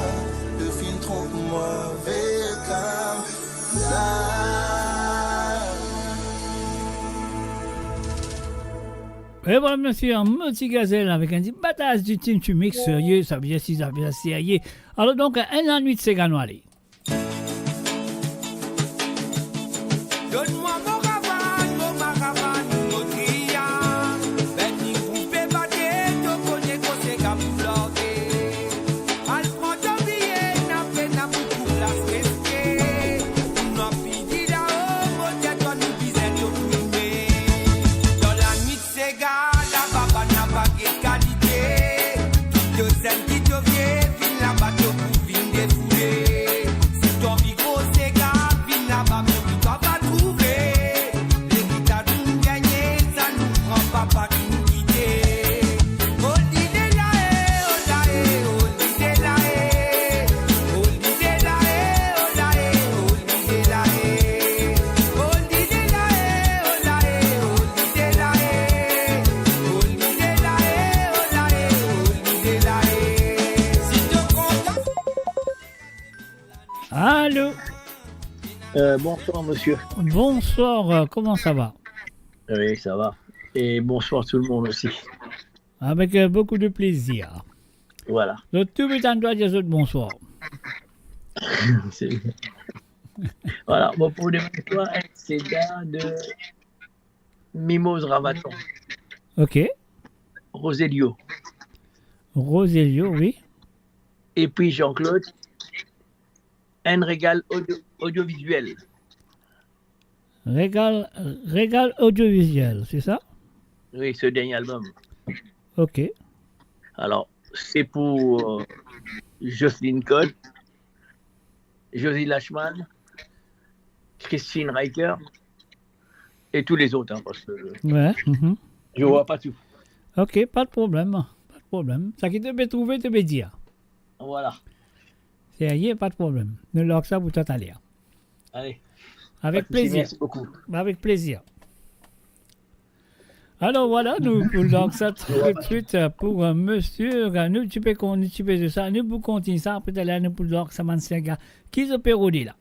Le film trompe-moi vers comme ça. Et voilà, monsieur, un petit gazelle avec un petit batasse du team tu mix sérieux, ça veut dire si ça veut dire sérieux. Alors donc, un nuit de Séganoali. Donne-moi mon caravane, mon tria. Ben, ni vous faites bater, tu connais qu'on s'est camouflé. Al prend ton billet, n'a beaucoup la stressé. N'a fini là-haut, mon tête, toi nous disait de fumer. Dans la nuit de Séga, la baba n'a pas de qualité. Qui te sème, qui te vient, fin là-bas, te pour fin défouler. Si ton bigot Séga, fin là-bas, mais oui, toi pas trouver. Les guitares nous gagner, ça nous prend pas qui nous quitter. Oh, l'idée là, oh là, oh l'idée là, oh l'idée là, oh là, oh l'idée là, oh l'idée là, oh là, oh l'idée là, oh l'idée là, oh là, oh l'idée là. Si tu content. Allô? Bonsoir monsieur. Bonsoir, comment ça va? Oui, ça va. Et bonsoir tout le monde aussi. Avec beaucoup de plaisir. Voilà. Donc, tout le temps, toi, dire bonsoir. C'est- Voilà, bon, pour les toi, c'est gars de Mimose Ravaton, Ok. Roselio. Roselio, oui. Et puis Jean-Claude, un régal audiovisuel. Régal audiovisuel, c'est ça? Oui, ce dernier album. Ok. Alors, c'est pour Jocelyne Code, Josie Lachman, Christine Riker et tous les autres, hein, parce que Ouais. je vois pas tout. Ok, pas de problème. Pas de problème. Ça qui te peut trouver, te peut dire. Voilà. C'est rien, pas de problème. Ne log ça pour tout à l'heure. Allez. Avec Pas de souci, plaisir. merci beaucoup. Avec plaisir. Alors voilà, nous log ça tout de suite pour monsieur. Nous, tu peux de ça. Nous pour continuer ça. Peut-être là, nous pour log ça, man, c'est un gars qui se pérodie là.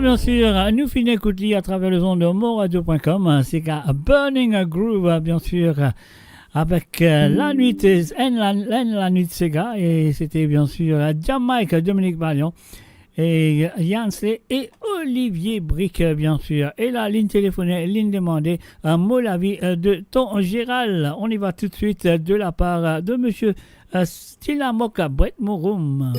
ça, bien sûr, nous finissons écouter à travers le son de moradio.com. C'est qu'à Burning Groove, bien sûr, avec la nuit de Sega. Et c'était bien sûr Jamaïque, Dominique Valiant. Et Yansley et Olivier Brick, bien sûr. Et la ligne téléphonique, ligne demandée, un mot l'avis de ton Gérald. On y va tout de suite de la part de monsieur Stilamoka Brett Mouroum.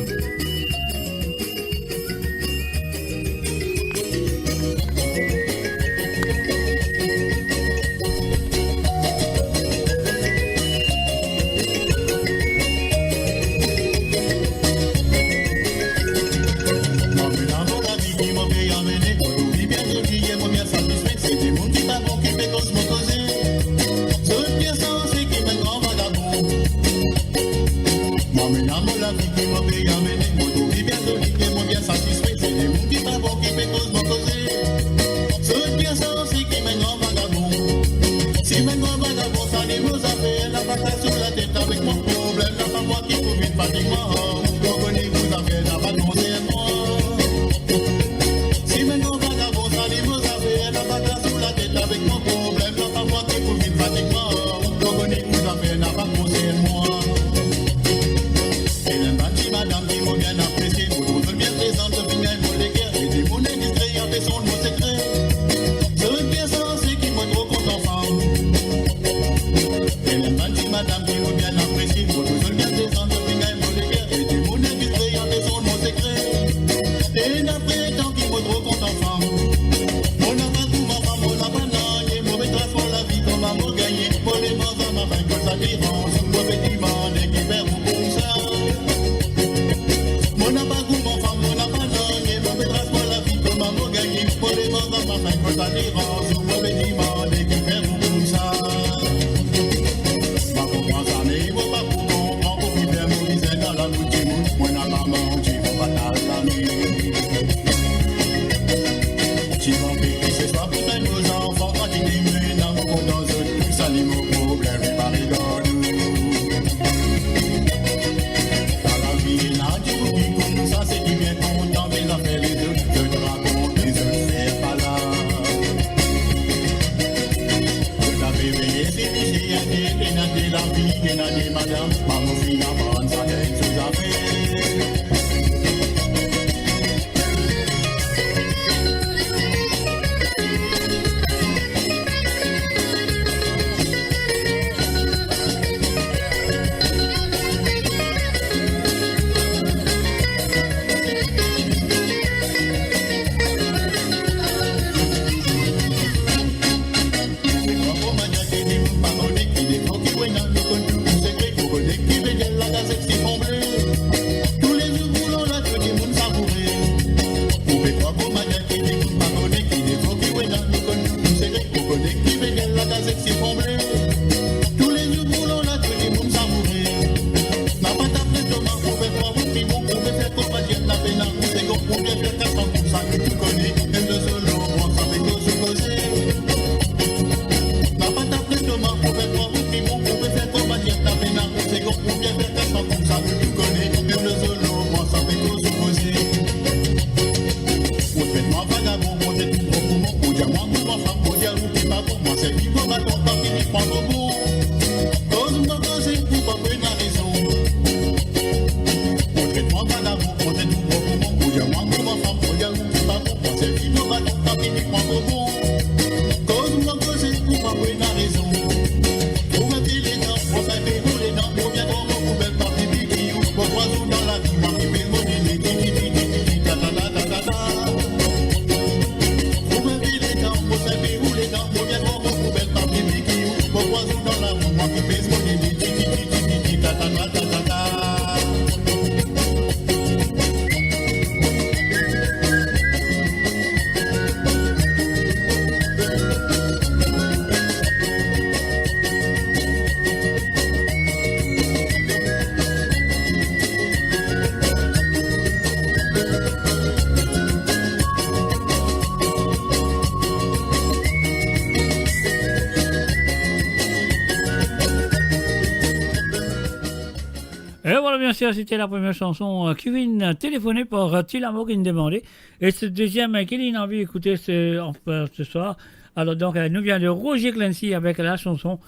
bien sûr, c'était la première chanson qui vient téléphoner pour Tilamo qui nous demandait. Et ce deuxième qu'il a envie d'écouter ce soir. Alors donc, nous vient de Roger Clancy avec la chanson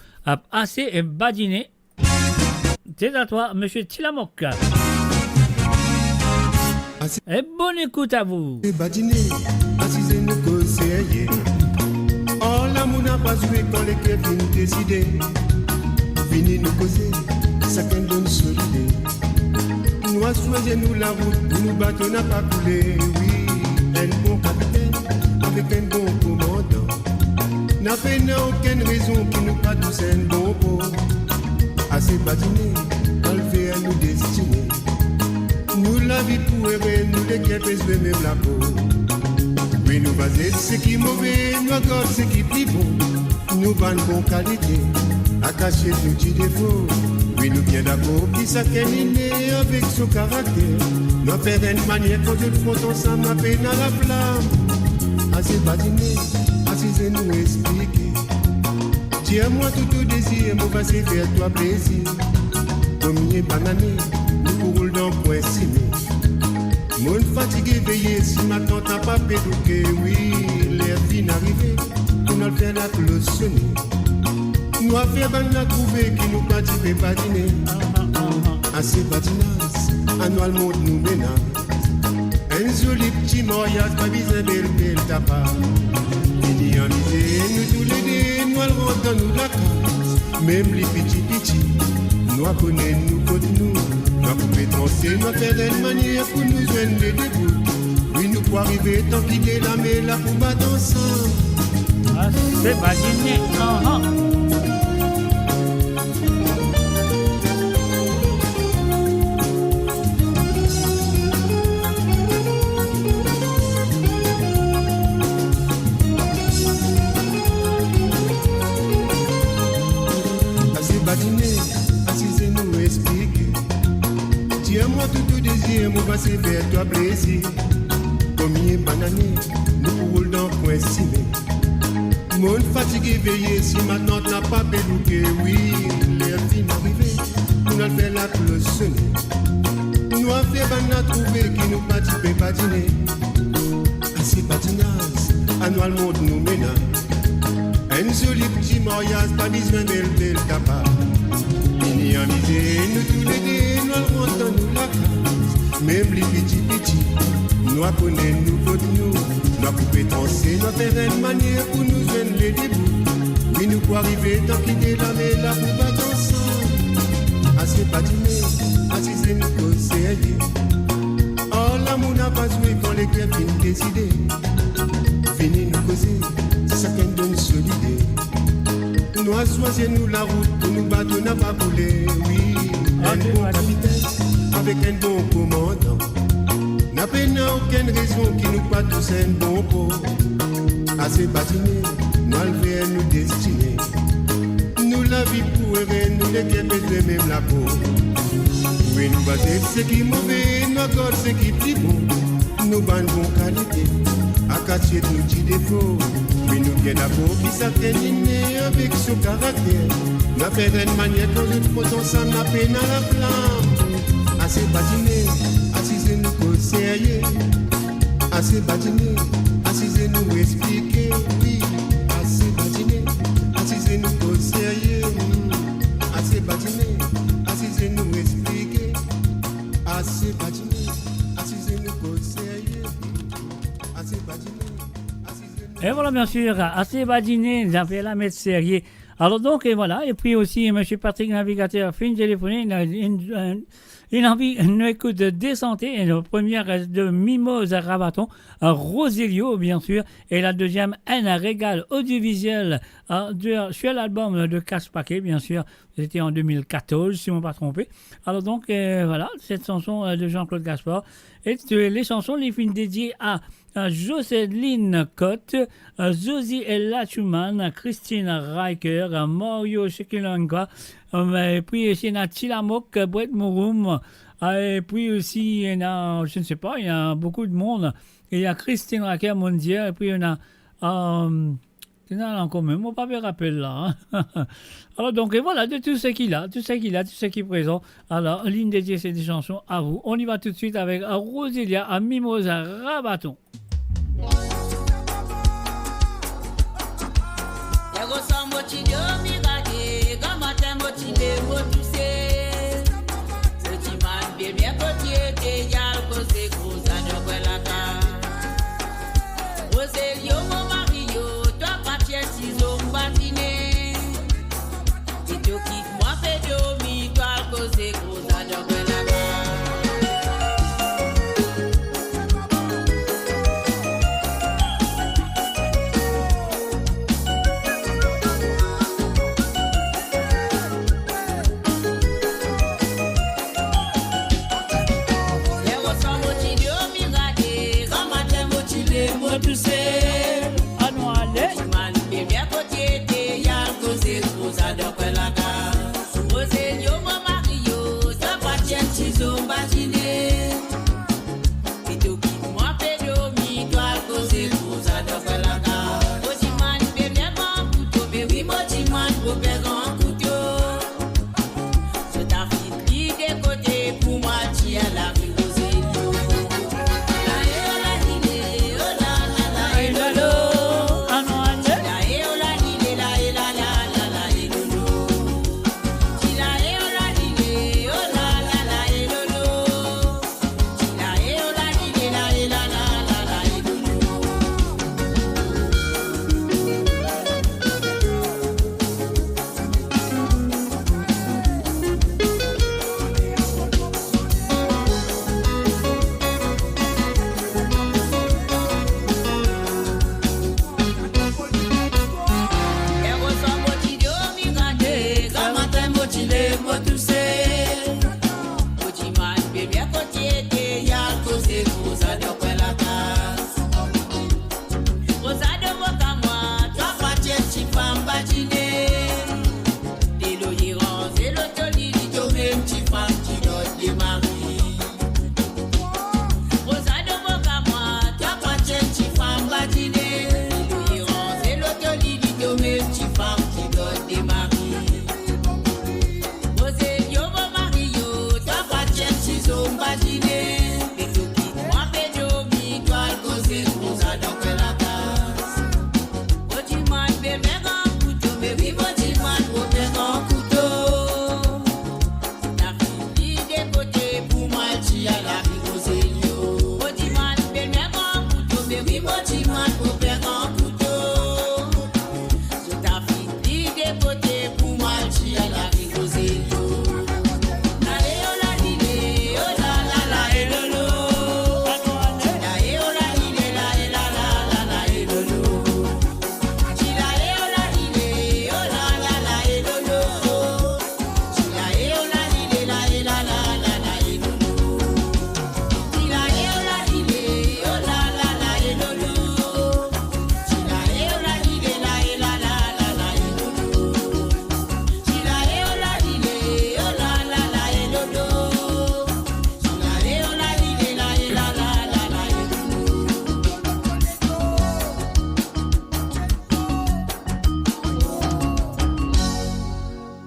Assez et Badiné. C'est à toi, monsieur Tilamoc. Et bonne écoute à vous. Badiné, assisé nous conseiller. Oh, l'amour n'a pas joué quand les cœurs viennent décider. Fini nous causer, chacun donne son idée. Nous choisissons la route, nous battons n'a pas coulé. Oui, un bon capitaine avec un bon commandant. N'a fait aucune raison qui nous pas tous un bon pot. Assez badiné, enlever à nous destiner. Nous la vie pour errer, nous les qui jouer même la peau. Oui, nous baser ce qui est mauvais, nous encore ce qui est plus bon. Nous vannes bonne qualité, à cacher nos petits défauts. Oui, nous bien d'accord, qui s'acquiert avec son caractère. Nous faire une manière quand je le front ensemble, à peine à la flamme. Assez badiné, assisez nous expliquer. Tiens-moi tout au désir, mon va faire toi plaisir. Premier banané, nous courons dans le point ciné. Mon fatigué veillé, si ma tante n'a pas pédouqué, oui, l'air fin arrivé, pour nous faire la cloche sonner. Nous avons fait la trouver qui nous patine pas dîner. Assez patinage, annuellement nous ménage. Un joli petit mariage, pas besoin belle tapas. Il y a nous tous les deux, nous allons rentrer nous la case. Même les petits, nous connaissons nous côté nous. Nous pouvons transer, nous faire une manière pour nous joindre les deux. Oui, nous pouvons arriver tant qu'il est là, mais là pour battre ensemble. C'est badiné, assisez-nous expliquer. Tiens-moi tout au désir, mon va se faire toi plaisir. Combien banané, nous roulons dans le coin ciné. Mon fatigué veillé, si ma tante n'a pas pédouqué, oui, l'air fin arrivé, nous allons faire la cloche sonner. Nous avons fait banana trouver qui nous patine pas dîner. Assez patinage, annuellement nous ménage. Un joli petit mariage, pas besoin belle capable. Il y a misé, nous tous les deux, nous allons dans nous la case. Même les petits, nous connaissons nous côté nous. Nous pouvons transer, nous faire une manière pour nous joindre les débuts. Oui, nous pouvons arriver tant qu'il est là, mais là pour battre ensemble. Assez patiné, assisez nous conseiller. Oh, l'amour n'a pas joué quand les cœurs viennent décider. Fini nous causer, chacun donne son idée. Nous choisissons nous la route pour nous battre, n'a pas coulé. Oui, un bon capitaine avec un bon commandant. N'a pas aucune raison qui nous pas tous un bon pot. Assez batiné, nous enlever nous destiner. Nous la vie pour errer, nous les qui de même la peau. Oui, nous battons ce qui est mauvais, nous encore ce qui est plus bon. Nous bandes bonne qualité, à cacher nos petits défauts. Oui, nous bien d'abord qui s'atténue avec son caractère. Nous fait une manière quand je te ensemble, à peine à la flamme. Assez batiné, assisez-nous conseiller. Assez batiné, assisez-nous expliquer. Oui, assez batiné, assisez-nous conseiller. Assez batiné, assisez-nous expliquer. Assez batiné, assisez-nous conseiller. Assez batiné. Et voilà, bien sûr, assez badiné, j'avais la mettre sérieux. Alors donc, et voilà, et puis aussi, M. Patrick Navigateur, fin téléphoné, il a envie, une écoute de Désanté, et la première de Mimose Rabaton, Rosilio, bien sûr, et la deuxième, un régal audiovisuel sur l'album de Casse-Paquet, bien sûr, c'était en 2014, si on ne m'a pas trompé. Alors donc, voilà, cette chanson de Jean-Claude Gaspard, et les chansons, les films dédiés à Jocelyne Cotte, Zosie Ella Schumann, Christine Riker, Mario Shekilanka, et puis aussi il y a Tilamok, Brett Mouroum, et puis aussi il y a, je ne sais pas, il y a beaucoup de monde. Il y a Christine Riker Mondier, et puis il y en a C'est là quand même, on pas me rappeler là. Hein. Alors donc, et voilà, de tout ce qu'il a, tout ce qui est présent. Alors, ligne dédiée, c'est des chansons à vous. On y va tout de suite avec Roselia à Mimosa Rabaton.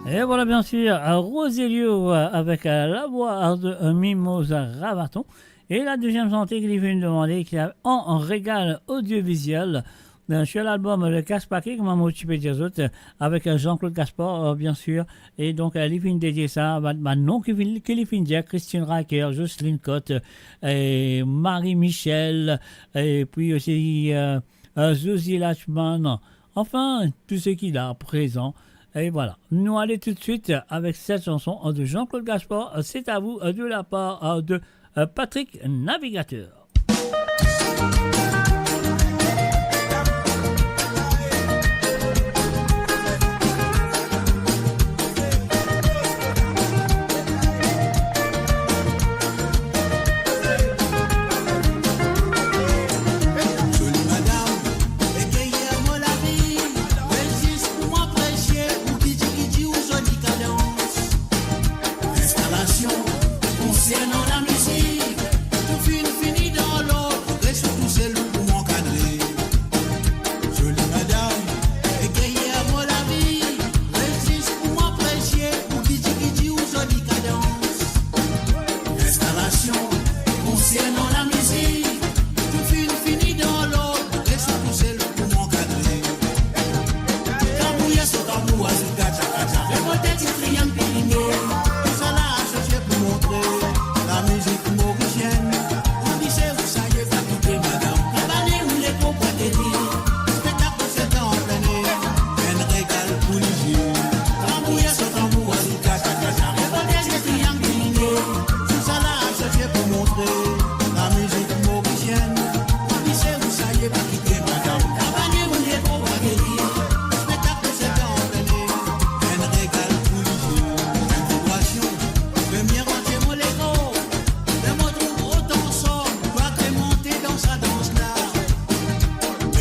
Et voilà bien sûr Roselio avec la voix de Mimosa Rabaton. Et la deuxième chanteuse qui vient de demander qui a en régal audiovisuel sur l'album Le Casse-Paquet, comme on peut dire autres, avec Jean-Claude Gaspard, bien sûr. Et donc, il vient dédier ça maintenant qu'il vient dire Christine Racker, Jocelyne Cotte, et Marie-Michel, et puis aussi Zosie Lachman. Enfin, tout ce qu'il a présent. Et voilà, nous allons tout de suite avec cette chanson de Jean-Claude Gaspard. C'est à vous de la part de Patrick Navigateur. Concernant la musique, tout fini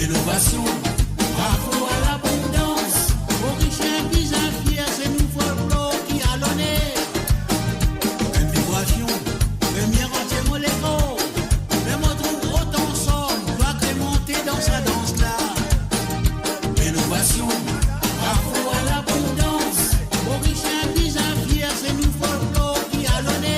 Innovation, bravo à l'abondance, aux riches et bizarres fiers, c'est nous folklore qui a l'honneur. Une vibration, première entière molécule, mais moi trouve autant somme, doit crémonter dans sa danse-là. Innovation, bravo à l'abondance, aux riches et bizarres fiers, c'est nous folklore qui a l'honneur.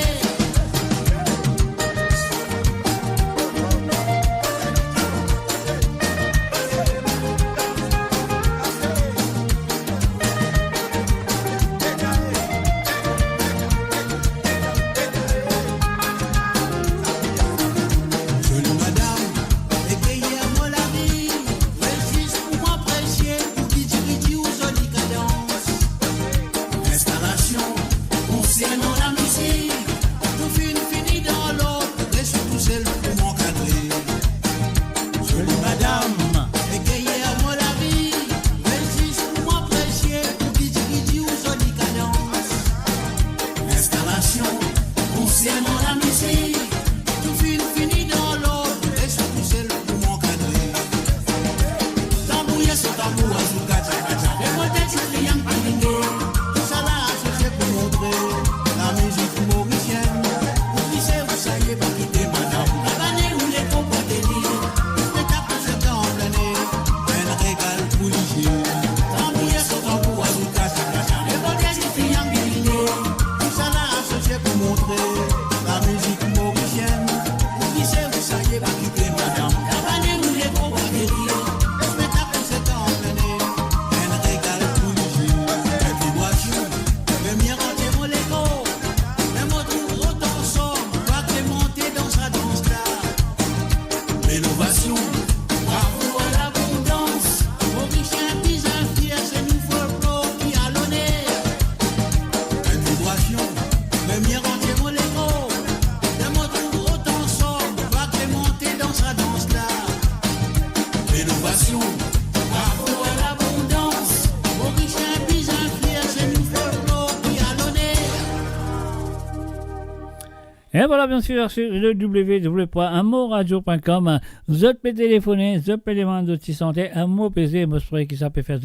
Et voilà, bien sûr, sur le www.amoradio.com, vous pouvez téléphoner, vous pouvez demander de santé, un mot pesé, moi, je que ça peut faire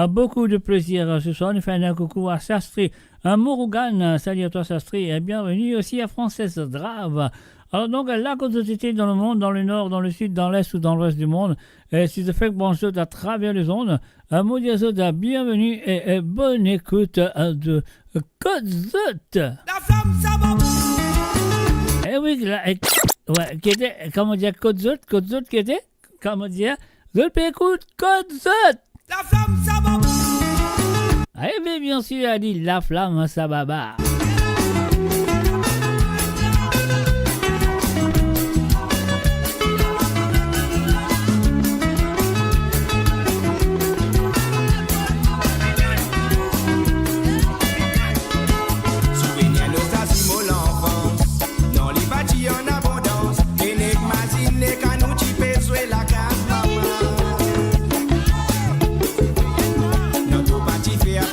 beaucoup de plaisir ce soir. Nous faisons un coucou à Sastri, à Mourougan, salut à toi Sastri, et bienvenue aussi à Française Drave. Alors donc, la quantité dans le monde, dans le nord, dans le sud, dans l'est ou dans l'ouest du monde, et si je fais que bon à travers les ondes, un mot de bienvenue et bonne écoute de Codzot. La flamme, ça va. Eh oui, ouais, qui était, comment dire, Codzot qui était, comment dire, je peux écouter Codzot. La flamme, ça va. Eh bien, bien sûr, elle dit la flamme, ça va.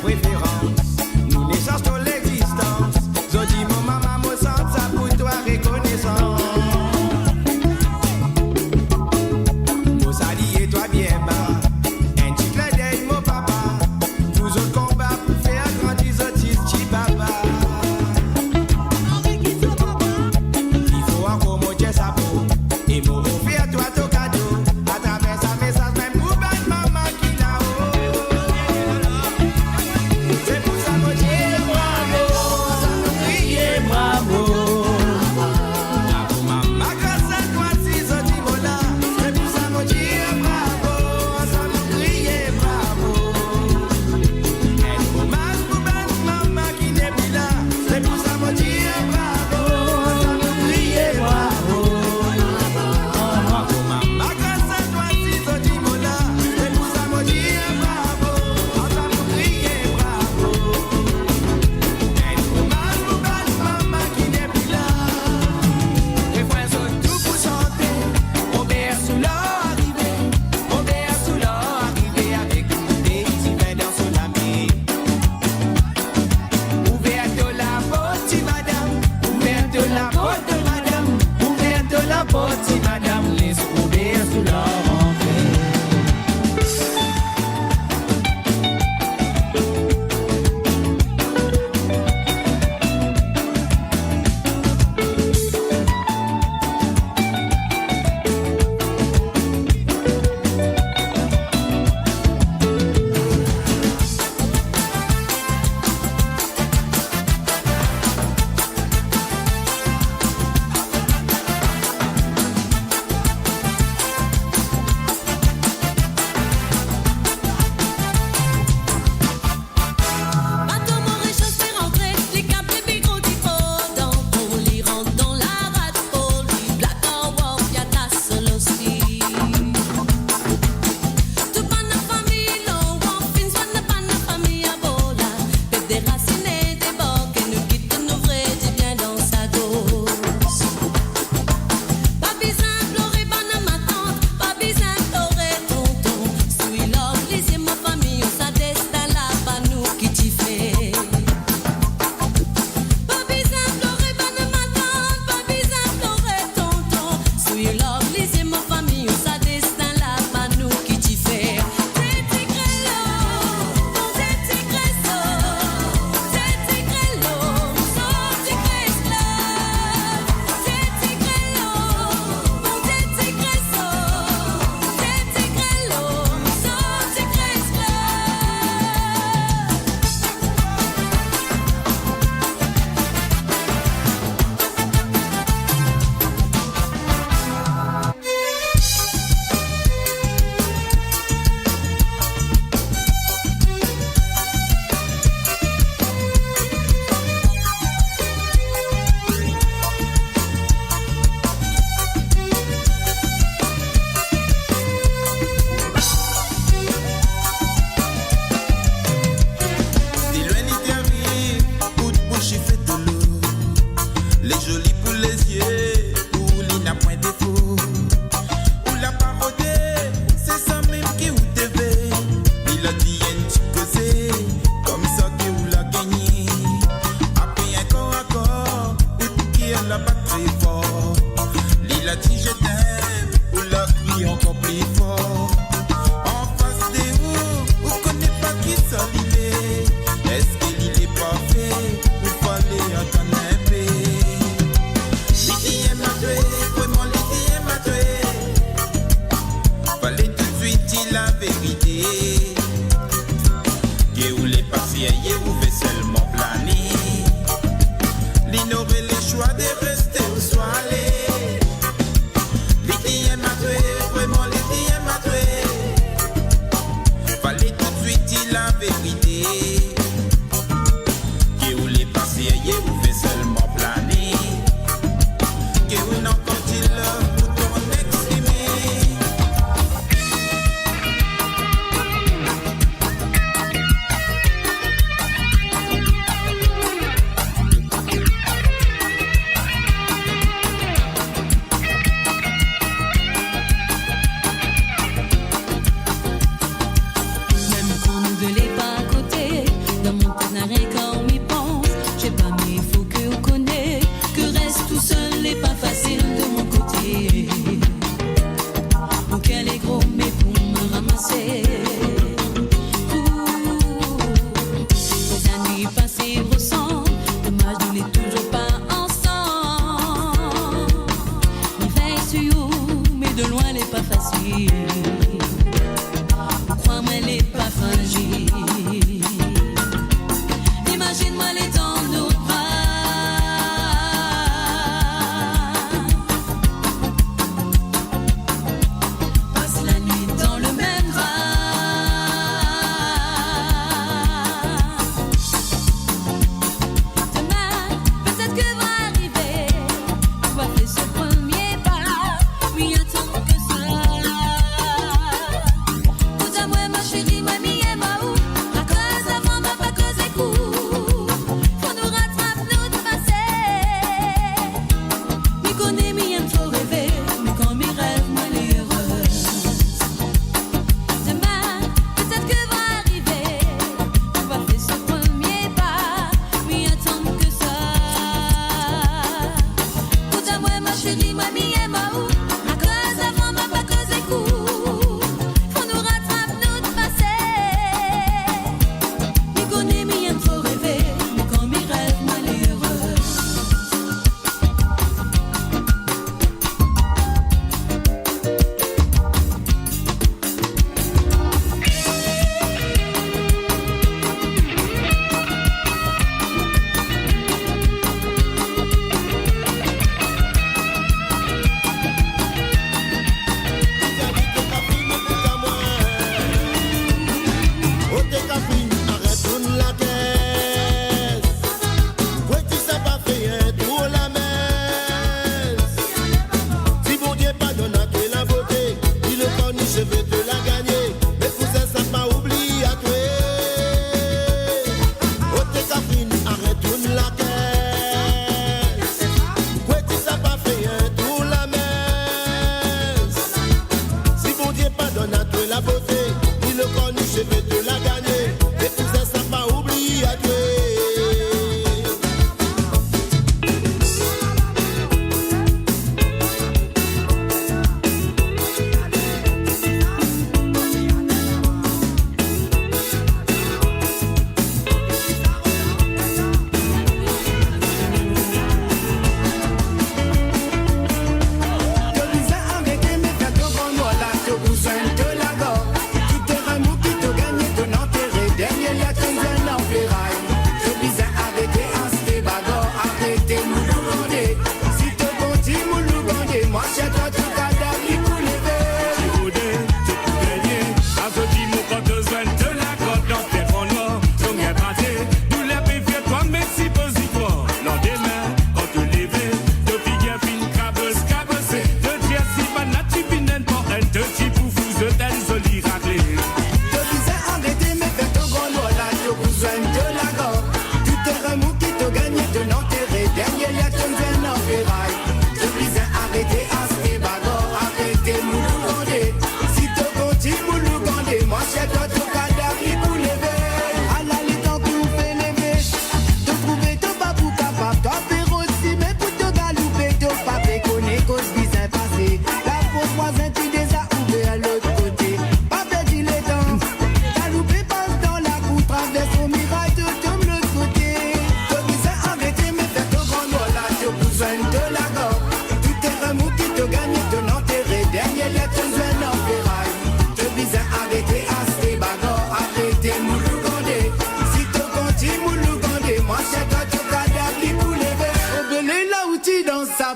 Préférence, nous naissance de l'existence.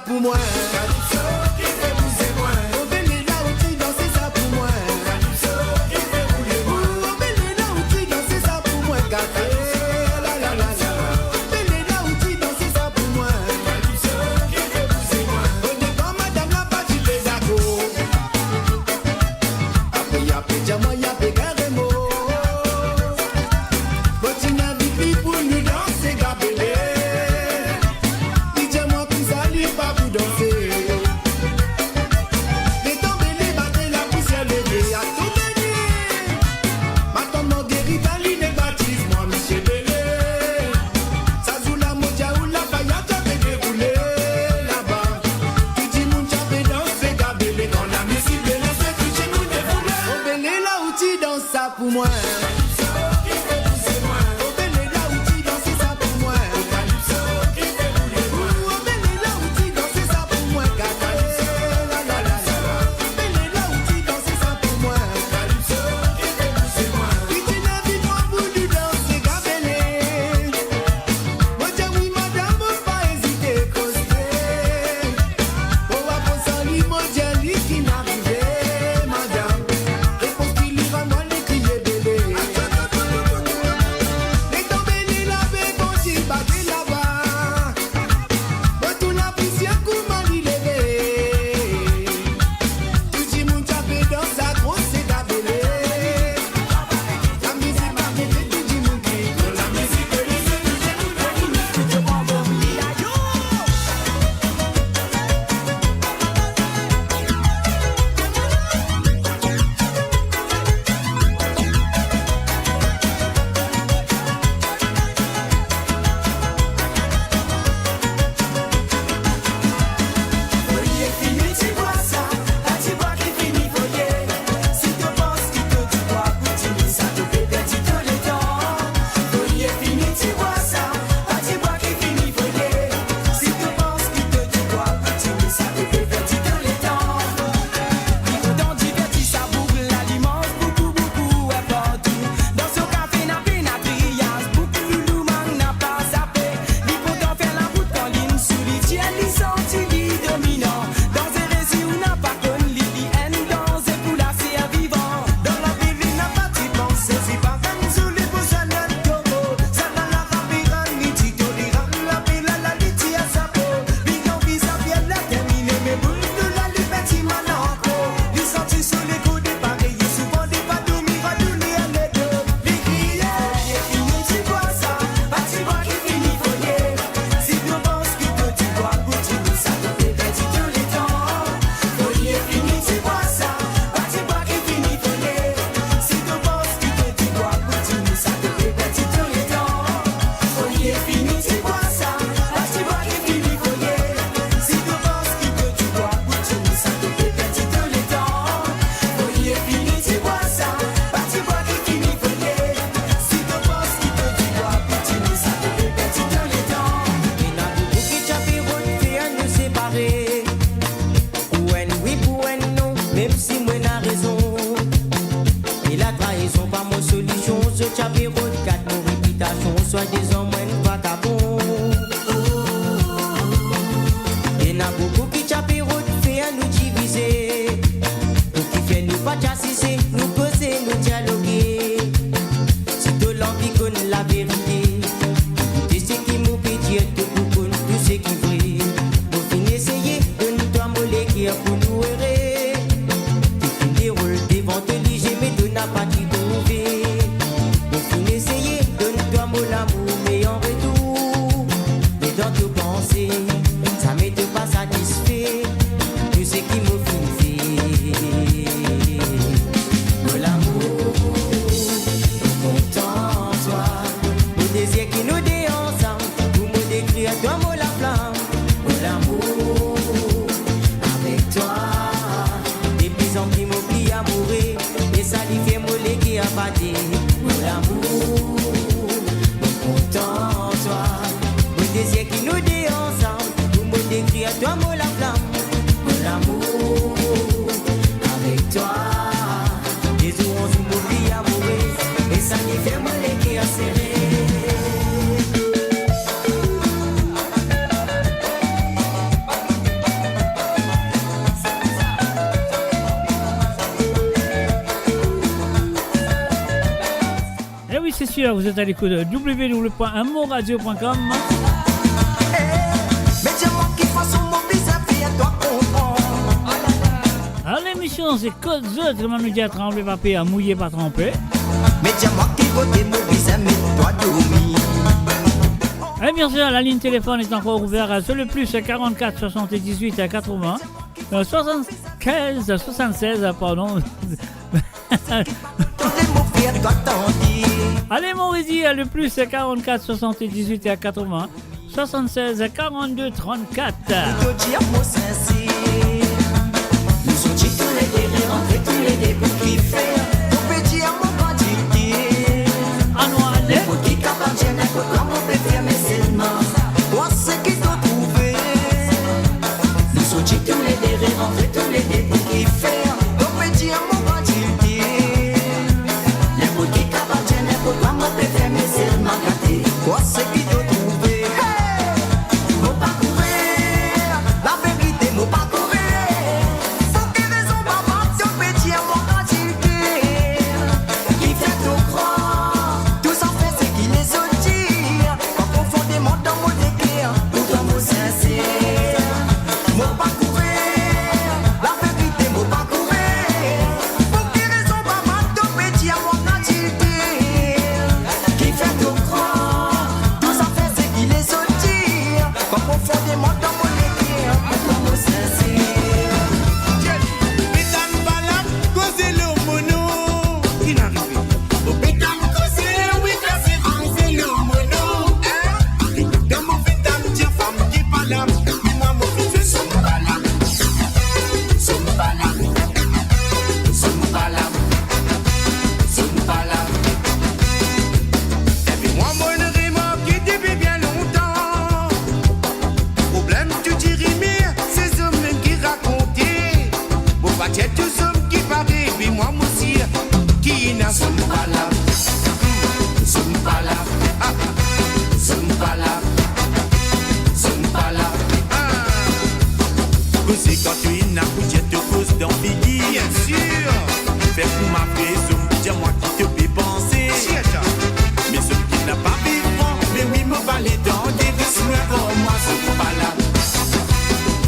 pour moi. Calypso qui fait bouger moi. Oh Belinda où tu danses ça pour moi. Calypso qui fait bouger moi. Oh Belinda où tu danses ça pour moi. Café la la la la. Belinda où tu danses ça pour moi. Calypso qui fait bouger moi. On est pas madame la partie des accords. Après y'a plus diamant y'a plus carrément. Continue à vivre pour nous danser gabelé. Dis-moi que ça lui pas pour danser. Les tombés, les battés, la poussière levée à tout gagner. Maintenant mon guéri Daline et baptise moi Michel Bélé. Ça joue la moja ou la paillade j'avais déroulé là-bas. Tu dis mon j'avais dansé gabelé. Quand la musique Bélé c'est tout chez nous déroulé. Oh Bélé là où tu danses ça pour moi. oui, c'est sûr, vous êtes à l'écoute de www.amourradio.com. Mais dis-moi qui fasse mon vis-à-vis à toi comprendre. Alors l'émission c'est Code Zot, comment nous dit à trembler papier, à mouiller pas tremper. Mais dis-moi qui côté mon vis-à-vis toi dormir. Et bien sûr, la ligne téléphone est encore ouverte sur le plus 44 78 à 80 75 76 pardon. Allez mon Rési, le plus 44 78 à 80 76 42 34. Nous sommes tous les deux rentrés, tous les deux pour kiffer. Mon petit amour quantité. Les mots qui qu'appartiennent à quoi mon bébé mais seulement. Moi c'est qui t'ont trouvé. Nous sommes tous les deux rentrés, tous les deux pour kiffer. Mon petit amour quantité. Les mots qui qu'appartiennent à quoi mon bébé mais seulement. Moi c'est qui t'ont trouvé. Mon parcourir, la vérité, mon parcourir. Pour quelle raison maman, ton petit amour quantité. Qui fait tout croire, tout ça fait ce qui les attire. Pas profondément dans mon éclair, pour ton mot sincère. Mon parcourir, la vérité, mon parcourir. Pour quelle raison maman, ton petit amour quantité. Qui fait tout croire, tout ça fait ce qui les attire. Pas profondément dans mon éclair, pour ton mot sincère. Mesdames, balam, causez le mono. Qui n'arrive pas. Mesdames, causez, oui, cassez, causez le mono. Dans mon mesdames, tiens, femme qui balam. Moi, mon fils, son balam. Son balam. Son balam. Son balam. Et puis moi, mon rime qui depuis bien longtemps. Problème, tu dirais, mais ces hommes qui racontaient. Bon, pas tous hommes qui paraient, puis moi aussi, qui n'a son balam. Son balam. Son balam. Son balam. C'est quand tu es n'a pas te cause d'envie. Bien sûr. Fais pour ma maison, dis-moi qui te fait penser. Mais ce qui n'a pas vivant, mais oui, me valait dans des risques pour moi. Son balam.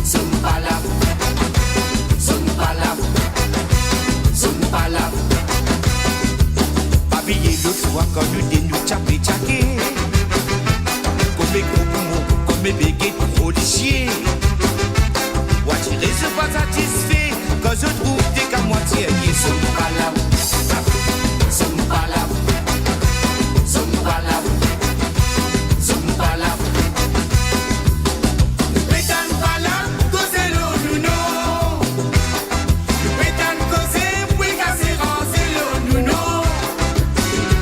Son balam. Son balam. Son balam. Habillé l'autre fois quand nous nous tchapé. Comme mes gros poumons, comme mes béguets policiers. Attirer, je pas satisfait quand je trouve des qu'à moitié qui sont pas là. Sont pas là. Sont pas là. Sont pas là. Pétan pas là, causez le nouno. Pétan causez, oui, casser, ranger le nouno.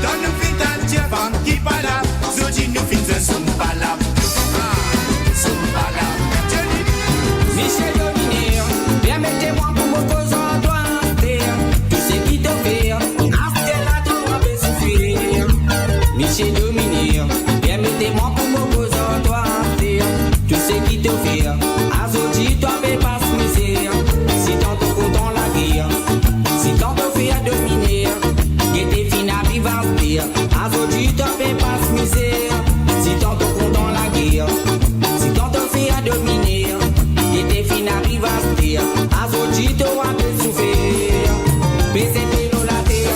Dans le pétan, tiens, femme qui pas là. Je dis, nous finissons, sont pas là. Sont pas là. Michel Dominir, bien mettez-moi pour me cause en toi. Tout ce qui te fait, after la douleur va souffrir. Michel Dominir, bien mettez-moi pour me cause en toi. Tout ce qui te fait, azoti toi fais pas se misère. Si tant te content la guerre, si tant te fait à dominer, que t'es fin à vivre à pire. Azoti toi fais pas se misère. Si tant te content la guerre, si tant te fait à dominer. Et des fins arrivent à se dire, à Zodito a pu souffrir. Mais c'est pélo la terre,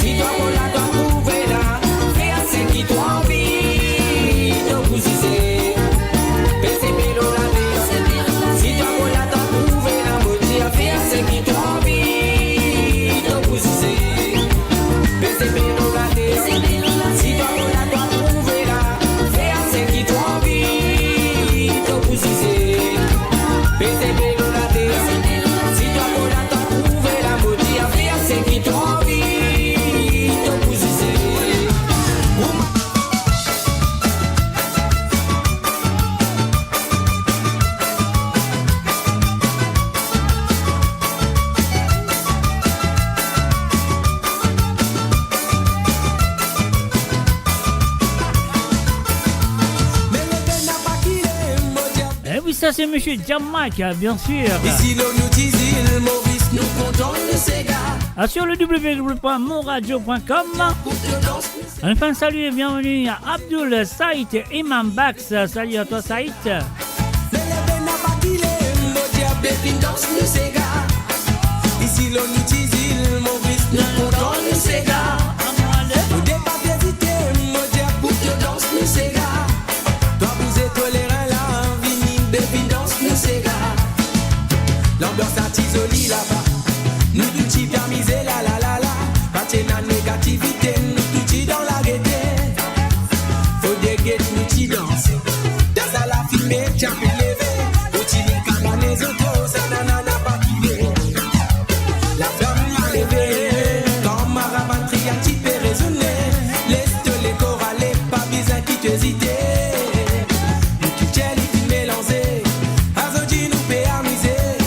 si toi on l'a trouvé là, fais à ce qui toi envie de vous user. Mais c'est pélo la terre, si toi on l'a trouvé là, me dire, fais à ce qui toi envie de vous user. Mais c'est pélo la terre, si toi on l'a trouvé là, fais à ce qui toi envie de vous user. PCB dans la terre, si toi pour la t'en trouver la beauté à faire, c'est qui t'ont envie de vous user. Eh oui, ça c'est Monsieur Jamaica, bien sûr. Ici l'eau nous disait, le Maurice nous contente de ces gars. sur le www.monradio.com. Enfin, salut et bienvenue à Abdul Saïd Imam Bax. Salut à toi, Saïd. Ici l'on utilise Maurice, nous comptons nous ces gars. Nous débat d'hésiter, mon Dieu, pour que danse nous ces gars. Toi vous êtes tolérant là, vini, baby danse nous ces gars. L'ambiance artisoli là-bas, nous tout y permisé la la la la. Pas de négativité, nous tout y dans la gaieté. Faut des guettes, nous y danser. Dans à la fumée, tiens plus levé. Au-dessus cabane, autos, ça nanana pas kivé. La flamme m'a levé, quand ma rabatterie un petit peu résonné. Laisse-te les chorales, pas besoin qui t'hésiter. Nous qui tiens les films mélangés, Azodi nous fait amuser.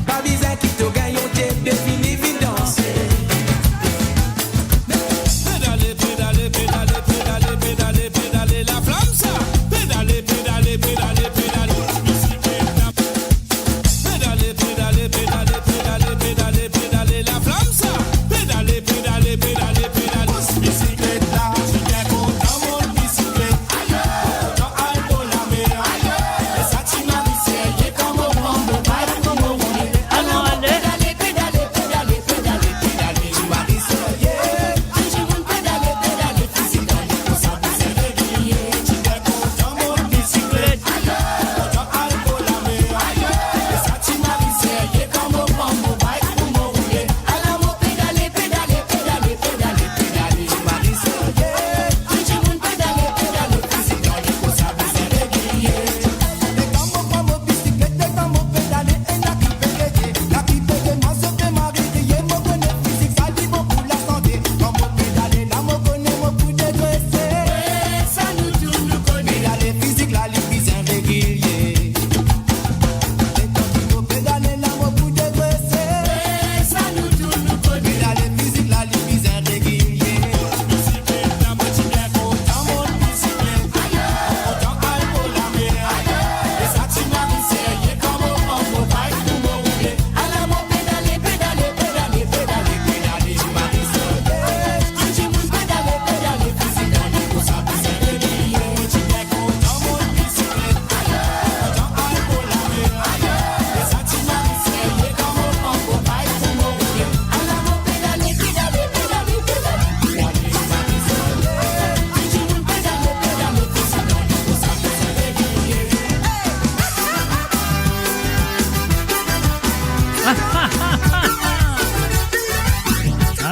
Pas besoin qui te gagne, on t'est défini, vite danser. Pédalez, pédalez, pédalez, pédalez, pédalez, pédalez, la flamme ça. Pédalez, pédalez, pédalez, pédalez, pédalez, pédalez, pédalez, pédalez, pédalez, pédalez, la flamme ça. Pédalez, pédalez, pédalez, pédalez. Bicyclette là, tu viens content mon bicyclette. Dans alcool la mer. Et ça tu m'as dit c'est comme au bambou, pas comme au roulé. Alors pédalez, pédalez, pédalez, pédalez, pédalez. Tu m'as dit c'est pédalez, pédalez, physique dans les courses à pousser régulier. Tu viens content mon bicyclette. Dans alcool la mer. Et ça tu m'as dit c'est comme au bambou, pas comme au roulé. Alors mon pédalez, pédalez, pédalez, pédalez, pédalez. Tu m'as dit c'est pédalez, pédalez, physique dans les courses à pousser régulier.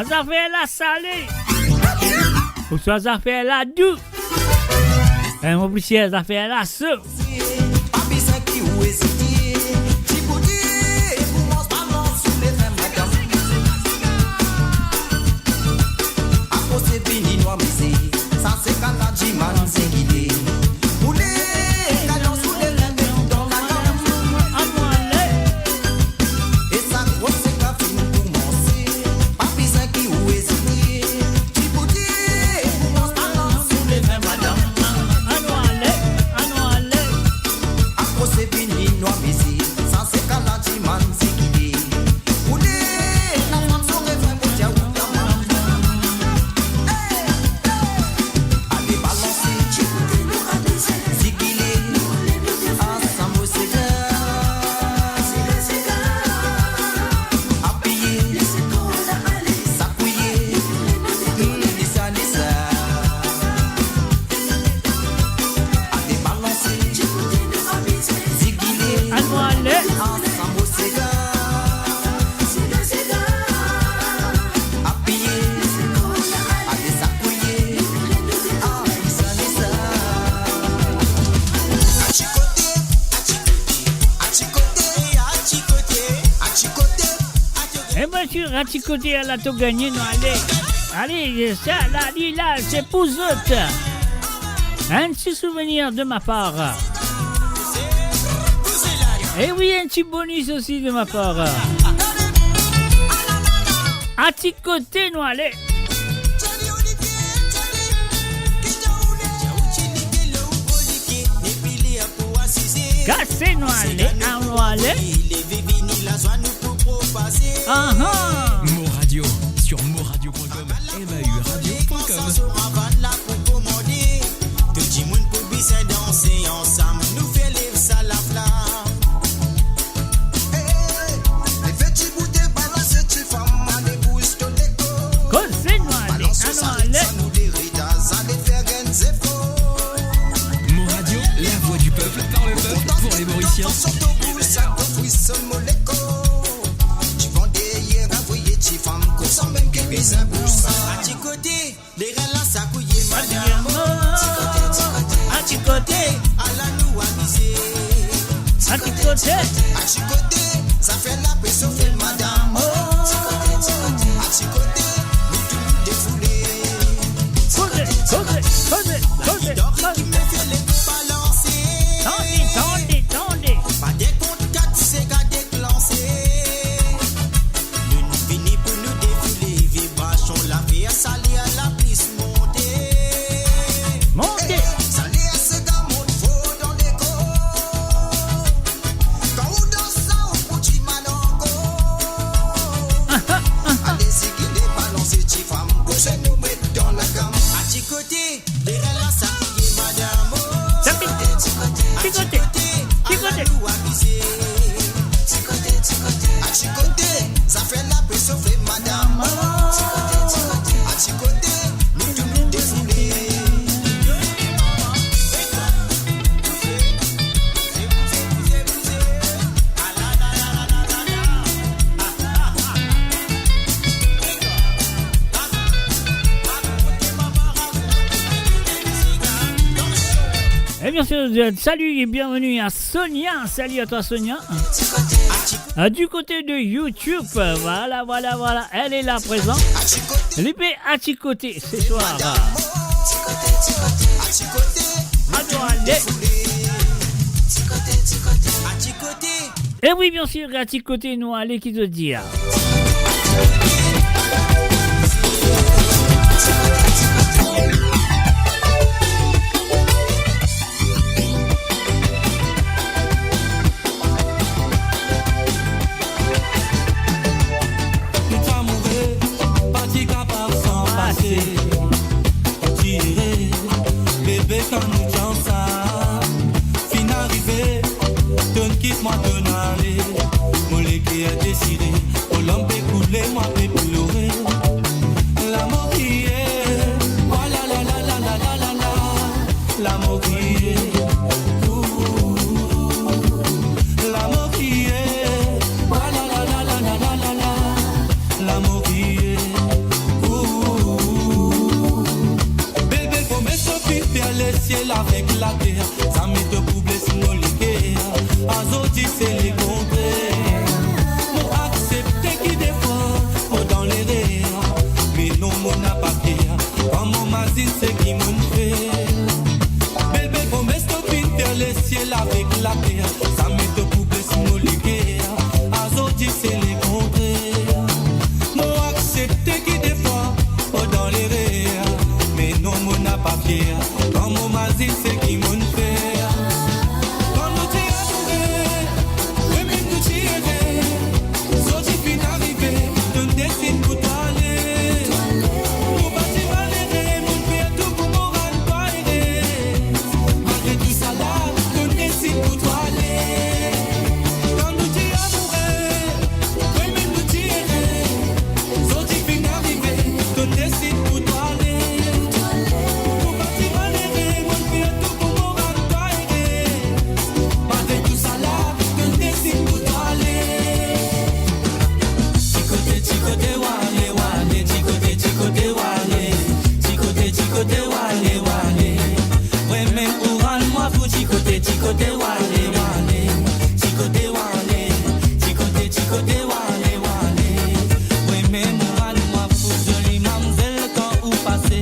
Ça fait la salée. Ou soit ça fait la douce. Et mon plus ça fait la soupe. Côté à la tout gagné, non, allez, ça, là, c'est pour autres. Un petit souvenir de ma part. Et oui, un petit bonus aussi de ma part. À petit côté, non, allez. Cassez, non, allez, Mon radio, sur moradio.com, MAU-radio.com. Nous fait les salles à flamme. Les petits bouts de balance, tu femmes, les bouches de l'écho. Mon radio, la voix du peuple, par le peuple, pour les Mauriciens. Tu vends des hier, envoyer tes femmes, qu'on sent même qu'elles baisent un pour ça. À tes côtés, les reins là, ça couillait, madame. À tes côtés, à la nous aviser. À tes côtés, ça fait la paix, sauf le madame. À tes côtés, nous tout nous défouler. Qui me fait les coups balancer. Tendez. Pas des comptes 4, c'est qu'à déclencher. L'une finit pour nous défouler. Vibration, la vie, salir à la piste montée. Salir à ce gars, monte faux dans l'écho. Quand on danse ça, on bouge manango. Allez-y, qu'il est balancé, tes femmes, bougez nous mettre dans la gamme. À tes côtés, les reins là, ça couille, madame. À tes côtés, ça fait la paix, sauf les madame. À tes côtés, nous tout nous défouler. Et bien sûr, salut et bienvenue à Sonia. Salut à toi Sonia. Du côté de YouTube, voilà. Elle est là présente. L'épée à Chicoté ce soir. Et oui, bien sûr, à Chicoté, nous allons qui te dire. Bébé quand nous disons ça, fin arrivé, donne quitte moi donne aller. Mon légué a décidé, au l'homme peut couler, moi peut pleurer. L'amour qui est, voilà l'amour qui est, l'amour qui est, voilà l'amour qui est. Le ciel avec la terre, ça met de poubelle sur nos ligues. Azoti c'est les contraires. Pour accepter qui défend, pour dans les rêves. Mais non, mon n'a pas pire. Quand mon mazine c'est qui m'en fait. Bébé, pour me stopper, le ciel avec la terre, ça met de poubelle sur nos ligues. Azoti c'est les contraires. Pour accepter qui défend, pour dans les rêves. Mais non, mon n'a pas pire. C'est qui m'en fait. Quand nous t'es adoré, oui, mais nous t'y aidé. Sorti fin arrivé, ton destin pour t'aller. Mon bâti maléré, mon père tout pour mon rang pas aidé. Malgré tout ça là, ton destin pour t'aller. Quand nous t'y adoré, oui, mais nous t'y aidé. Sorti fin arrivé, ton destin pour t'aller. Passe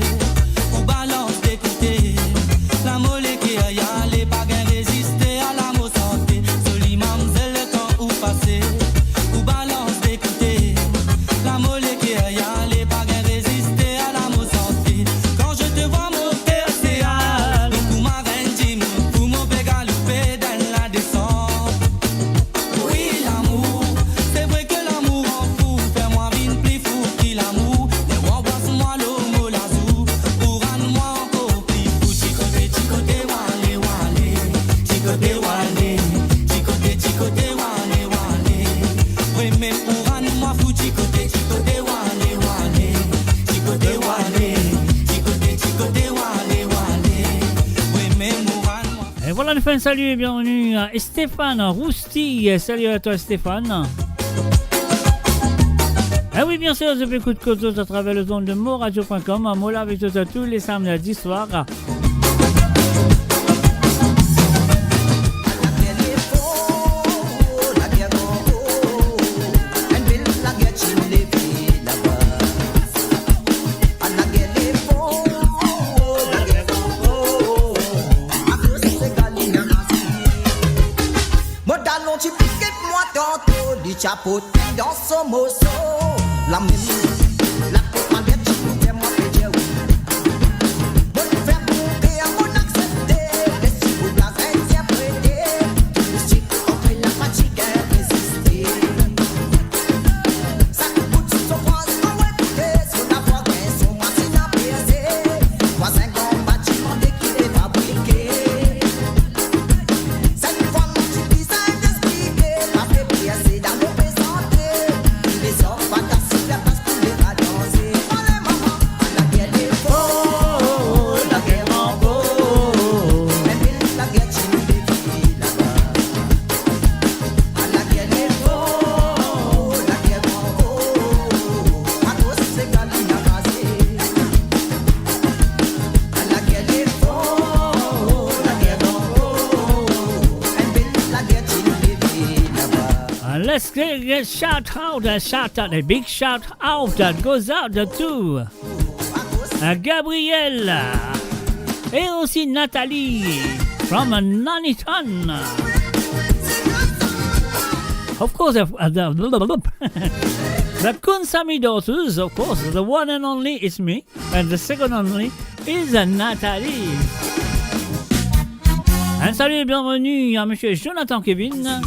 nous fait un salut et bienvenue à Stéphane Rousti. Salut à toi Stéphane. Ah oui, bien sûr, je peux écouter Cause à travers le zone de moradio.com. Moi là avec toi tous les samedis soirs. Chapeau dans son morceau, la même, la tête en tête, je vais moi péter. Bon, faire monter à mon accepter, laissez vous blaser, tiens prêter. Si après la fatigue, résister. Ça coûte son poids, on va écouter, sur la voie, son machine à percer. Voisin, grand bâtiment, dès qu'il est fabriqué. Ça nous prend mon petit design d'expliquer, pas fait piècer dans le Let's get a shout out, a big shout out that goes out to Gabrielle et aussi Nathalie from Nanitan. Of course, the Kunsami daughters, of course, the one and only is me, and the second only is Nathalie. Un salut et bienvenue à Monsieur Jonathan Kevin.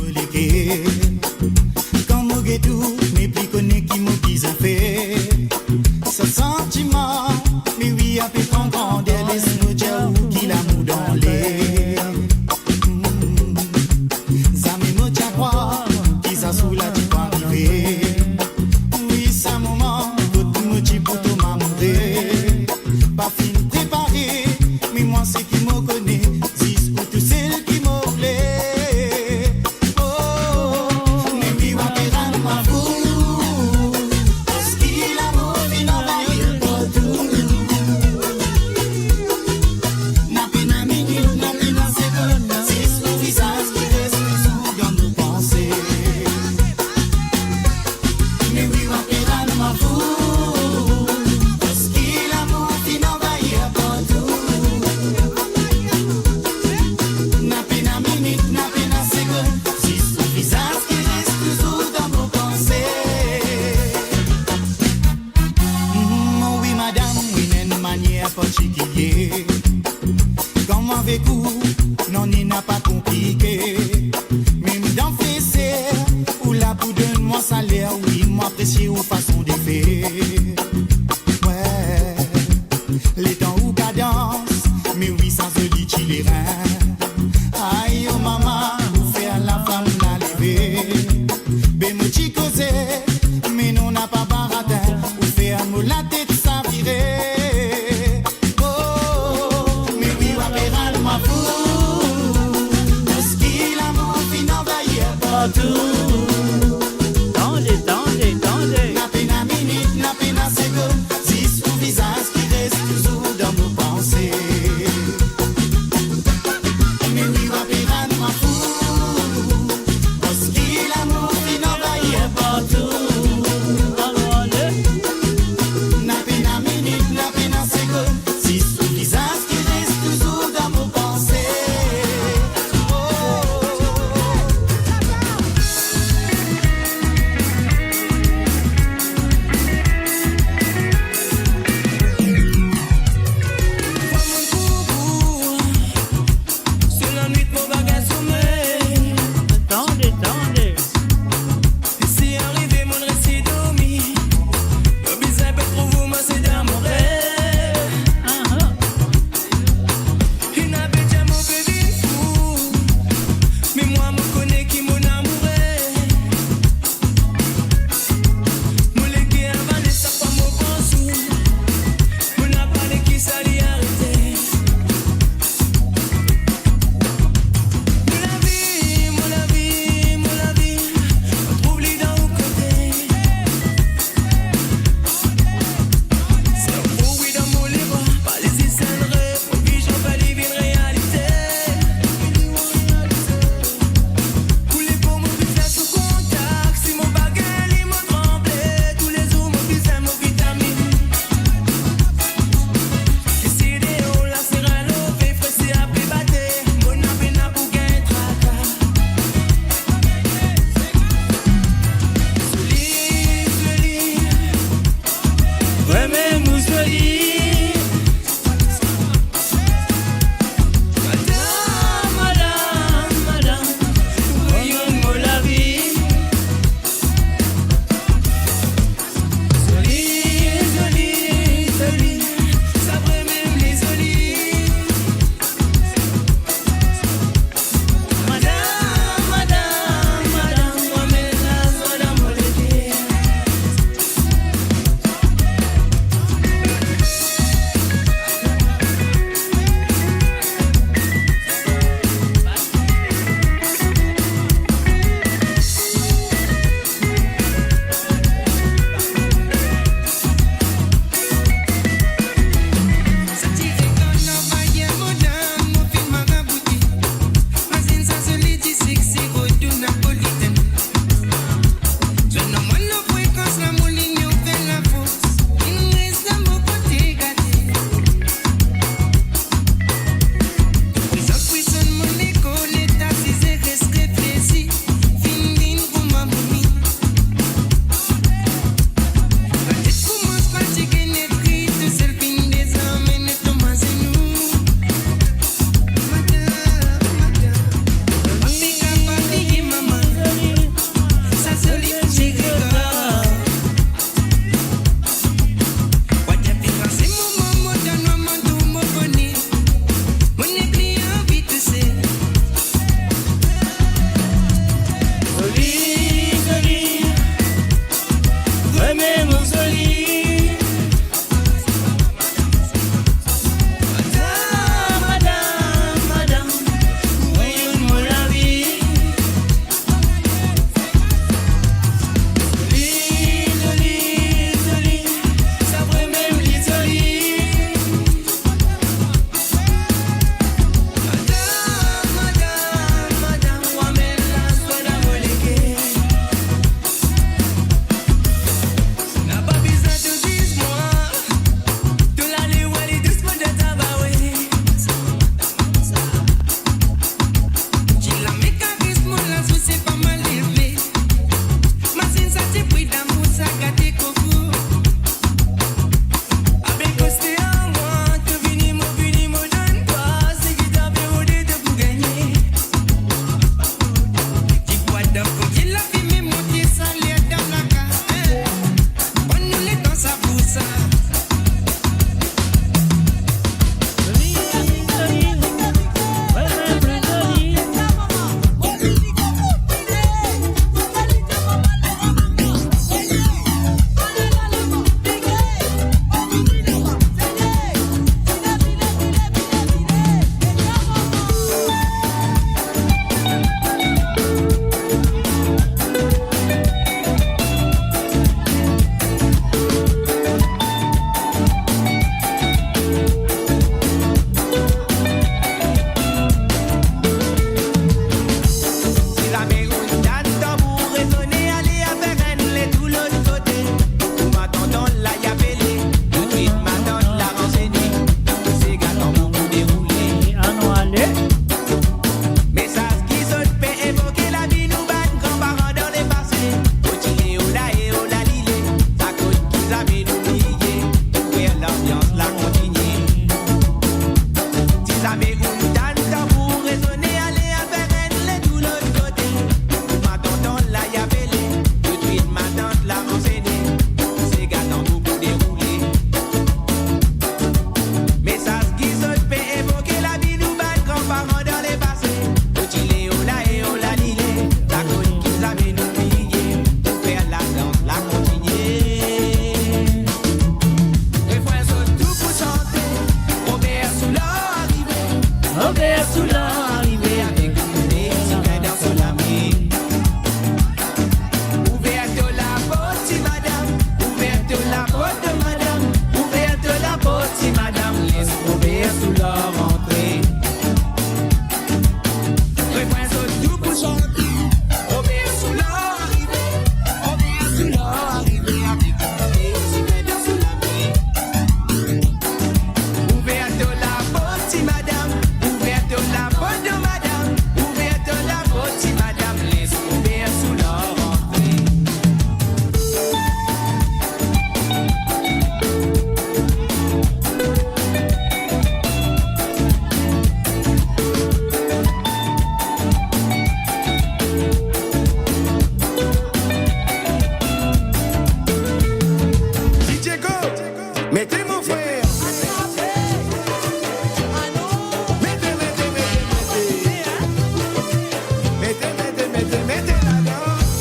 Tout, mais plus connu qui m'a qu'ils ont fait ce sentiment, mais oui, à peu près grand laisse-nous dire qu'il a mou dans les amis me tient croire qu'ils a sous la type arrivé. Oui, ça moment, tout me dit pour tout m'amourer. Pas fini préparé, mais moi c'est qui me connaît, dis pour tous celles qui m'ont voulu. Comment avec-vous, non, il n'a pas compliqué. Même dans fessé, ou là pour donner-moi salaire, oui, moi apprécier aux façons de faire. Ouais, les temps ou cadence, mais oui, sans se licher les reins. Aïe, oh maman, vous faire la femme la lever. Ben, me t'y causer, mais non, n'a pas baratin, ou faire me la tête ça virer. Tendez. La peine à minute, la peine à seconde. Si son visage qui reste toujours dans nos pensées. Mais oui, va péran ma fou. Parce qu'il l'amour qui n'envahit partout. La peine à minute, la peine à seconde. Si son visage qui reste toujours dans nos pensées. la continuer. Si ça met une tante pour raisonner, aller avec elle de tout l'autre côté. Ma tante là y a belé, tout de suite ma tante l'a enseigné. C'est gâtant beaucoup déroulé. Mais ça ce qui se fait évoquer la vie nous bat grands-parents dans les passés. Petit Léo là et on l'a dilé. La côte qui savait nous plier. Pour faire la danse, la continuer. Refrain saute tout pour chanter. Robert Soula arrivé. Robert Soula arrivé avec une petite dans son ami. Ouverte la porte si madame. Ouverte la porte de madame. Ouverte la porte si madame. Laisse Robert Soula rentrer. Refrain saute tout pour chanter. Robert Soula arrivé. Robert Soula arrivé avec une petite dans son ami. Ouverte la porte si madame. Ouverte la porte de madame. Ouverte la porte si madame. Laisse Robert Soula rentrer. DJ Go, mettez mon frère. Mettez, mettez, mettez, mettez, mettez la danse.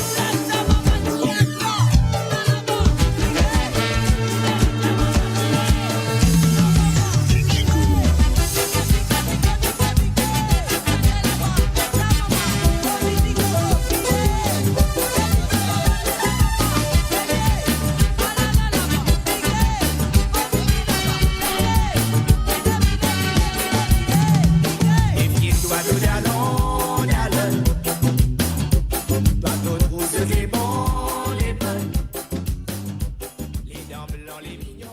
Et puis toi tout d'allons, d'allons. Toi tout trouve ce qui est bon, les bonnes. Les dents blancs, les mignons.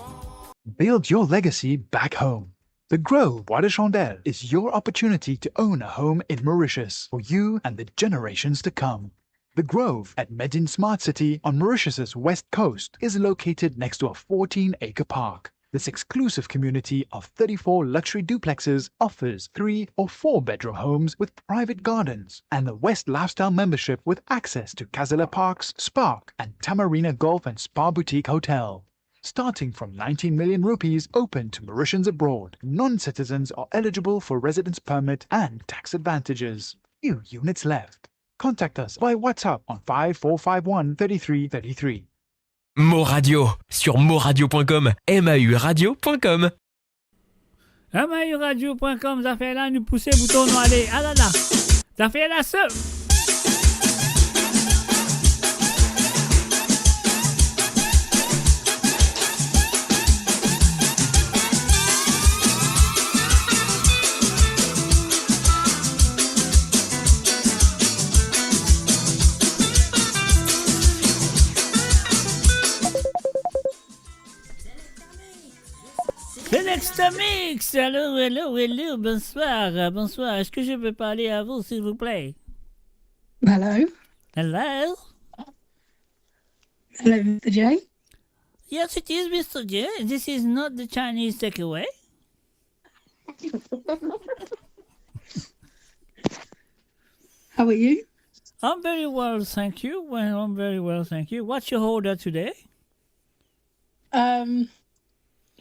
Build your legacy back home. The Grove Bois de Chandelle is your opportunity to own a home in Mauritius for you and the generations to come. The Grove at Medin Smart City on Mauritius's west coast is located next to a 14-acre park. This exclusive community of 34 luxury duplexes offers 3 or 4 bedroom homes with private gardens and the West Lifestyle membership with access to Casella Parks, Spark and Tamarina Golf and Spa Boutique Hotel. Starting from 19 million rupees open to Mauritians abroad, non-citizens are eligible for residence permit and tax advantages. Few units left. Contact us by WhatsApp on 5451 3333. Mo Radio sur moradio.com, MAU radio.com. MAUradio.com, ça fait là, nous pousser bouton, nous aller. Ah là là, ça fait là, ça. Next Mix. Hello, bonsoir, bonsoir. Est-ce que je peux parler à vous, s'il vous plaît? Hello. Hello. Hello, Mr. J. Yes, it is, Mr. J. This is not the Chinese takeaway. How are you? I'm very well, thank you. Well, I'm very well, thank you. What's your order today?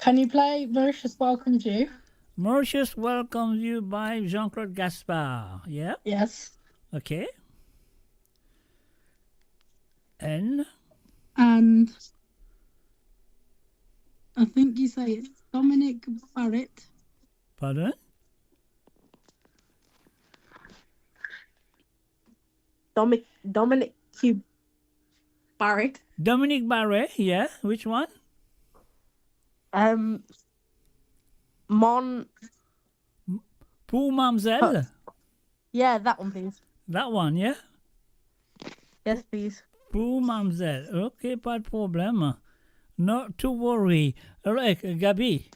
Can you play Mauritius Welcomes You? Mauritius Welcomes You by Jean-Claude Gaspard. Yeah? Yes. Okay. And I think you say it's Dominic Barrett. Pardon? Dominic Q. Barrett. Dominic Barrett, yeah. Which one? Pour Mamselle? Yeah, that one, please. That one, yeah? Yes, please. Pour Mamselle. Okay, pas de problème. Not to worry. All right, Gabi.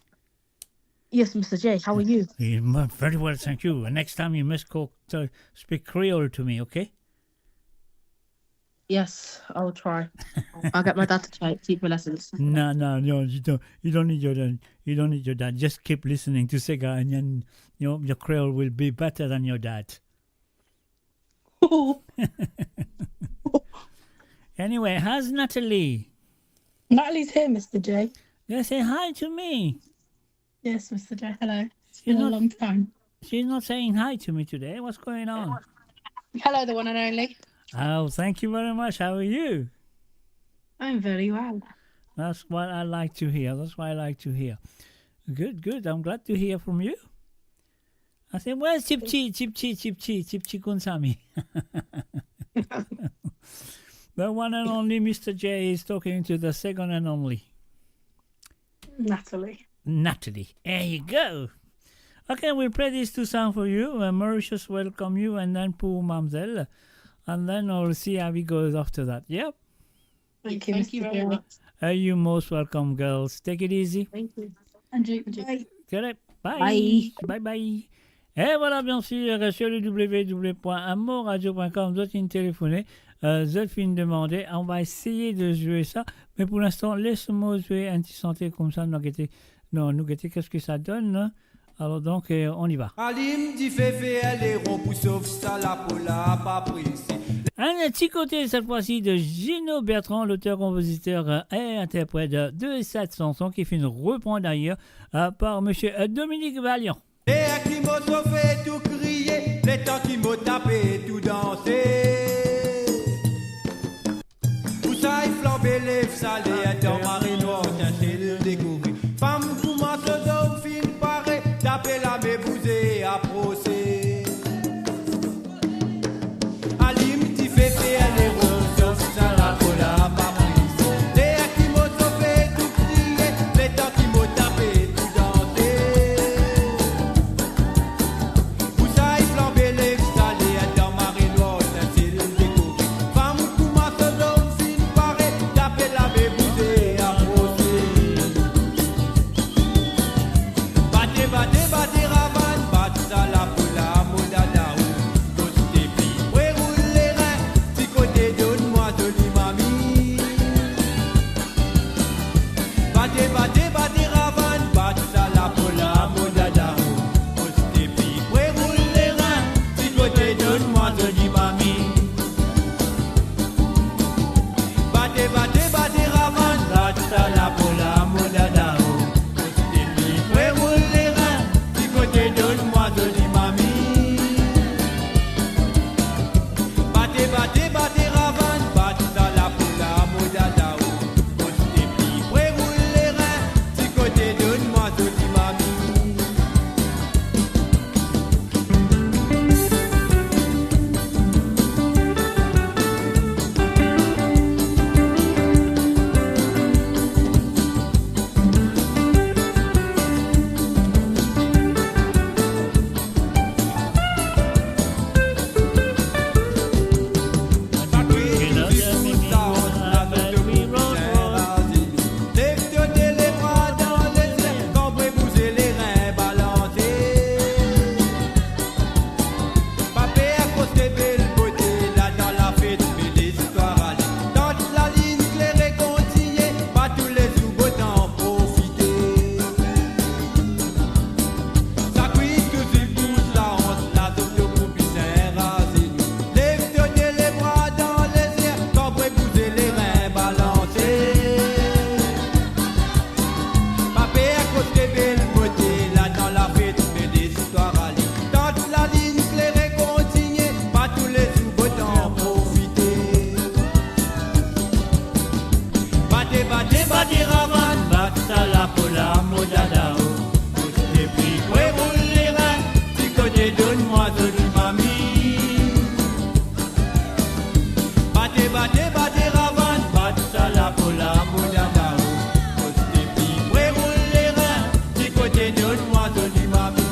Yes, Mr. J, how are you? Very well, thank you. Next time you must speak Creole to me, okay? Yes, I'll try. I'll get my dad to teach me lessons. No, you don't need your dad. You don't need your dad. Just keep listening to Sega, and then your Creole will be better than your dad. Anyway, how's Natalie? Natalie's here, Mr. J. Yeah, say hi to me. Yes, Mr. J. Hello. It's been a long time. She's not saying hi to me today. What's going on? Hello, the one and only. Oh, thank you very much. How are you? I'm very well. That's what I like to hear. That's what I like to hear. Good. I'm glad to hear from you. I said, where's Chipchi Kunsami? The one and only Mr. J is talking to the second and only. Natalie. There you go. Okay, we'll play these two songs for you. Mauritius welcome you, and then Pour Mamselle. And then we'll see how it goes after that. Yep. Thank you very much. You're most welcome, girls. Take it easy. Thank you. Andrew. Bye. Correct. Bye. Bye. Et voilà, bien sûr, sur le www.amoradio.com, vous êtes téléphoné, Zolphine demandait, on va essayer de jouer ça, mais pour l'instant, laisse-moi jouer un petit santé comme ça, nous guetter qu'est-ce que ça donne, hein? Alors donc, on y va. Alim dit féfé, elle est rond pour sauf ça, la pola, pas pris. Un petit côté cette fois-ci de Gino Bertrand, l'auteur, compositeur et interprète de cette chanson qui fait une reprendre d'ailleurs par monsieur Dominique Valiant. Et à qui m'a sauvé tout crier, les temps qui m'ont tapé tout danser. Où ça y flambé les salés, dans marinoire, tâchez de découvrir. Femme commence au fin paré, taper la mébousée à procès. Alim t'y fait elle est rose, sauf ça la cola pas prise. Et à qui m'a sauvé tout crier, les temps qui m'ont tapé tout danser. Où ça y flambé les salés, dans marinoire, tâchez de découvrir. Femme commence au fin paré, taper la mébousée à procès. Bate ravan, bate ça la poula, modada ou côté puis, ouais roule les reins, si côté donne-moi joli mamie. Bate ravan, bate ça la poula, modada ou côté puis, ouais roule les reins, si côté donne-moi joli mamie. Bate ravan, bate ça la poula, modada ou côté puis, ouais roule les reins, si côté donne-moi joli mamie. Bate ravan, bate ça la poula, modada ou côté puis, ouais roule les reins, si côté donne-moi joli mamie. Bate ravan, bate ça la poula, modada ou côté puis, ouais roule les reins, si côté donne-moi joli mamie. Bate ravan, bate ça la poula, modada ou côté puis, ouais roule les reins, si côté donne-moi joli mamie.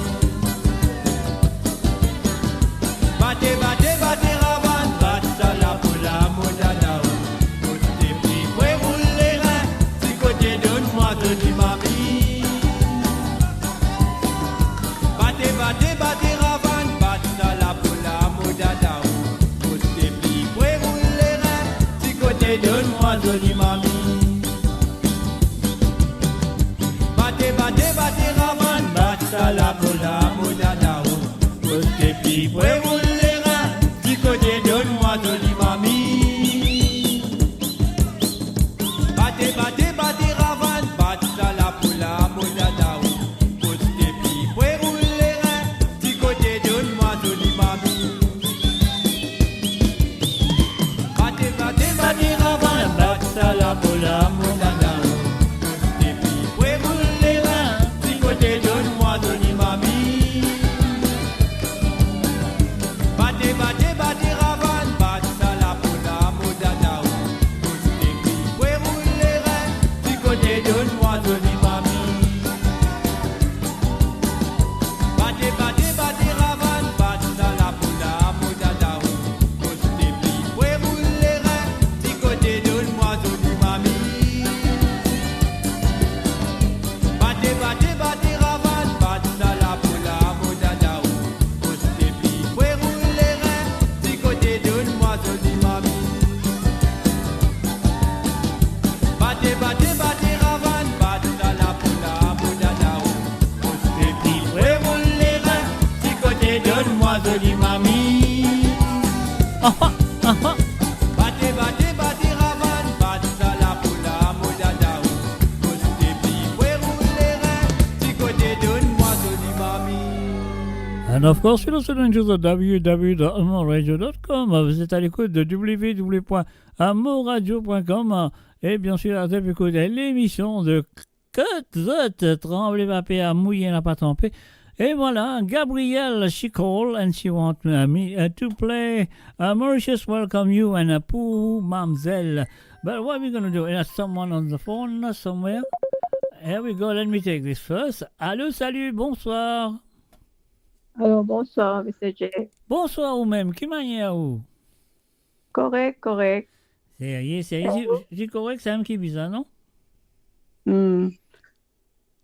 Bate ravan, bate ça la poula, modada ou côté puis, ouais roule les reins, si côté donne-moi joli mamie. Bate ravan, bate ça la poula, modada ou côté puis, ouais roule les reins, jolie mamie. Bate, bate, bate, ravan, bata la bola, moda dao. Pose tes pieds, roule les reins, du côté donne-moi jolie mamie. Bate, bate, bate, ravan, bata la bola, moda dao. Pose tes pieds, roule les reins, du côté donne-moi jolie mamie. Bate, bate, bate, ravan, bata la bola, moda dao. Jolie mamie. Bate, bate, bate, ravan, bata la poula, moda dao. Pose tes pieds, roule les reins, du côté donne-moi jolie mamie. And of course, you're listening to the www.amourradio.com. Vous êtes à l'écoute de www.amourradio.com. Et bien sûr, vous écoutez l'émission de Côte Tremblay Papé à mouiller n'a pas trempé. Et voilà, Gabrielle, she called and she wants me to play Mauritius Welcome You and Pour Mamzelle. But what are we going to do? Is someone on the phone somewhere? Here we go, let me take this first. Allô, salut, bonsoir. Alors, bonsoir, M. J. Bonsoir ou même, qui manière ou? Correct, correct. C'est correct, c'est un qui bizarre, non?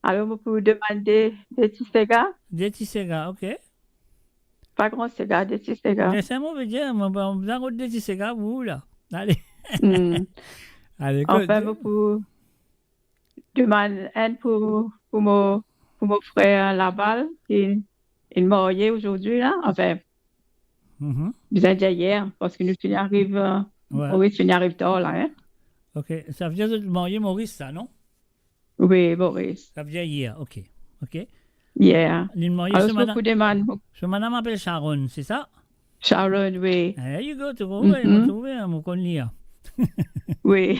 Alors, vous pouvez demander des petits cigars? Des petits cigars, ok. Pas grand cigare, des petits cigars. Mais c'est mauvais dire, on va des petits cigars, vous, là. Allez. Allez, enfin, vous pouvez demander un pour mon frère Laval, qui est marié aujourd'hui, là. Enfin, vous êtes déjà hier, parce que nous arrive, Maurice arrive tard, là, hein. Ok, ça vient de marier Maurice, ça, non? Oui, Maurice. Ça vient hier, ok. Ok. Yeah. Alors, ce madame m'appelle Sharon, c'est ça? Sharon, oui. There you go, tu vois, il m'a trouvé mon connu. Oui.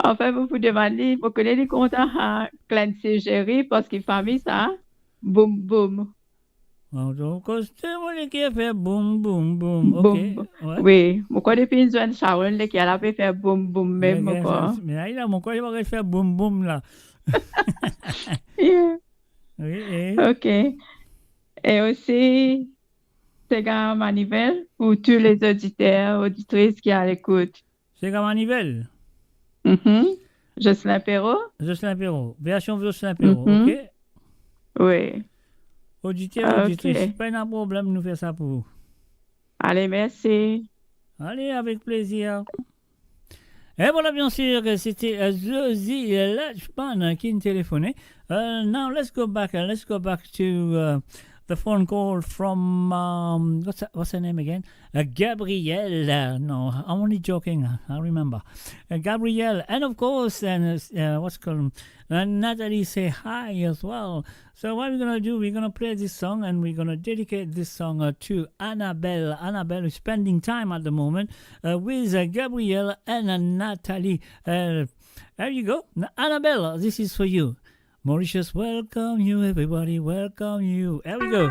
Enfin, vous pouvez demander, vous connaissez les comptes à Clancy Jerry, parce qu'il famille ça, boum, boum. Donc, c'est moi qui a fait boum, boum, boum. Ok. Ouais. Oui, mon quoi depuis une Sharon qui a fait boum, boum, même quoi. Mais là, il a mon quoi, il va faire boum, boum là. Yeah. Oui, et... Ok. Et aussi, c'est un manivelle pour tous les auditeurs, auditrices qui sont à l'écoute. C'est un manivelle? Jocelyn Perrault. Jocelyn Perrault. Version Jocelyn Perrault, ok? Oui. Auditeur, auditrice, pas un problème, nous faisons ça pour vous. Allez, merci. Allez, avec plaisir. Et voilà, bien sûr, c'était Zozy Lachman qui nous téléphonait. Now, let's go back to the phone call from, what's her name again? Gabrielle. No, I'm only joking, I remember. Gabrielle, and of course, and what's called Natalie say hi as well. So what we're going to do, we're going to play this song and we're going to dedicate this song to Annabelle. Annabelle is spending time at the moment with Gabrielle and Natalie. There you go. Annabelle, this is for you. Mauritius, welcome you, everybody, welcome you. There we go.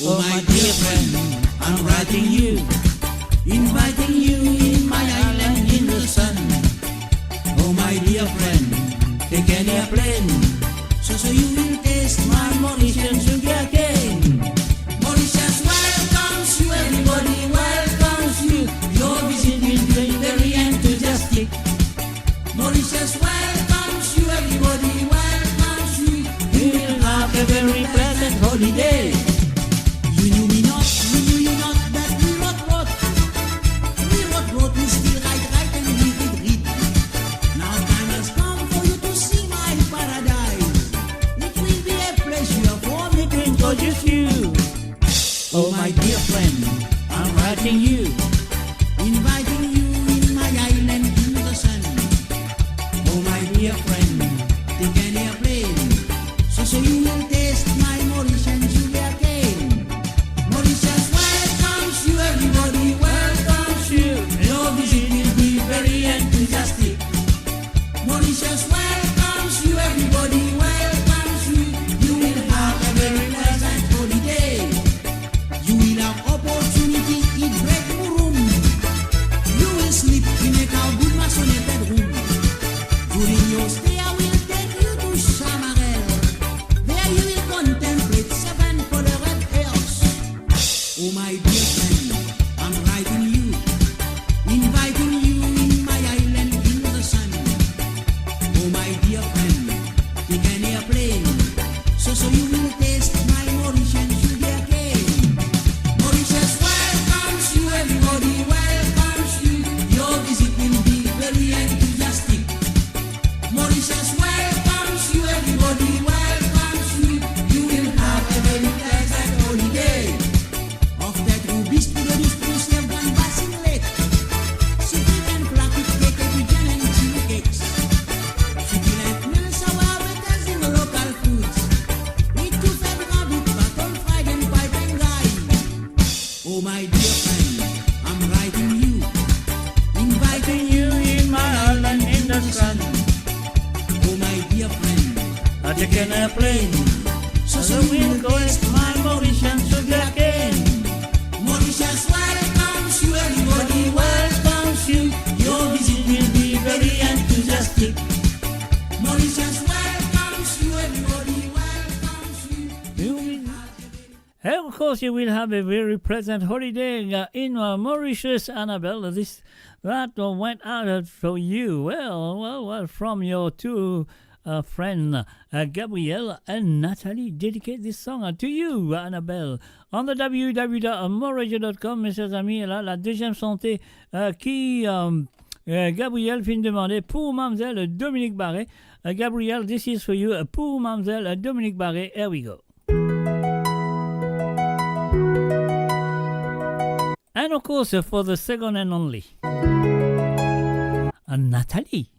Oh my dear friend, I'm writing you, inviting you in my island in the sun. Oh my dear friend, take an airplane, so you will taste my Mauritian sugar cane. Mauritius welcomes you, everybody welcomes you. Your visit will be very entertaining. very pleasant holiday. You knew me not, that we wrote. We still write, and read. Now time has come for you to see my paradise. It will be a pleasure for me to introduce you. Oh my dear friend, I'm writing you. Inviting you in my island in the sun. Oh my dear friend, take an airplane, so you will taste my Mauritian sugar cane. Mauritius welcomes you, everybody welcomes you. Your visit will be very enthusiastic. Mauritius welcomes you, everybody welcomes you. You will have a very pleasant holiday. You will have opportunity to break room. You will sleep in a good masonated room. During your stay, I will take you to Chamarel. There you will contemplate 7 colored hills. Oh my dear friend, I'm writing you, inviting you in my island in the sun. Oh my dear friend, take an airplane, so you will taste my Mauritian sugar cane. Mauritius welcomes you, everybody welcomes you. Your visit will be very enthusiastic. Mauritius welcomes you, everybody welcomes you. You will have a very pleasant holiday. Of that rubis to the roof, to one basin lake. Sweet and flaky cake, every jam and chili cakes. Succulent meals sour with in the local foods. Eat two fed rabbit, bacon fried and pipe and guy. Oh my dear friend, I'm writing you, inviting you in my island in the sun. Oh my dear friend, I take an airplane, so we'll go taste my Mauritian sugar cane. Mauritius welcomes you, everybody welcomes you. Your visit will be very enthusiastic. Mauritius welcomes you, everybody welcomes you. And of course, you will have a very pleasant holiday in Mauritius, Annabelle. That went out for you. Well, from your two friends, Gabrielle and Nathalie. Dedicate this song to you, Annabelle. On the www.moradio.com, mes chers amis, là, la deuxième santé qui Gabrielle vient de demander pour Mademoiselle Dominique Barret. Gabrielle, this is for you pour Mademoiselle Dominique Barret. Here we go. And of course, for the second and only, Nathalie.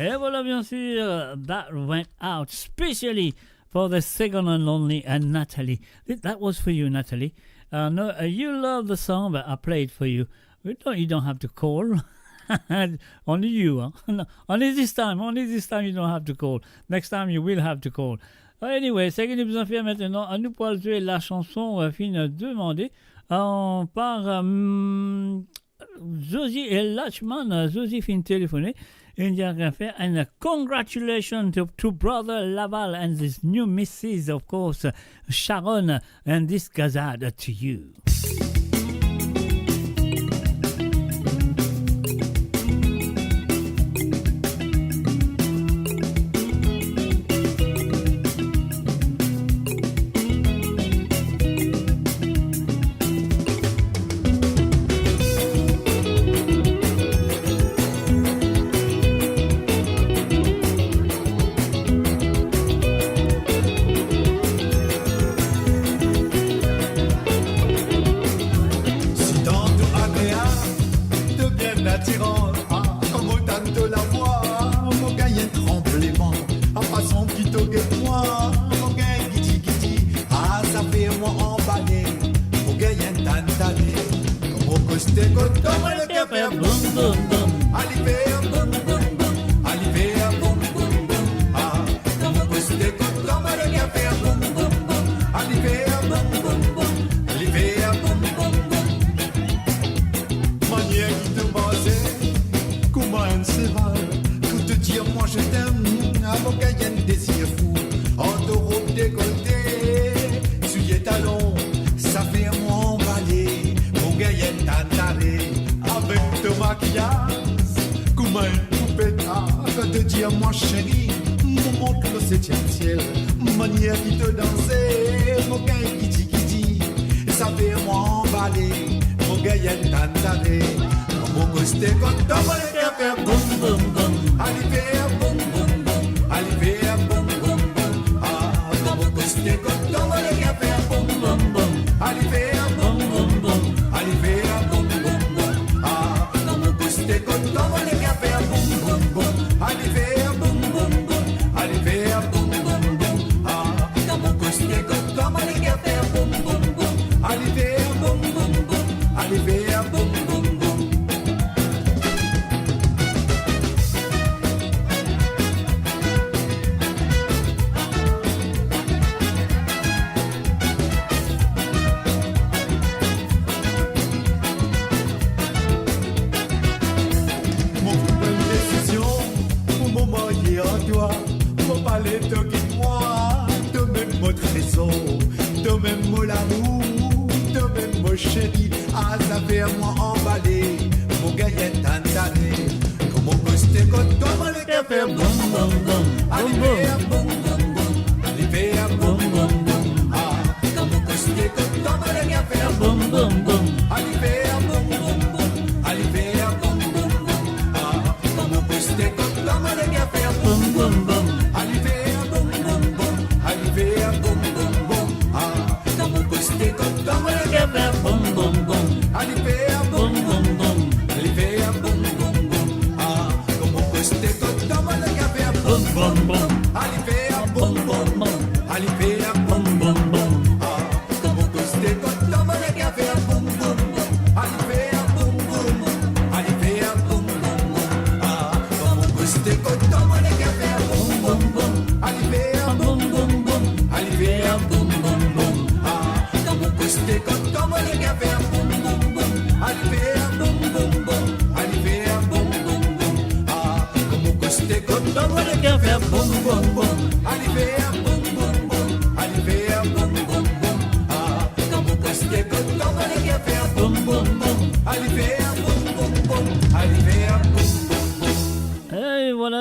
Et voilà, bien sûr, that went out specially for the second and only Natalie. That was for you, Natalie. No, you love the song, but I played for you. You don't have to call. Only you, huh? No, only this time you don't have to call. Next time you will have to call. Anyway, ce que nous allons faire maintenant, nous pourrons jouer la chanson fin demandée par Josie et Lachman. Josie fin téléphoner. Et nous allons faire and congratulations to brother Laval and this new Mrs. of course Sharon, and this goes out to you.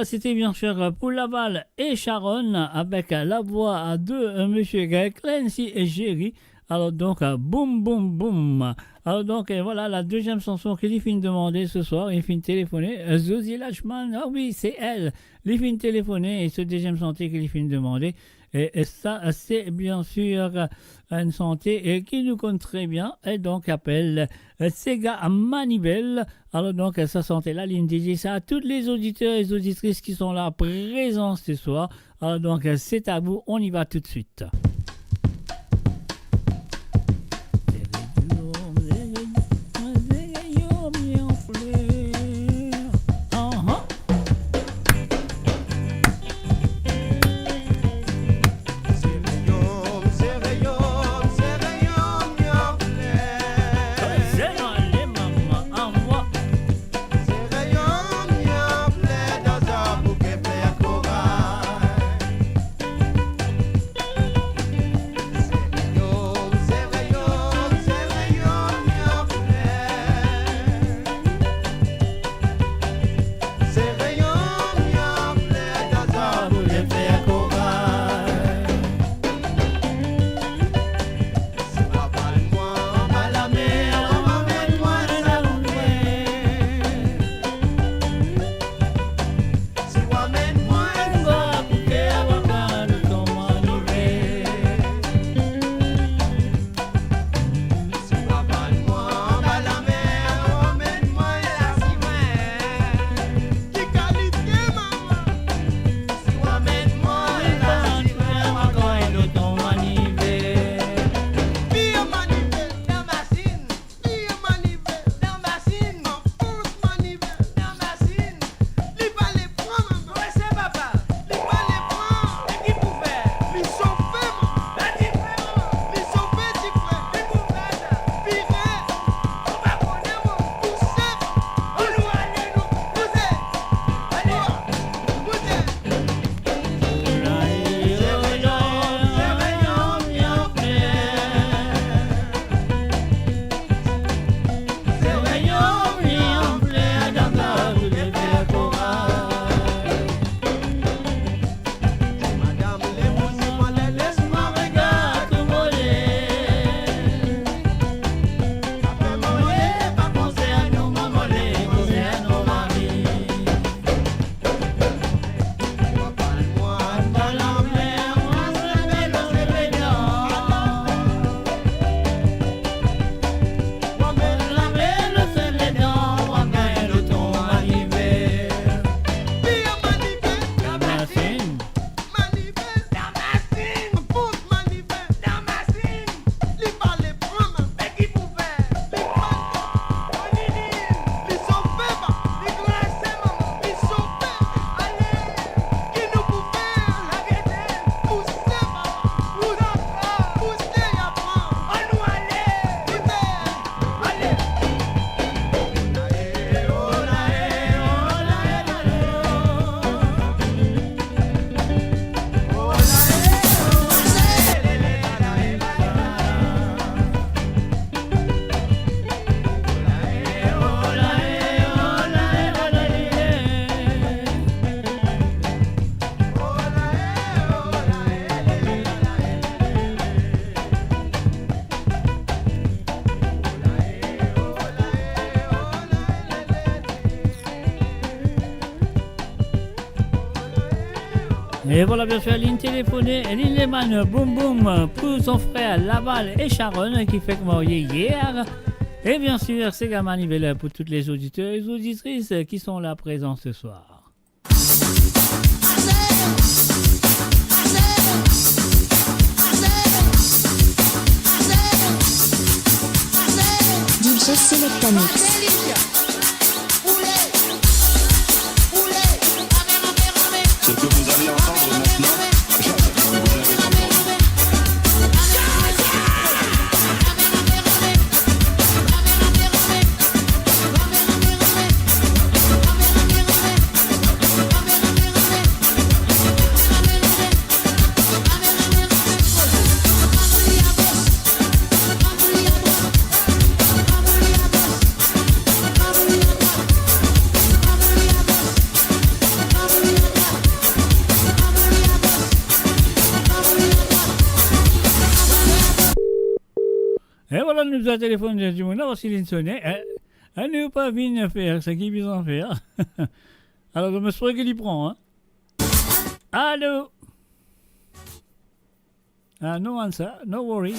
C'était bien sûr pour Laval et Sharon avec la voix de Monsieur Clancy et Jerry Alors donc, boum, boum, boum. Alors donc, voilà la deuxième chanson que les filles demandaient ce soir. Les filles téléphonaient. Zosie Lachman, ah oui, c'est elle. Les filles téléphonaient et ce deuxième chantier que les filles demandaient. Et ça, c'est bien sûr une santé qui nous compte très bien. Et donc, appelle Sega Manivelle. Alors donc, ça santé la ligne dédiée ça à tous les auditeurs et les auditrices qui sont là présents ce soir. Alors donc, c'est à vous. On y va tout de suite. Et voilà bien sûr, ligne téléphonée, Lynn Lehmann, boum boum, pour son frère Laval et Sharon qui fait marier hier. Et bien sûr, c'est Sega Manivelle pour toutes les auditeurs et les auditrices qui sont là présents ce soir. DJ Selecta Mix. Ce que vous allez entendre maintenant, vous l'avez entendu. nous a téléphoné du monde, parce qu'il sonnait. Elle n'est pas venue faire ce qu'il veut faire. Alors, je me souviens qu'il y prend. Hein. Allô? No answer, no worry.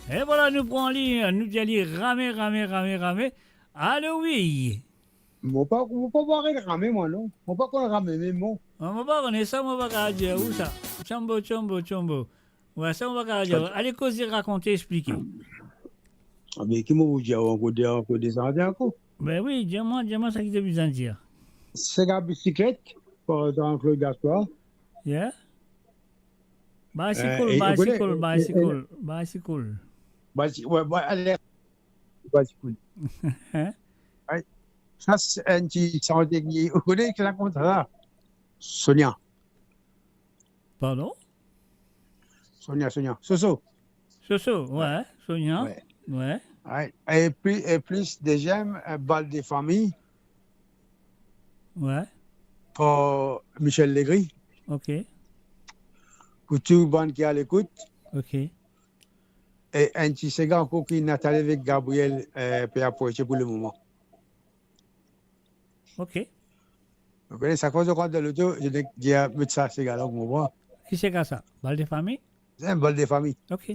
Et voilà, nous prenons nous y aller ramer. Allô, oui. Moi pas voir ramer, moi, non. Moi pas qu'on rame, mais bon. On va pas connaître ça, on va dire où ça. Chombo. Ouais, ça, on va dire. Allez, causer, raconter, expliquer. Ah, mais qui m'a vous dit encore des Indiens, encore? Ben oui, dis-moi ça qui t'a besoin de dire. C'est la bicyclette, pour Jean-Claude Gaspard. Yeah? Bicycle. Ouais, allez. Bicycle. Ça, c'est un petit santé qui vous connaissez qui raconte ça? Sonia. Pardon? Sonia. Soso, ouais. Sonia. Ouais. Et plus deuxième, un bal des familles. Ouais. Pour Michel Legris. OK. Pour tout le monde qui est à l'écoute. OK. Et un petit second encore qui Nathalie avec Gabriel peut approcher pour le moment. OK. Vous connaissez ça cause de quoi de l'auto? Je dis à mettre ça, c'est gars-là, vous voyez. Qui c'est ça? Bal des familles? C'est un bal des familles. OK.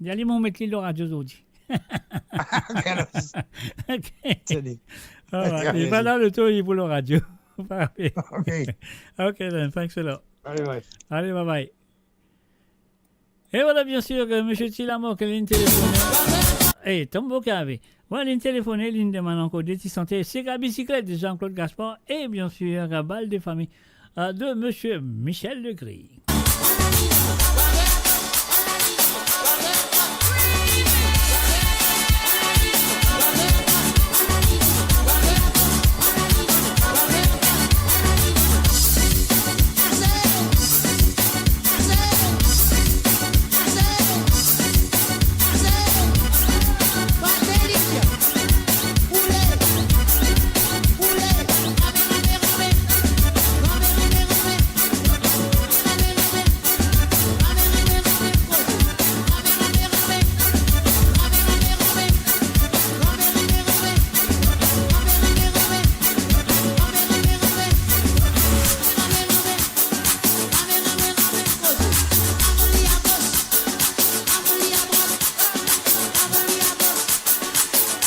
J'allais m'en mettre le radio aujourd'hui. OK. Il va dans le tour, il est pour le radio. OK, then, thanks a lot. Allez, bye bye. Et voilà, bien sûr, que M. Tilamo, qui a une téléphoné. Tombo Cavé. Voilà, une téléphoné, l'une demande encore des santé. C'est la bicyclette de Jean-Claude Gaspard. Et bien sûr, la balle des familles de M. Michel Legris.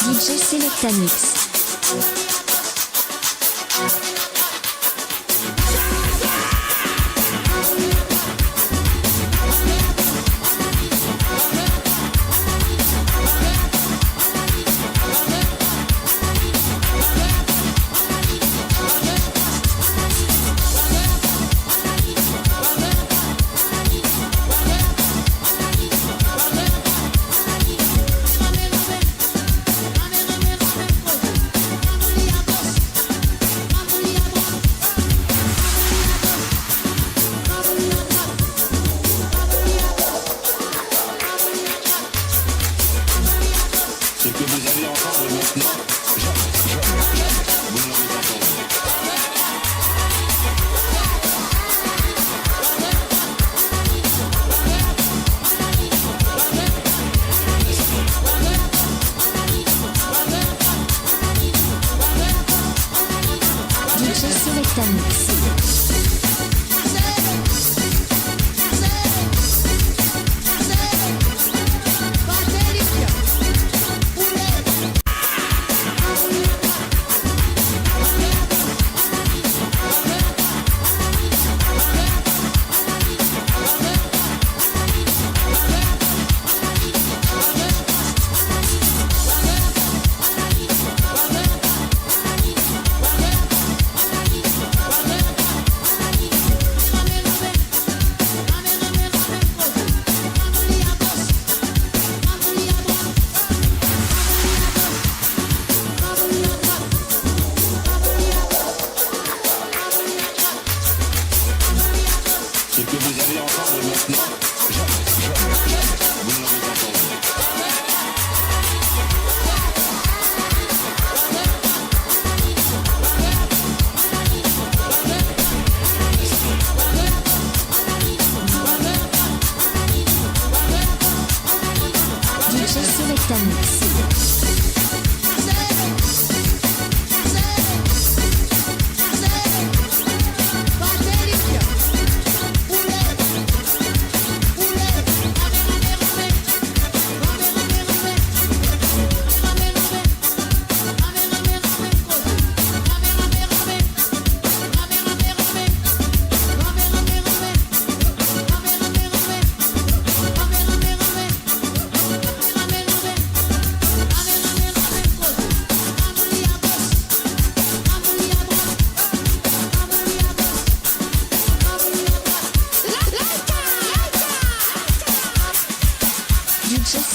DJ Selecta Mix.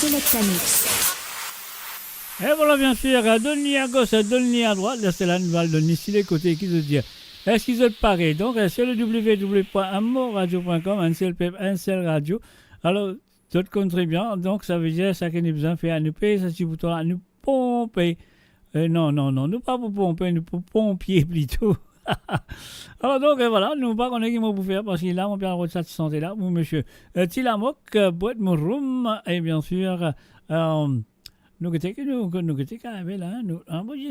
Selecta Mix. Et voilà, bien sûr, Dolny à gauche, Dolny à droite. Là, c'est la nouvelle de Nissilé côté qui veut dire. Est-ce qu'ils ont paré? Donc, c'est le www.amoradio.com, un seul radio. Alors, tout compte très bien. Donc, ça veut dire ça qu'on a besoin de faire. Nous payer, ça, si vous à nous pomper. Non, nous pas pour pomper, nous pour pompier plutôt. Alors donc voilà, nous pas qu'on est qui m'a pour faire parce qu'il là mon père de cette santé là, mon monsieur Tilamok, boîte mon room et bien sûr nous étions quand même là, nous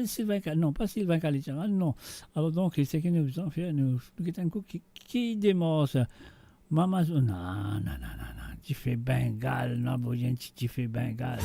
Sylvain, non pas Sylvain Calitera, non. Alors donc c'est que nous en faire nous étions un coup qui démarre maman non, tu fais Bengale, non bien tu fais Bengale.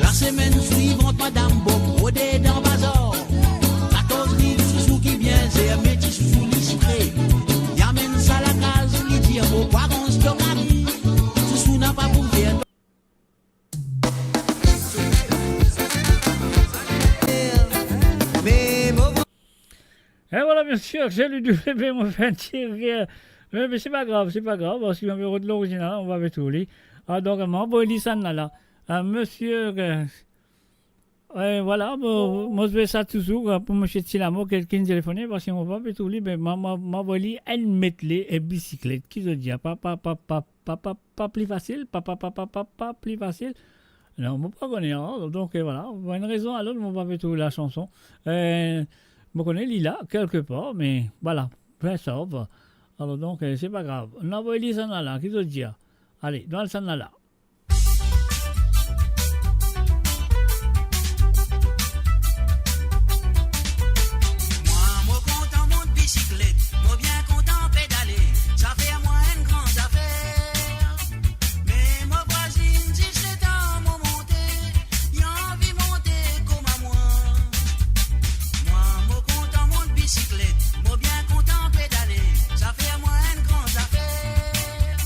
La semaine suivante, Madame Bob Rodé bien sûr, j'ai lu du bébé, mon fait tirer. Mais c'est pas grave, parce qu'il y a de l'original, on va avec tout lui. Donc, moi, je vais ça là. Monsieur, voilà, moi, je vais ça toujours pour monsieur Tilamo, quelqu'un téléphoné, parce qu'on va avec tout lui, mais moi, je vais elle mettre les bicyclettes. Qui se dit, pas plus facile, pas plus facile. Non, on ne peut pas connaître. Donc, voilà, pour une raison à l'autre, on va avec tout la chanson. Je connais Lila, quelque part, mais voilà, je sauve. Alors donc, c'est pas grave. On a envoyé ça là, qui te dit? Allez, dans le sana là. Moi, moi content mon bicyclette, moi bien content pédaler. Ça fait à moi une grande affaire. Mais ma voisine, si je l'étends, moi monter, y a envie monter comme à moi. Moi content mon bicyclette, moi bien content pédaler. Ça fait à moi une grande affaire.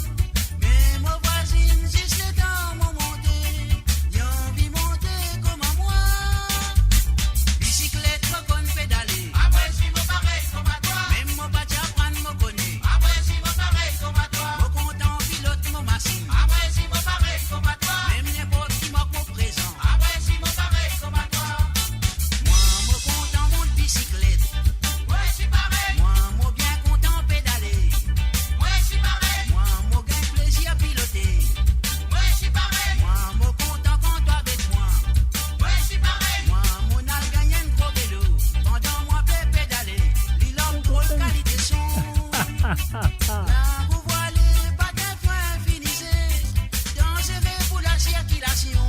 Mais ma voisine, si je l'étends, moi monter, y a envie monter comme à moi. Bicyclette, moi conne pédaler. Ah ouais, si moi pareil comme à toi. Même moi pas t'apprendre, moi connais. Ah ouais, si moi pareil comme à toi. Moi content pilote mon machine. Ah ouais, si moi pareil comme à toi. Même n'importe qui manque mon présent. Ah ouais, si moi pareil comme à toi. Moi content mon bicyclette. Ouais, si pareil. Moi bien content pédaler. Ouais, si pareil. Moi gagne plaisir à piloter. Ouais, si pareil. Moi content quand toi avec moi. Ouais, si pareil. Moi a gagné un gros vélo. Pendant moi pédaler. L'île drôle qualité son. Là vous voyez pas d'un point finissez. Dangereux pour la circulation.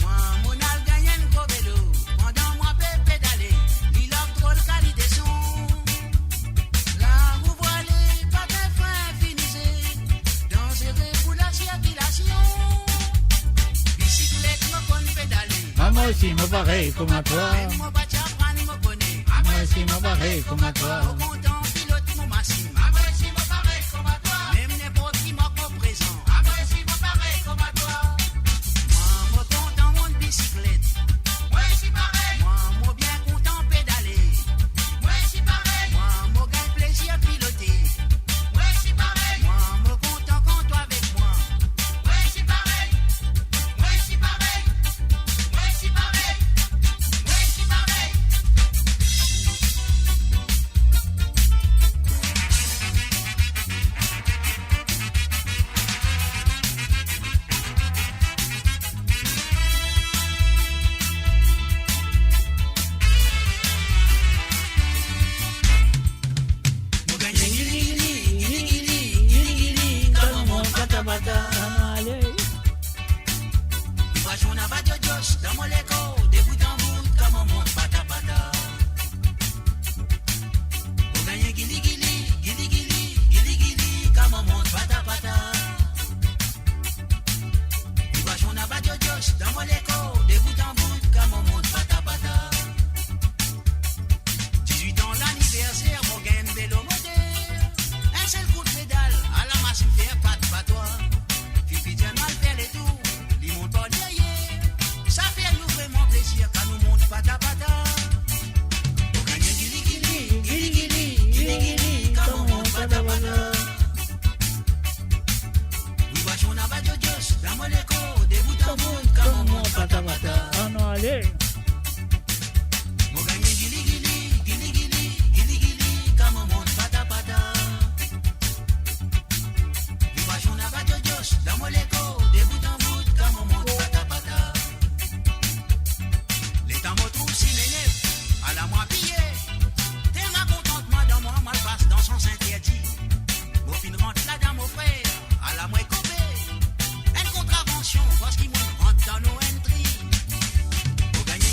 Moi a gagné un gros vélo. Pendant moi pédaler. L'île drôle qualité son. Là vous voyez pas d'un point finissez. Dangereux pour la circulation. Bicyclette me conne pédaler. Moi aussi, moi pareil comme à toi. Même moi pas t'apprendre, moi connais. Moi aussi, moi pareil comme à toi. Moi content pilote mon machine. Ah ouais, si moi pareil comme à toi. Même n'importe qui manque mon présent. Ah ouais, si moi pareil comme à toi. Moi content mon bicyclette. Ouais, si pareil. Moi bien content pédaler. Ouais, si pareil. Moi gagne plaisir à piloter. Ouais, si pareil. Moi content quand toi avec moi. Ouais, si pareil. Ouais, si pareil. Ouais, si pareil. Ouais, si pareil. Dans mon écho, des bouts en bout, comme on monte pata pata. Vous gagnez guili guili, guili guili, guili guili, comme on monte pata pata. On a pas de Josh, dans mon écho, des bouts en bout, comme on monte pata pata. 18 ans l'anniversaire, mon gain vélo moteur. Un seul coup de pédale, à la machine fait pas de patois. Fifi Diane mal fait les tours, il monte pas derrière. Ça fait nous vraiment plaisir quand nous monte pata pata. On gagne guili guili, guili guili, guili guili, quand on monte pata pata. Oui, bah, on a pas de Josh, dans mon écho, des bouts en bout, quand on monte pata pata. Ah non, allez. On gagne guili guili, guili guili, guili guili, quand on monte pata pata. Oui, bah, on a pas de Josh, dans mon écho, des bouts en bout, quand on monte pata pata. L'état me trouve si m'énerve, à la moi pillé. Tellement contentement dans moi, mal passe dans son interdit. Au fin rentre là dans mon frère, à la moi copé. Une contravention, parce qu'il me rentre dans nos entries. Au gagne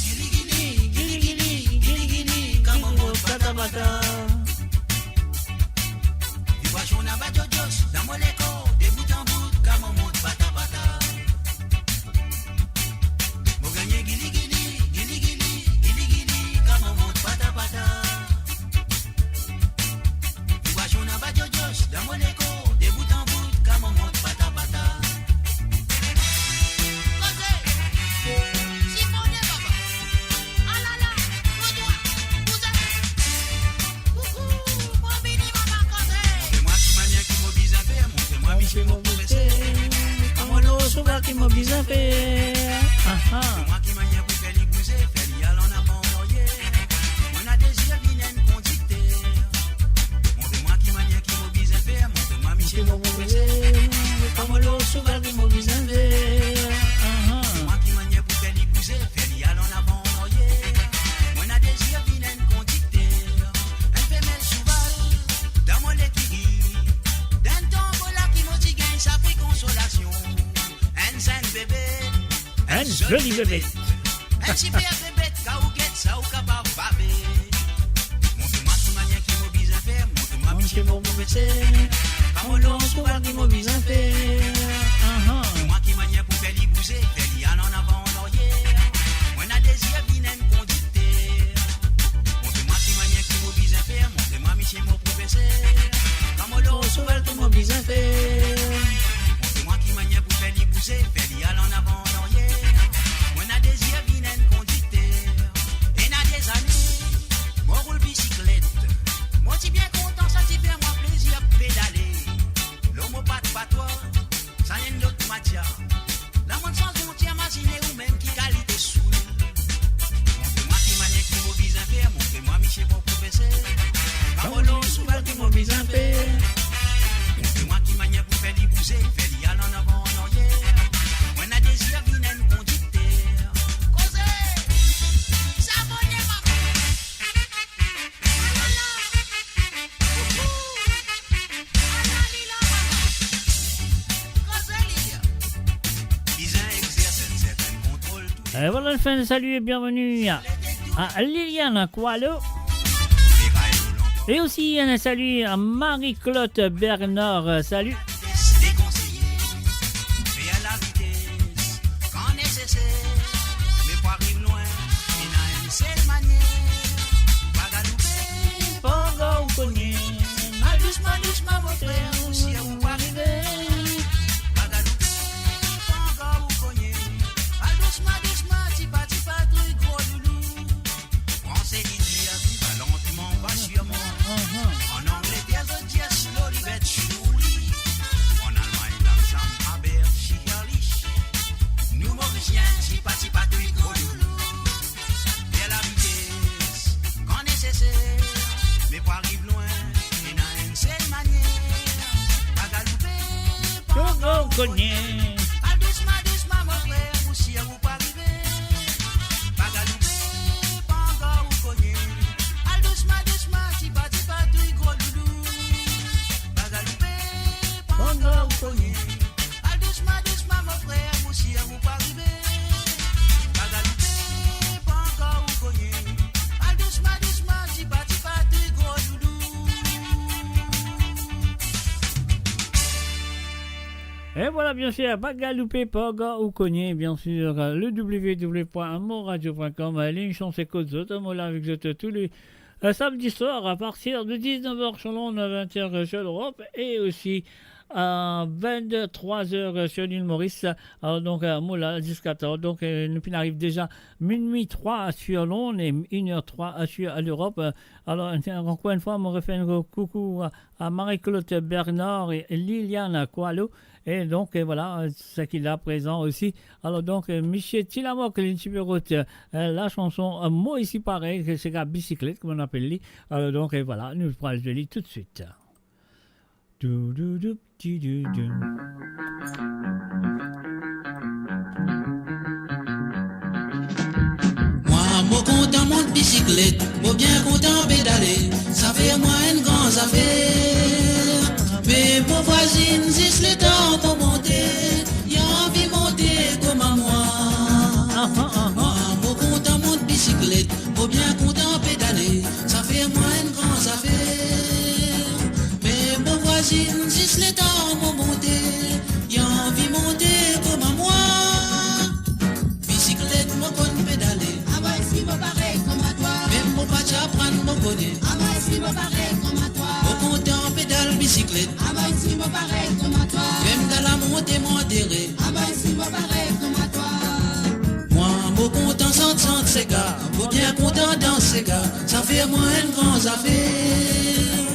souvent qui m'a bien fait. Ah ah. Moi qui m'a pour faire les bouger, faire les aller en avant, on a désir vinen conducteur. Montre-moi qui m'a bien fait, montre-moi Michel mon professeur. Comme l'eau souvent qui m'a bien fait. Moi qui m'a pour faire les bouger, faire les aller en avant, on a désir vinen conducteur. Elle fait mes cheval dans mon équilibre. D'un temps voilà qui m'a dit gagne ça pris consolation. Un jeune bébé. Un joli bébé. Un petit père bébé, caouguette, ça ou capable bavé. Montre-moi qui m'a qui m'a bien fait, montre-moi Michel mon professeur. Comme l'on souvent qui m'a bien fait. Moi qui m'a pour faire les bouger, faire les aller en avant, en arrière. On a désir vinen conducteur. Montre-moi qui m'a bien fait, montre-moi Michel mon professeur. Comme l'on souvent qui m'a bien fait. Montre-moi qui m'a pour faire les bouger, faire les aller en avant, en arrière. On a désir vinen conducteur. Et n'a des années, moi roule bicyclette. Moi t'y bien content, ça t'y fait moi plaisir pédaler. L'homme pas toi, ça y est d'autres matières. La monde sans frontières, imaginez ou même qui qualité sous. Montrez-moi qui m'a qui m'a bien fait, montrez-moi Michel mon professeur. Parole souvent qui m'a bien fait. Montrez-moi qui m'a pour faire les bouger, faire les aller en avant, en arrière. On a désir vinen conducteur. Causez, s'abonnez ma Et voilà le fin de salut et bienvenue à Liliane Coilo. Et aussi un salut à Marie-Claude Bernard. Salut. Quand nécessaire, mais pour arriver loin, il y a une seule manière. Pas galouper, pas galouper, mal doucement, mon frère, aussi où pour arriver. Pas galouper, pas galouper, mal doucement, tipa, truc gros loulou. Français dit, va lentement, pas sûrement. En Angleterre, je dis, slowly but surely. En Allemagne, l'ensemble, aber, sicherlich. Nous Mauriciens, tipa, truc gros loulou. Et la vitesse, quand nécessaire, mais pour arriver loin, il y a une seule manière. Pas galouper, pas galouper. Pas doucement, mon frère, ou si vous pas arriver. Pas galouper, pas galouper. Al doucement, tipa, truc gros loulou. Pas galouper, pas galouper. Al doucement, mon frère, ou si vous pas arriver. Pas galouper, pas galouper. Al doucement, tipa, truc gros loulou. Et voilà, bien sûr, pas galouper, pas gars ou cogner, bien sûr, le www.moradio.com, l'émission c'est Côte Zot, moi là avec vous tous les samedis soirs à partir de 19h sur l'onde, 20h sur l'Europe, et aussi à 23h sur l'île Maurice, alors donc moi là jusqu'à temps, donc nous arrive déjà minuit 3 sur l'onde et 1h03 sur l'Europe. Alors encore une fois, je refais un coucou à Marie-Claude Bernard et Liliane Coilo. Et donc, voilà, c'est qu'il a présent aussi. Alors donc, Michel Tilamoc, la chanson Moi ici pareil, c'est la bicyclette, comme on appelle lui. Alors donc, voilà, nous prenons le lit tout de suite. Moi content mon bicyclette, moi bien content pédaler. Ça fait moi une grande affaire. Mais pour voisine, si le temps pour monter, y a envie de monter comme à moi. Moi content mon bicyclette, moi bien content pédaler. Ça fait moi une grande affaire. Mais pour voisine, si le temps pour monter, y a envie de monter comme à moi. Bicyclette, moi content pédaler. Ah bah ici, moi pareil comme à toi. Même mon patch apprendre mon bonnet. Ah bah ici, moi pareil comme à toi. Moi content pédale bicyclette. Ah bah ici, moi pareil comme à toi. Même dans la montée, modérée. Ah bah ici, moi pareil comme à toi. Moi, moi content sans ces gars. Moi bien content dans ces gars. Ça fait moi une grande affaire.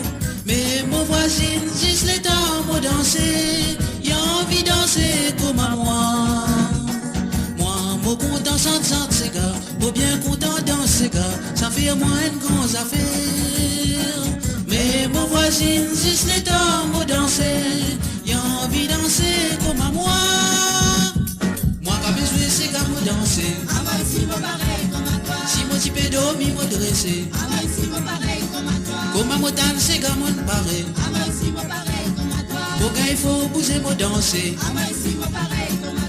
Mais mon voisine, si le temps pour danser, y a envie de danser comme à moi. ça fait moins de grandes affaires. Mais mon voisine, si ce n'est pas moi danser, y'a envie de danser comme à moi. Moi, quand je jouer, c'est qu'à moi danser. Ah ouais, si moi pareil comme à toi. Si moi t'y peux dormir, moi dresser. Ah ouais, si moi pareil comme à toi. Comme à moi danser, qu'à moi pareil. Ah ouais, si moi pareil comme à toi. Pour qu'il faut bouger, moi danser. Ah ouais, si moi pareil comme à toi.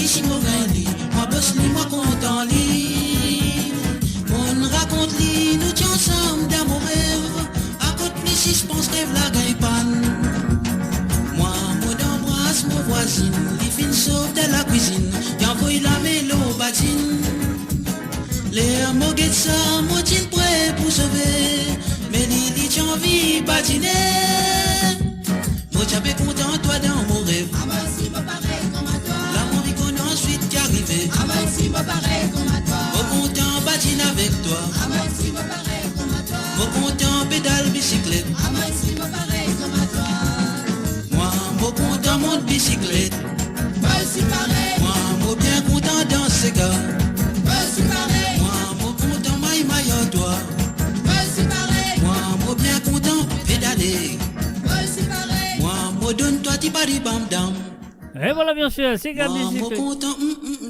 Si moi gagne li, moi bosse li, moi content li. On raconte li, nous tiens ensemble dans mon rêve. À côté de si je pense rêve la gagne panne. Moi, moi d'embrasse mon voisine, li fin sauve de la cuisine. Y'envoie la mélo batine. Les mots guettent ça, moi tiens prêt pour sauver. Mais li tient envie patiner. Moi tiens bien content toi dans mon rêve. Ah bah si moi pareil comme à toi. Ah ouais, si moi pareil comme à toi. Au content patine avec toi. Ah ouais, si moi pareil comme à toi. Au content pédale bicyclette. Ah ouais, si moi pareil comme à toi. Moi, mon content monte bicyclette. Ouais, si pareil. Moi, mon bien content dans ces gars. Ouais, si pareil. Moi, mon content maille à toi. Ouais, si pareil. Moi, mon bien content pédaler. Ouais, si pareil. Moi, mon donne toi ti bari bam dam. Et voilà, bien sûr, c'est Gabi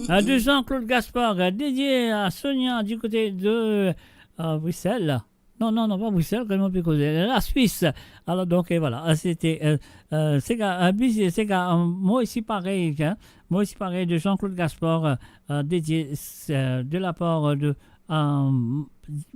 de Jean-Claude Gaspard, dédié à Sonia du côté de Bruxelles. Non, pas Bruxelles, comment on peut causer la Suisse. Alors, donc, et voilà, c'était c'est moi aussi pareil, hein, moi aussi pareil de Jean-Claude Gaspard, dédié de la part de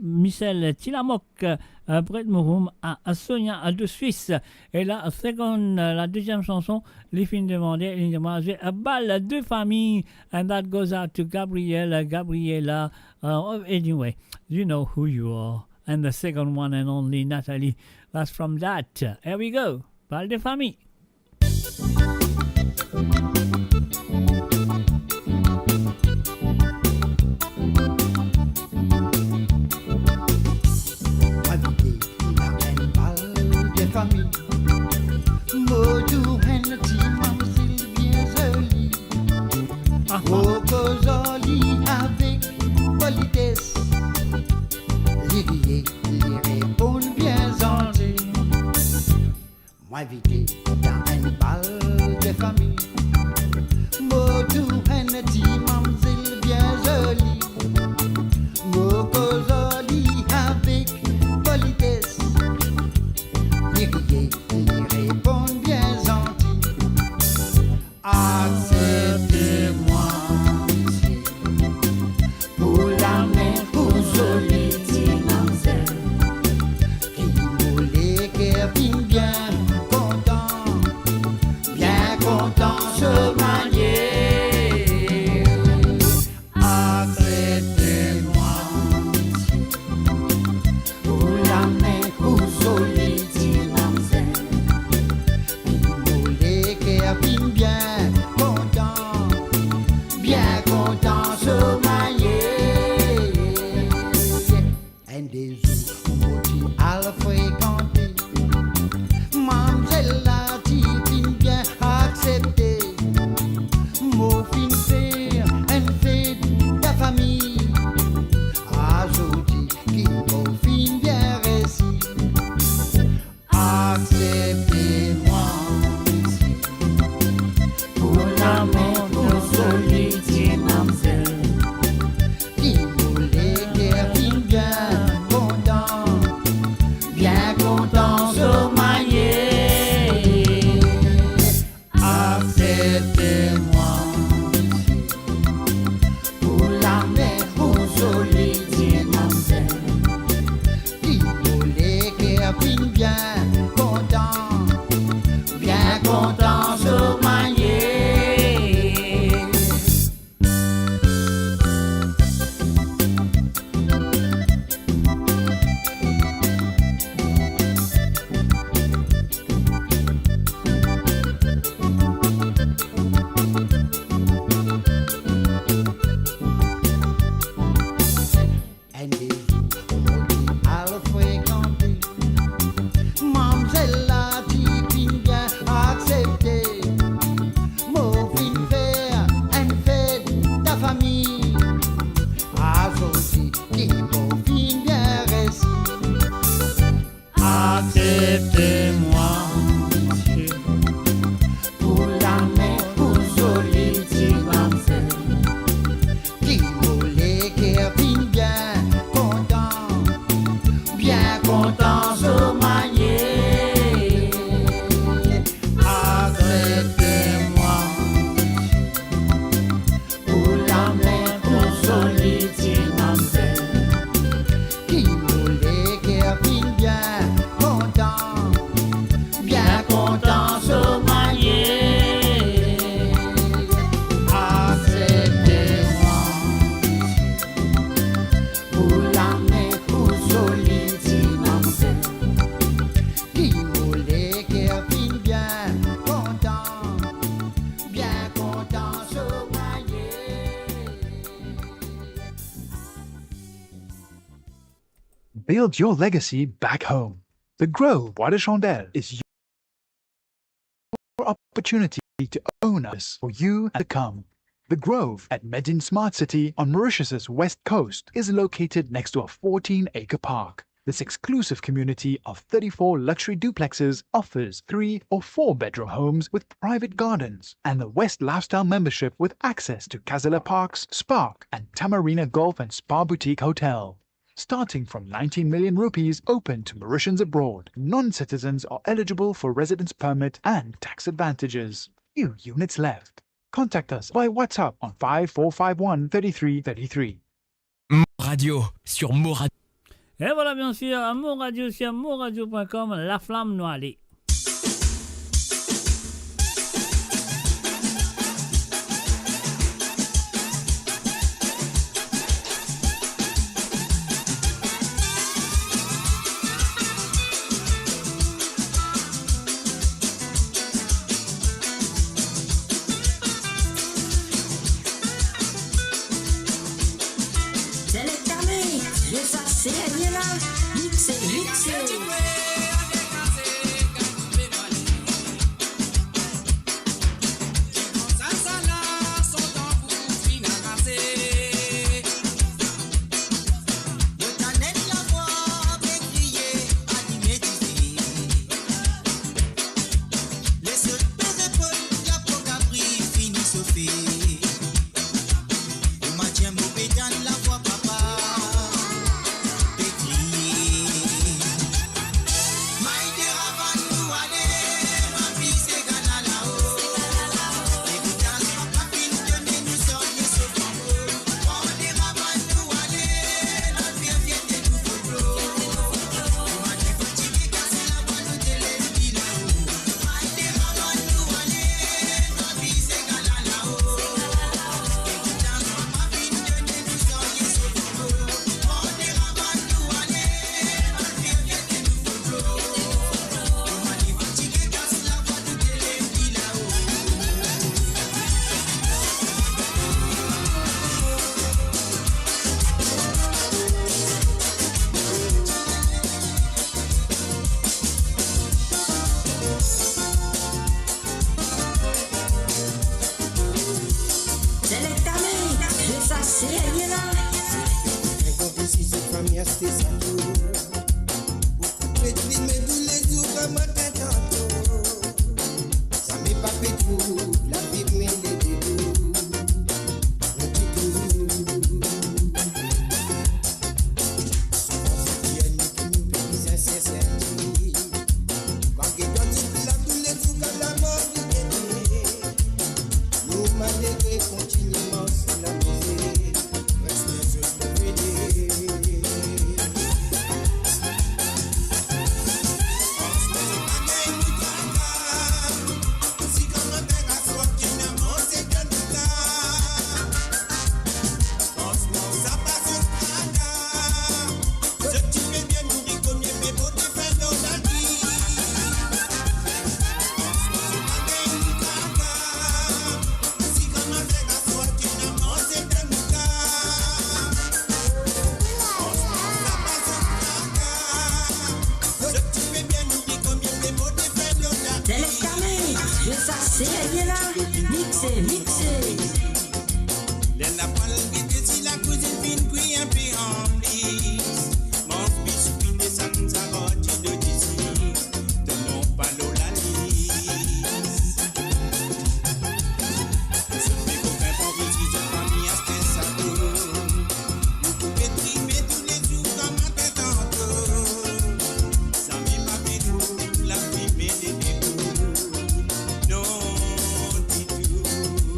Michel Tilamok, près de Mouroum, à Sonia de Suisse. Et là, la deuxième chanson, les filles demandaient, ils demandaient un bal de famille, and that goes out to Gabriella. Anyway, you know who you are. And the second one and only, Nathalie. That's from that. Here we go. Bal de famille. Famille, Modou and Mamzille bien jolie, Coco jolie avec politesse, les répondent bien gentils. Moi invité dans un bal de famille, Modou and Mamzille bien jolie, Coco jolie avec politesse. Ils répondent bien gentils. Acceptez-moi ici pour la main pour jolie mademoiselle qui nous les cœurs bien content se marier. Acceptez-moi ici pour la main pour jolie. Bien content se marier. Un des jours où à le fréquenter, Mamzelle a dit bien accepté. Mon fin faire un fête de famille. Ajouté qui mon fin bien réussi. Acceptez-moi ici pour l'amour de solitude, mademoiselle. Qui voulait qu'elle vienne bien content se marier. Acceptez-moi ici pour la mère pour solitude, mademoiselle. Qui voulait qu'elle vienne bien content se marier. Build your legacy back home. The Grove Bois de Chandelle is your opportunity to own us for you and to come. The Grove at Medin Smart City on Mauritius's west coast is located next to a 14-acre park. This exclusive community of 34 luxury duplexes offers 3 or 4 bedroom homes with private gardens and the West Lifestyle membership with access to Casella Parks, Spark and Tamarina Golf and Spa Boutique Hotel. Starting from 19 million rupees open to Mauritians abroad, non-citizens are eligible for residence permit and tax advantages. Few units left. Contact us by WhatsApp on 5451 3333. Radio sur Moradio. Et voilà, bien sûr, Mon Radio sur monradio.com, La Flamme Noalée. Non, du tout.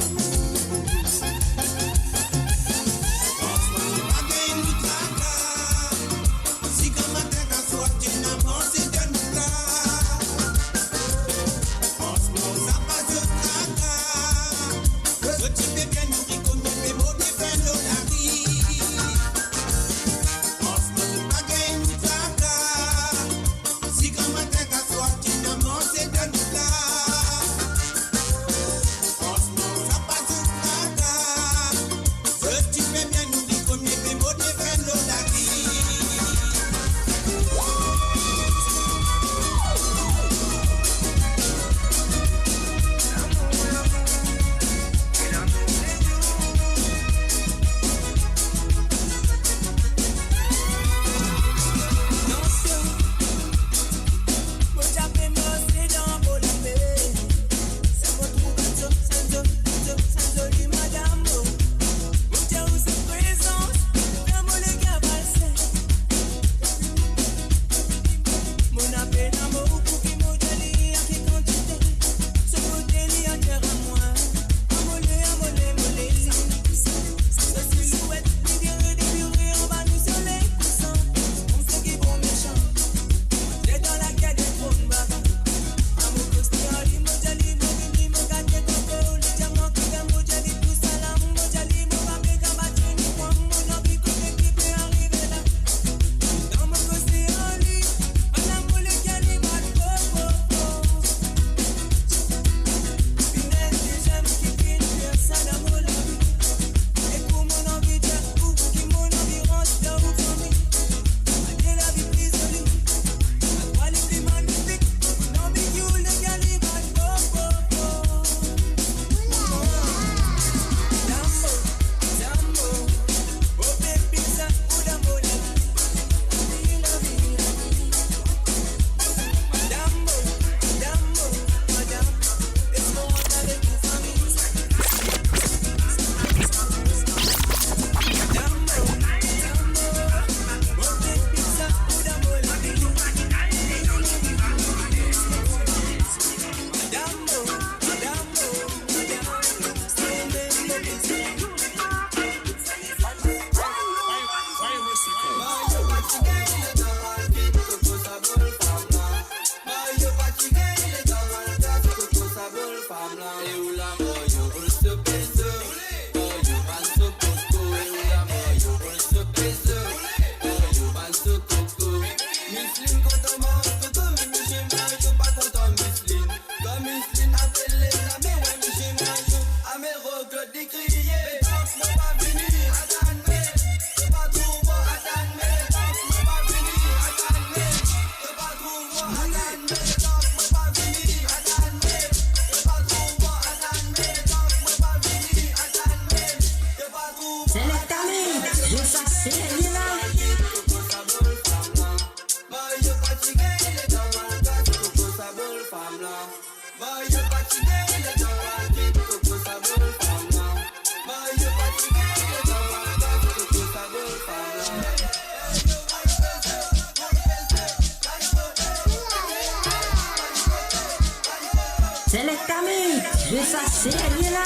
Selecta Mix, je ça c'est là,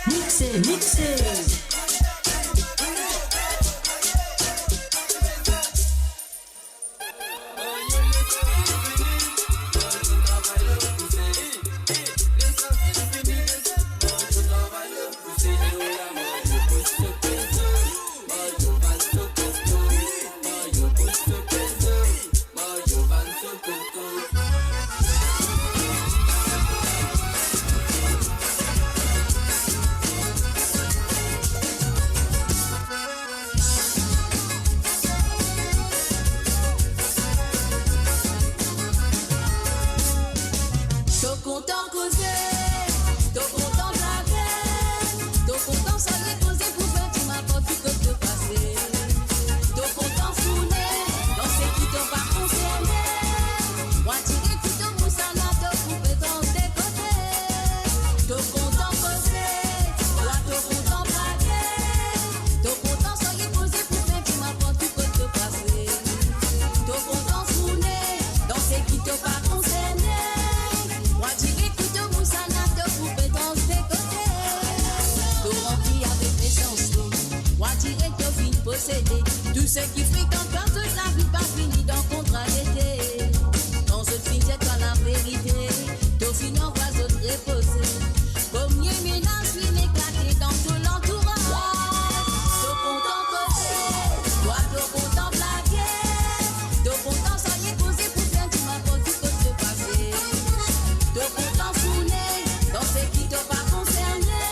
mixé, mixé. Tout ce qui fréquente pas toute la vie pas fini dans le contrat d'été. Quand je finis c'est toi la vérité. T'au fini en va se reposer. Premier ménage finit éclaté dans tout l'entourage. T'au content côté, toi t'au content blaguer. T'au content soyez posé pour bien tu m'as pas tout côté passé. T'au content fouler dans ce qui t'a pas concerné.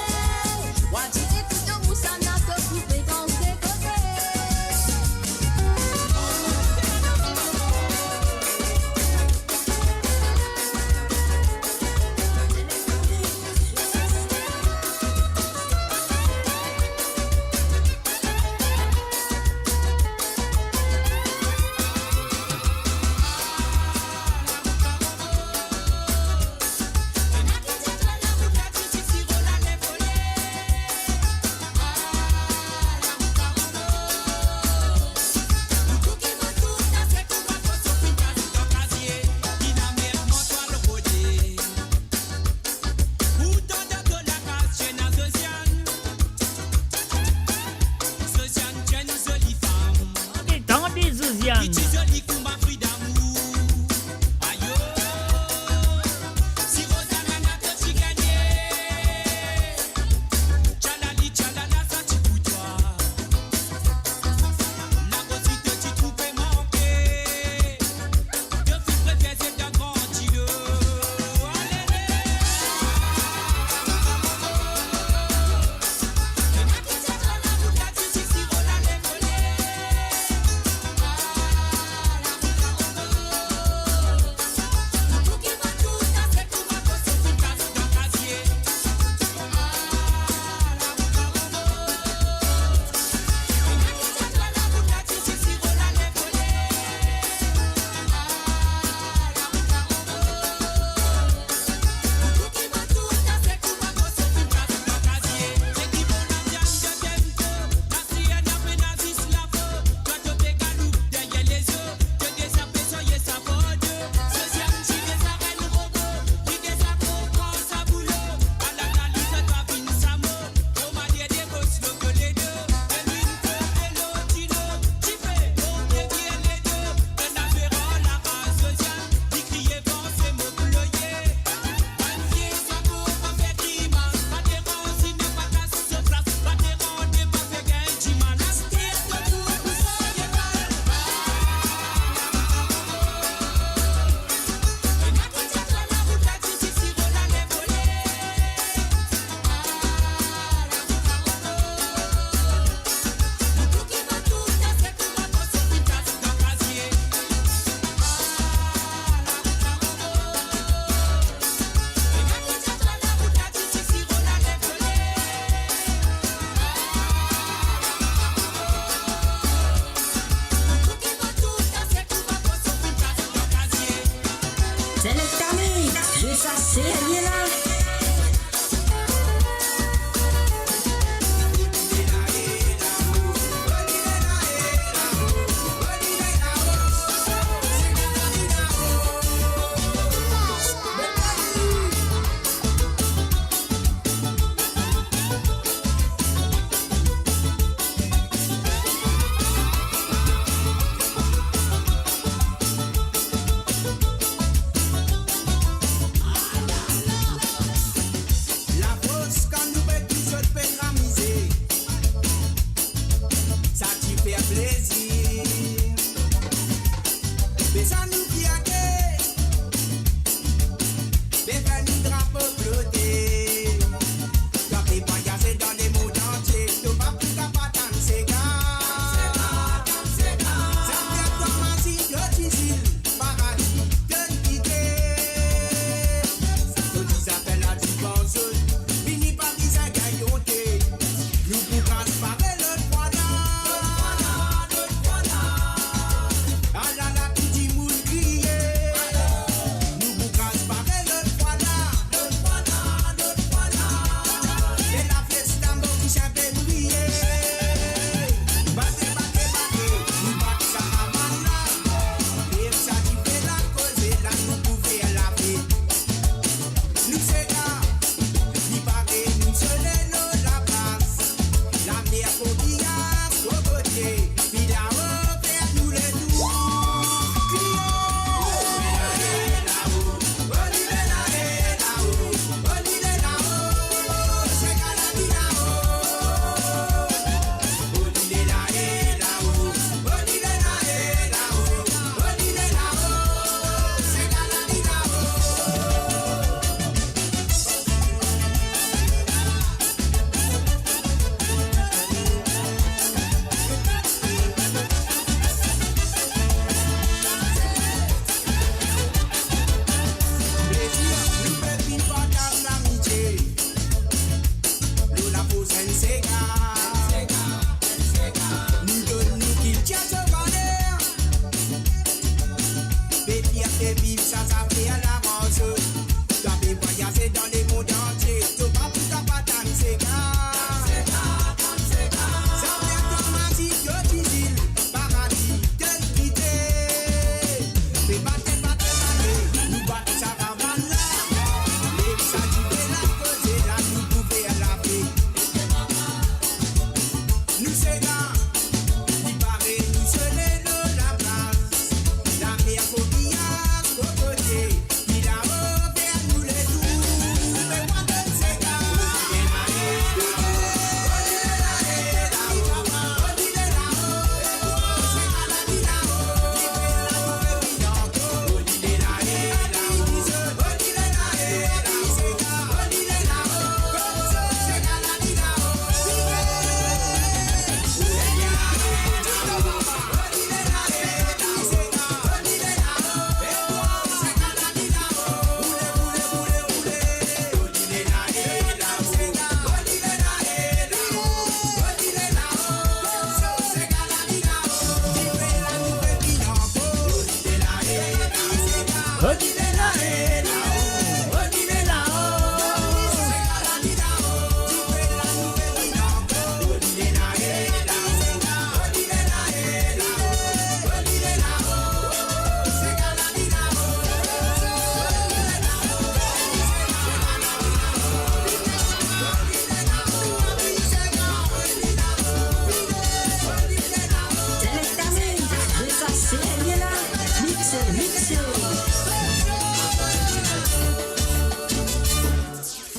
Moi tu écoutes au moussana te couper dans tes côtés. Je ça c'est là.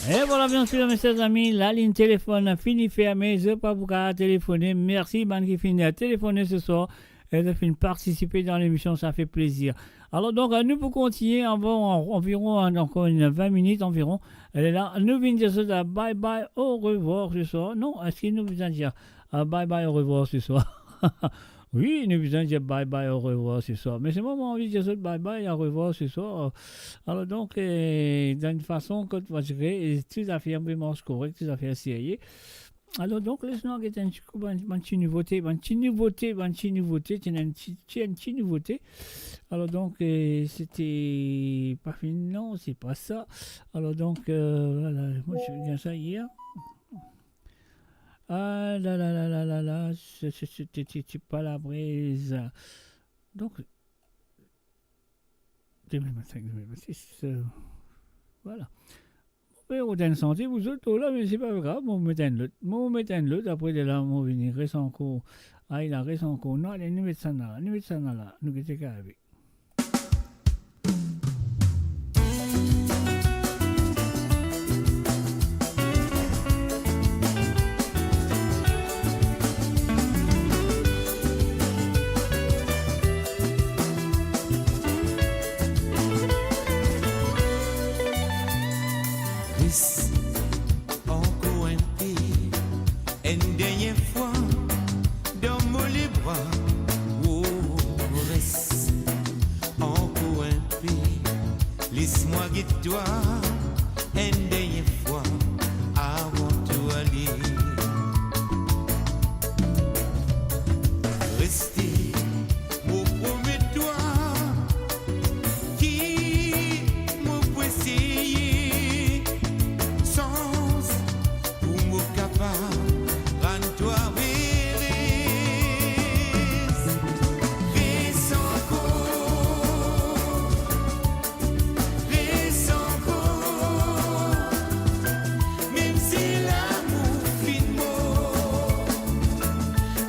Et voilà, bien sûr, mes chers amis, la ligne téléphone finie fermée. Je ne sais pas pourquoi téléphoner. Merci, man qui finit à téléphoner ce soir. Et de finir participer dans l'émission, ça fait plaisir. Alors, donc, nous pour continuer, environ encore 20 minutes environ. Elle est là. Nous venons dire ça, bye bye, au revoir ce soir. Non, est-ce qu'il nous vient dire bye bye, au revoir ce soir? Oui, nous besoin de dire bye bye, au revoir ce soir. Mais c'est moi, envie de dire bye bye, au revoir ce soir. Alors donc, d'une façon que tu vas gérer, tout à fait correct, tout à fait sérieux. Alors donc, laisse-nous regarder un petit nouveauté, une petite nouveauté. Alors donc, c'était pas fini, non, c'est pas ça. Alors donc, voilà, moi je viens ça hier. Ah là là là là là là, c'est pas la braise. Donc, 2025-2026, voilà. On a une santé, vous autres, là, mais c'est pas grave, on met un lot, après de là, on va venir, reste encore, il reste encore, non, allez, nous mettons ça là, nous mettons ça là, encore un pays, une dernière fois, dans mon les bras, oh, reste encore un pays, laisse-moi guider toi, une dernière fois, avant de aller. Restez, mon promets-toi, qui me peut essayer. Pour me capable, rends-toi véresse. Reste encore, même si l'amour fin mort,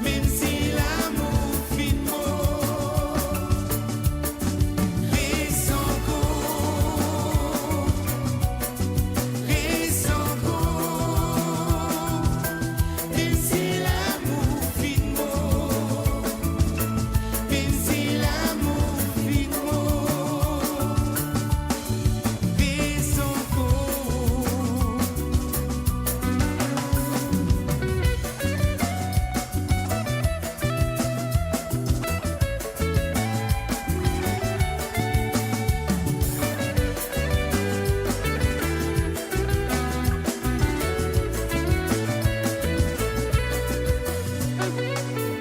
même si l'amour fin mort. Reste encore, reste encore. Même si l'amour fin mort, même si l'amour fin mort, reste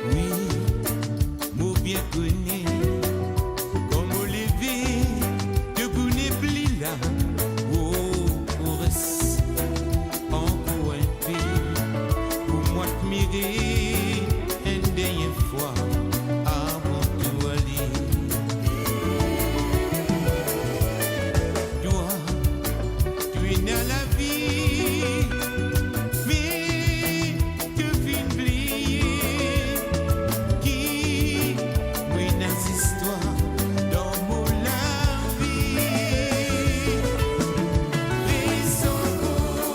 oui, moi bien connais, comme au lever, de connais plus là, oh, reste encore un peu, pour moi t'admirer, une dernière fois, avant de aller. Toi, tu es né à la vie, mais tu viens oublier qui oui dans l'histoire dans mon la vie. Reste encore,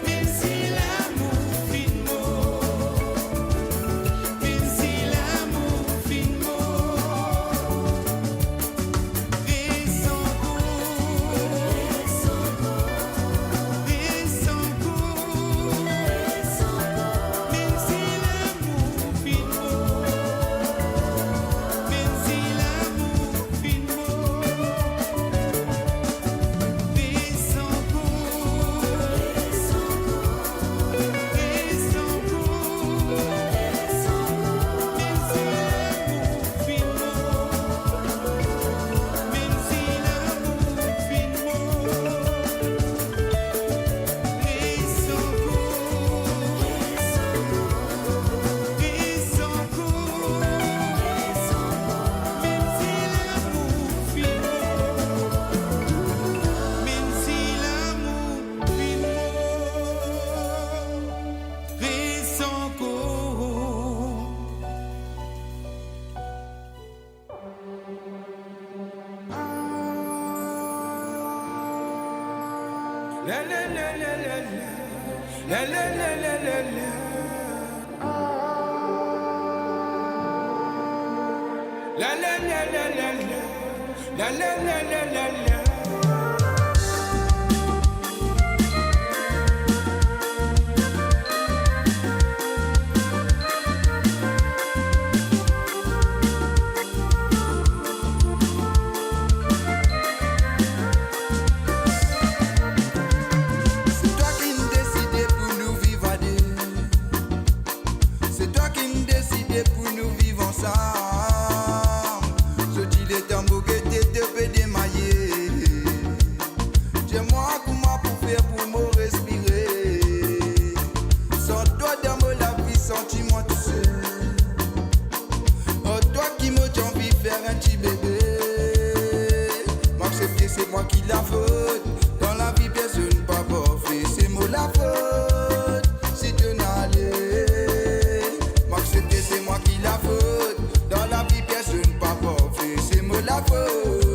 même si l'amour fin mort, même si l'amour fin mort. Reste petit bébé. M'accepter, c'est moi qui la faute. Dans la vie, personne pas parfait, c'est moi la faute. Si tu n'allais, m'accepter, c'est moi qui la faute. Dans la vie, personne pas parfait, c'est moi la faute.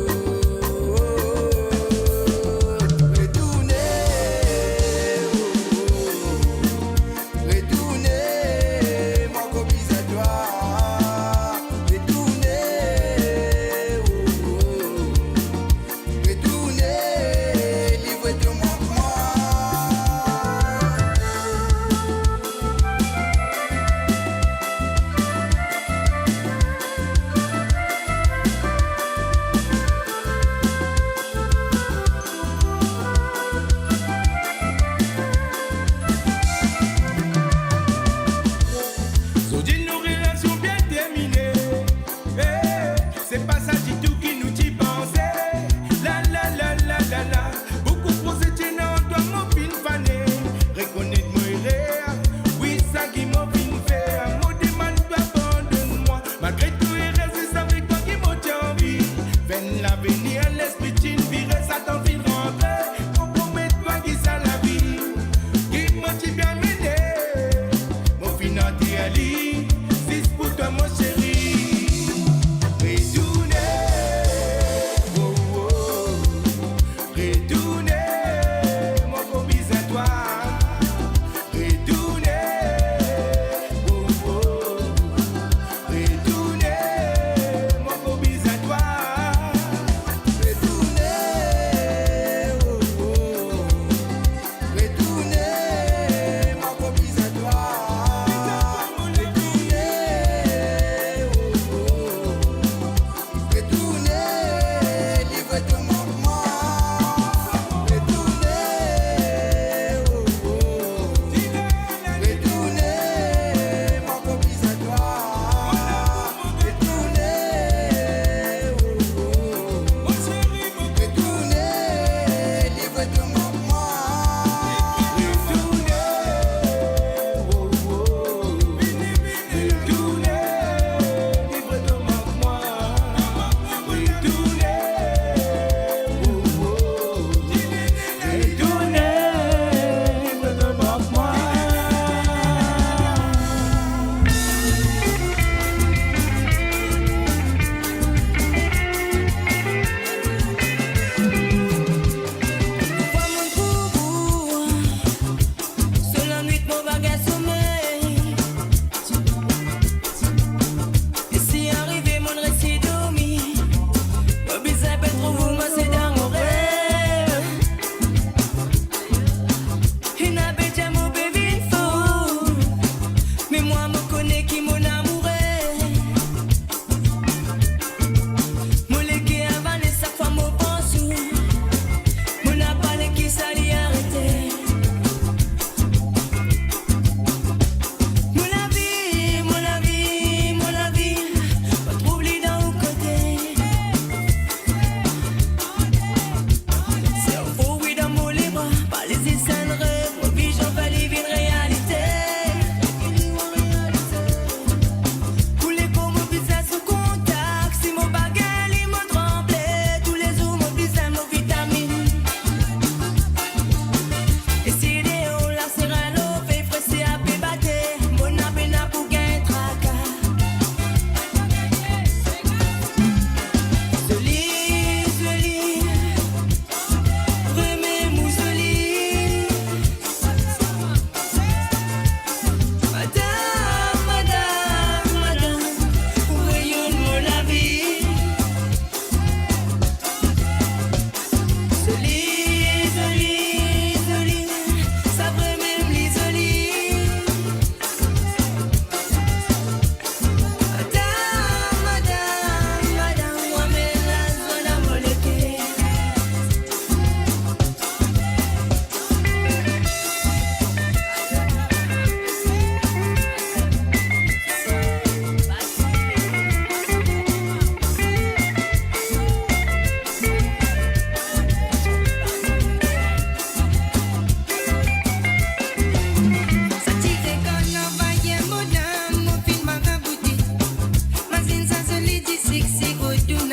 Mazin sa soli di sik sik o do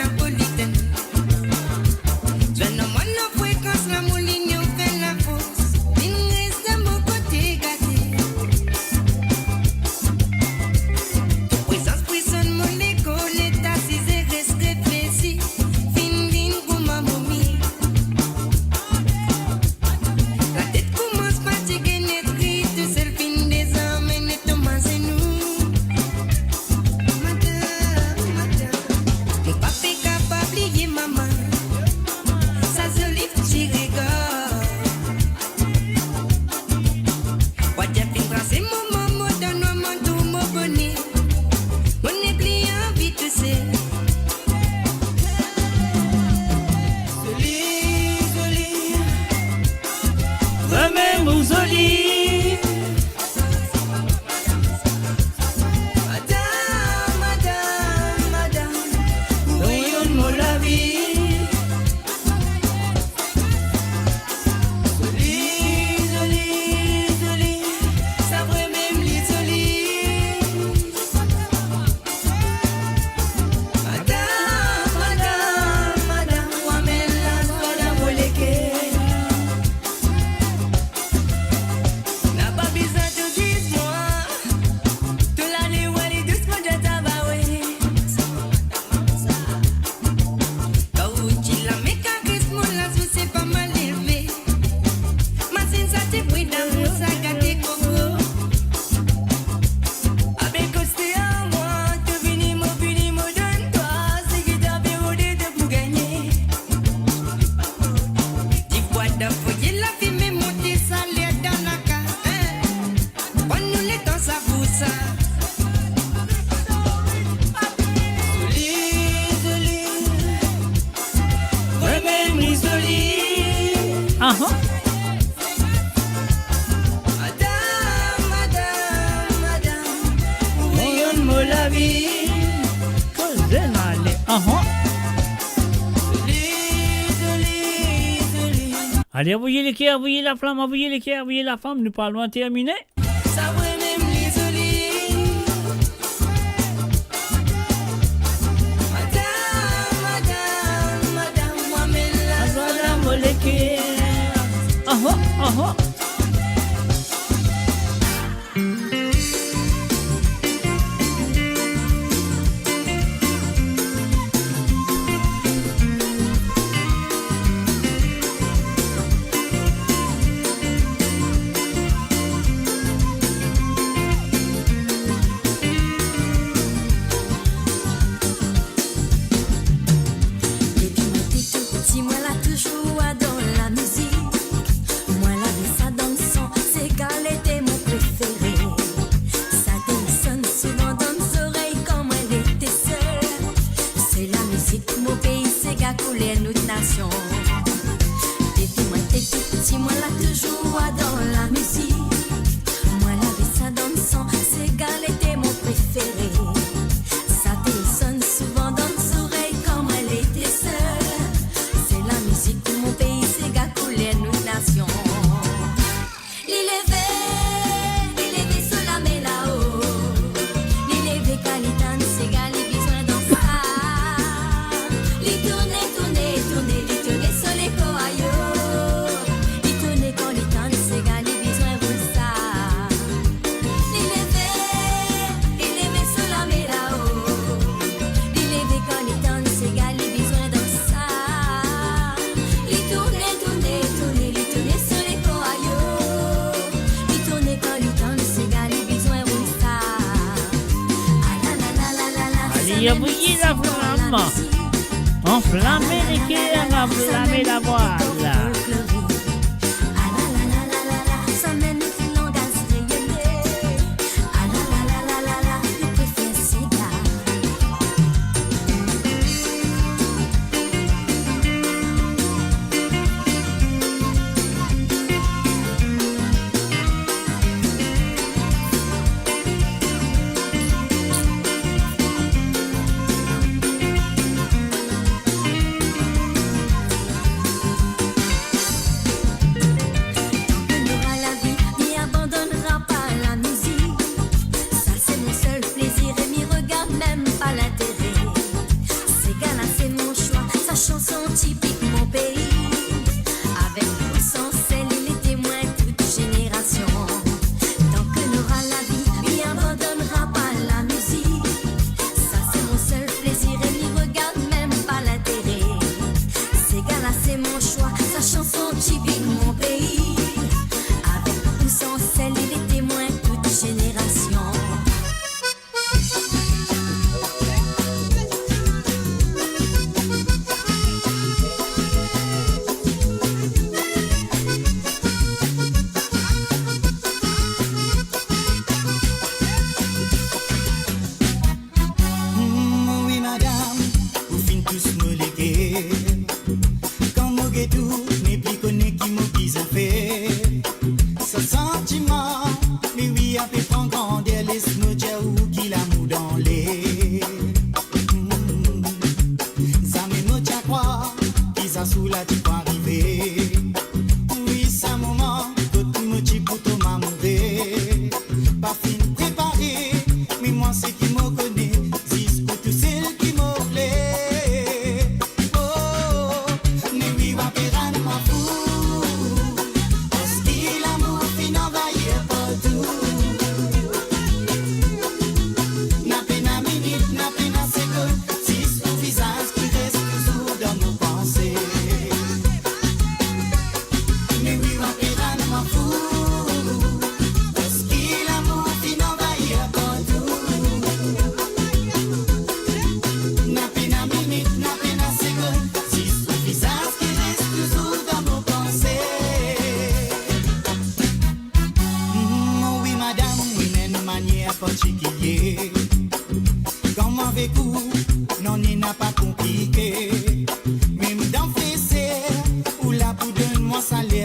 La vie, cause allez, envoyez l'équerre, envoyez la flamme, envoyez l'équerre, envoyez la flamme, nous parlons à terminer. Ça va même les olives. Madame, moi mais la Madame l'équerre. Si moi là toujours dans la musique, moi la vie ça dansant, c'est qu'elle était mon préféré. Ça sonne souvent dans nos oreilles comme elle était seule. C'est la musique, mon pays, c'est qu'à couler notre nation. Depuis moi t'es tout petit, moi là toujours dans la musique. Moi la vie ça dansant, c'est qu'elle était mon préféré. Ça sonne souvent dans nos oreilles comme elle était seule. La musique de mon pays, c'est qu'à couler notre nation. L'élevé sur la mer là-haut. L'élevé Calitan, c'est qu'à les besoin dans ça. Les tourner sur les coaillots. Les tourner quand les temps, c'est qu'à les besoin de ça. L'élevé sur la mer là-haut. L'élevé Calitan, c'est qu'à les besoin dans ça. Tourner sur les coaillots. Il tourne quand il tourne, c'est galé, besoin de ça. Allez, envoyez la flamme. Enflammez l'équerre, enflammez la voile. Ça mène une fille en gaz rayonné. Il préfère ses gars. Chanson typique mon pays, avec ou sans celle et les témoins toute génération. Tant que n'aura la vie, lui abandonnera pas la musique. Ça c'est mon seul plaisir et n'y regarde même pas l'intérêt. Ces gars-là c'est mon choix, sa chanson typique mon pays, avec ou sans celle et les témoins toute génération. Oui madame, vous fin tous me léguer. Quand mon guédou n'est plus connu qui m'a bis à faire. Ce sentiment, mais oui, a fait prendre grandeur, laisse-moi dire où qu'il a mou dans les. Ça me moche à croire, qu'ils ça sous la tu peux arriver. Oui, ça moment, tout me dit pour tout m'amourer. Pas fin préparé, mais moi c'est qui me connaît. Pour tous celles qui m'ont plaît. Oh, mais oui, va faire un ma fou. Parce qu'il l'amour fin envahir partout. N'a peine à minute, n'a peine à seconde. Si son visage qui reste toujours dans nos pensées. Mais oui, va faire un ma fou. Parce qu'il l'amour fin envahir partout. N'a peine à minute, n'a peine à seconde. Si son visage qui reste toujours dans nos pensées. Oui madame, oui mais une manière particulière. Comment avec vous, non il n'a pas compliqué. Même dans fessé, ou là pour donner moi salaire.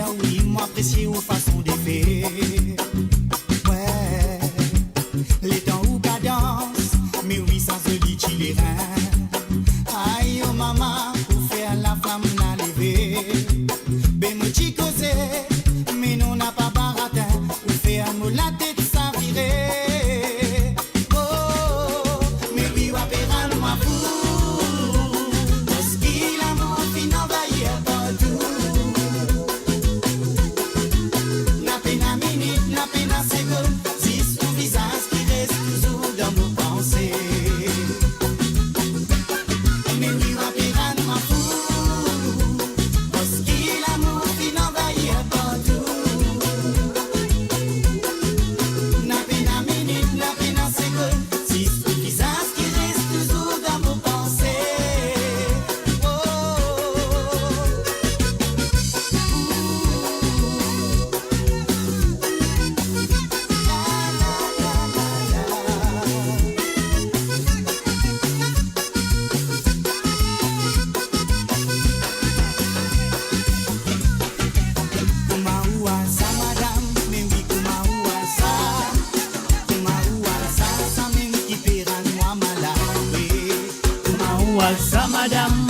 ouasa, madame.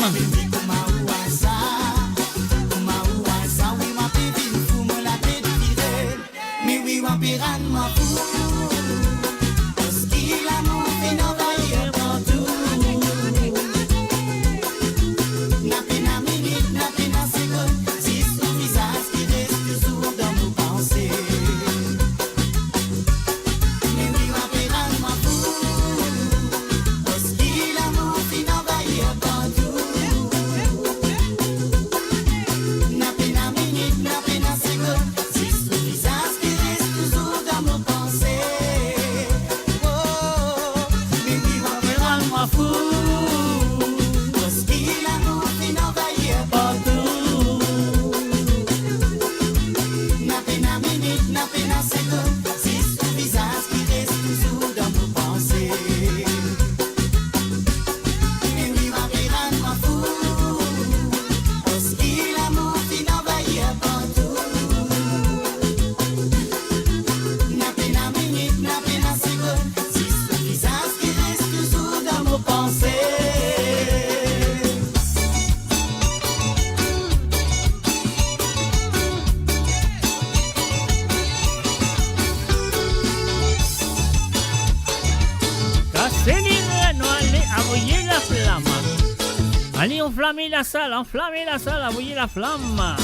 Allez, enflammez la salle, envoyez la flamme.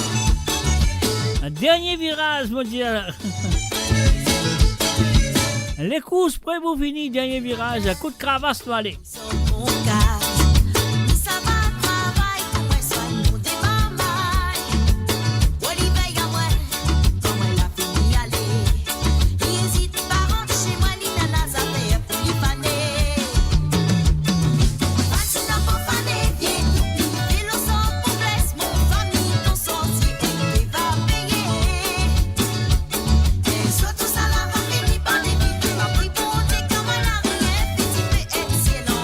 Un dernier virage, mon Dieu. Les courses prêts pour finir, dernier virage. Coup de cravache, toi, allez. Sois tout ça là va finir par débuter. Ma plus bonté comme un arrière, petit peu excellent.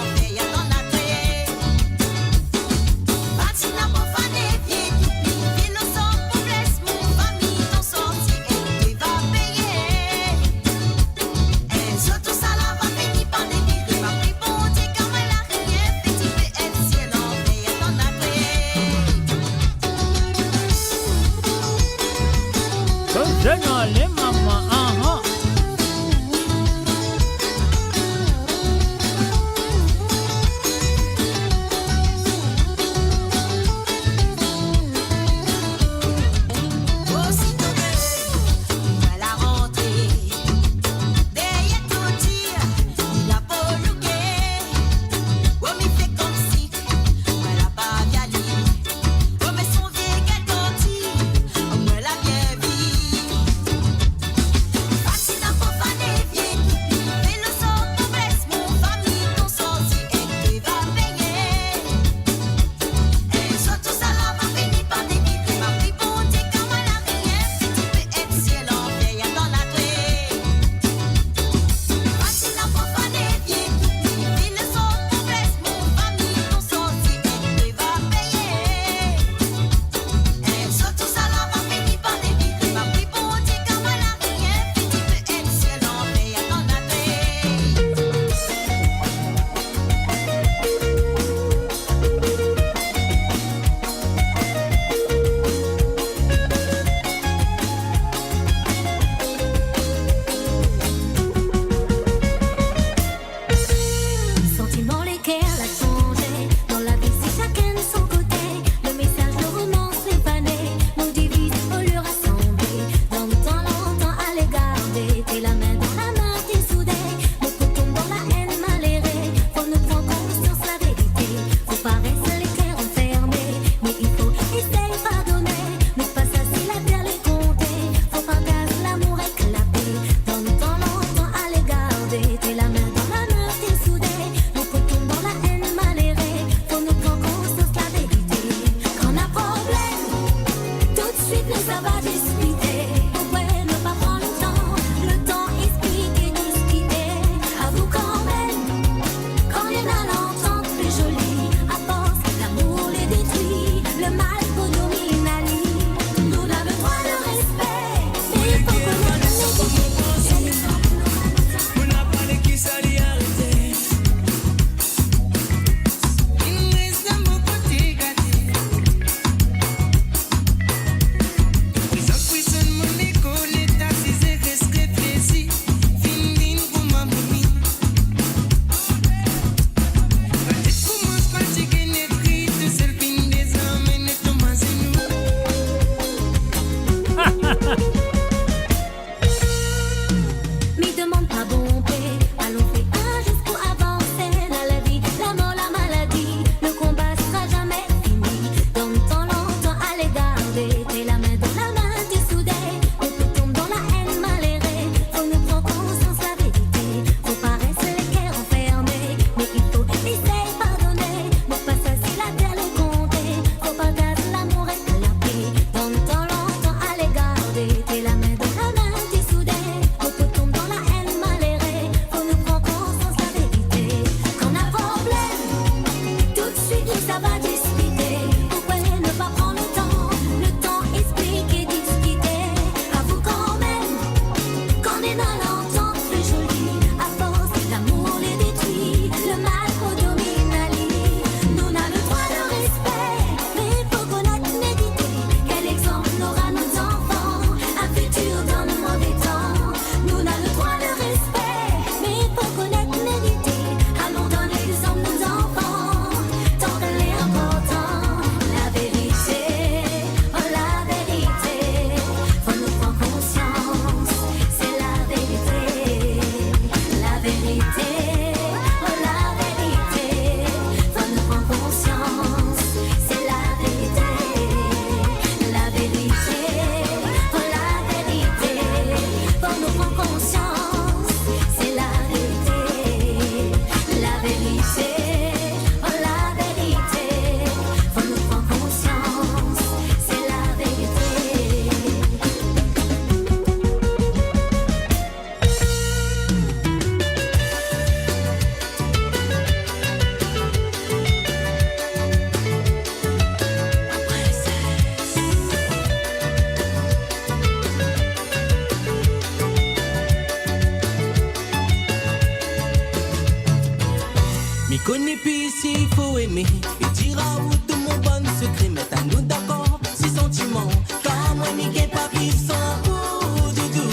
aimer et dire à vous tout mon bon secret. Mettez à nous d'accord, si sentiment, car moi n'y gagne pas vivre sans vous, doudou.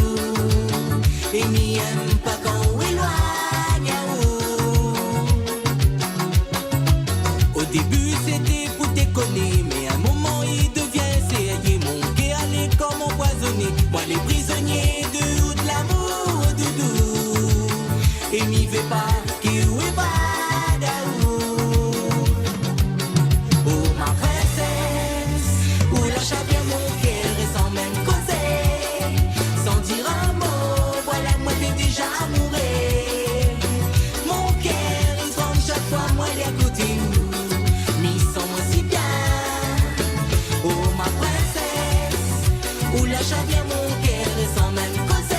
Et m'y aime pas quand on éloigne à vous. Au début c'était pour déconner, mais à un moment il devient sérieux. Mon cœur allait comme empoisonné, moi les prisonniers de l'amour, doudou. Et m'y vais pas, qui ou est pas. Bien mon cœur et sans même causer,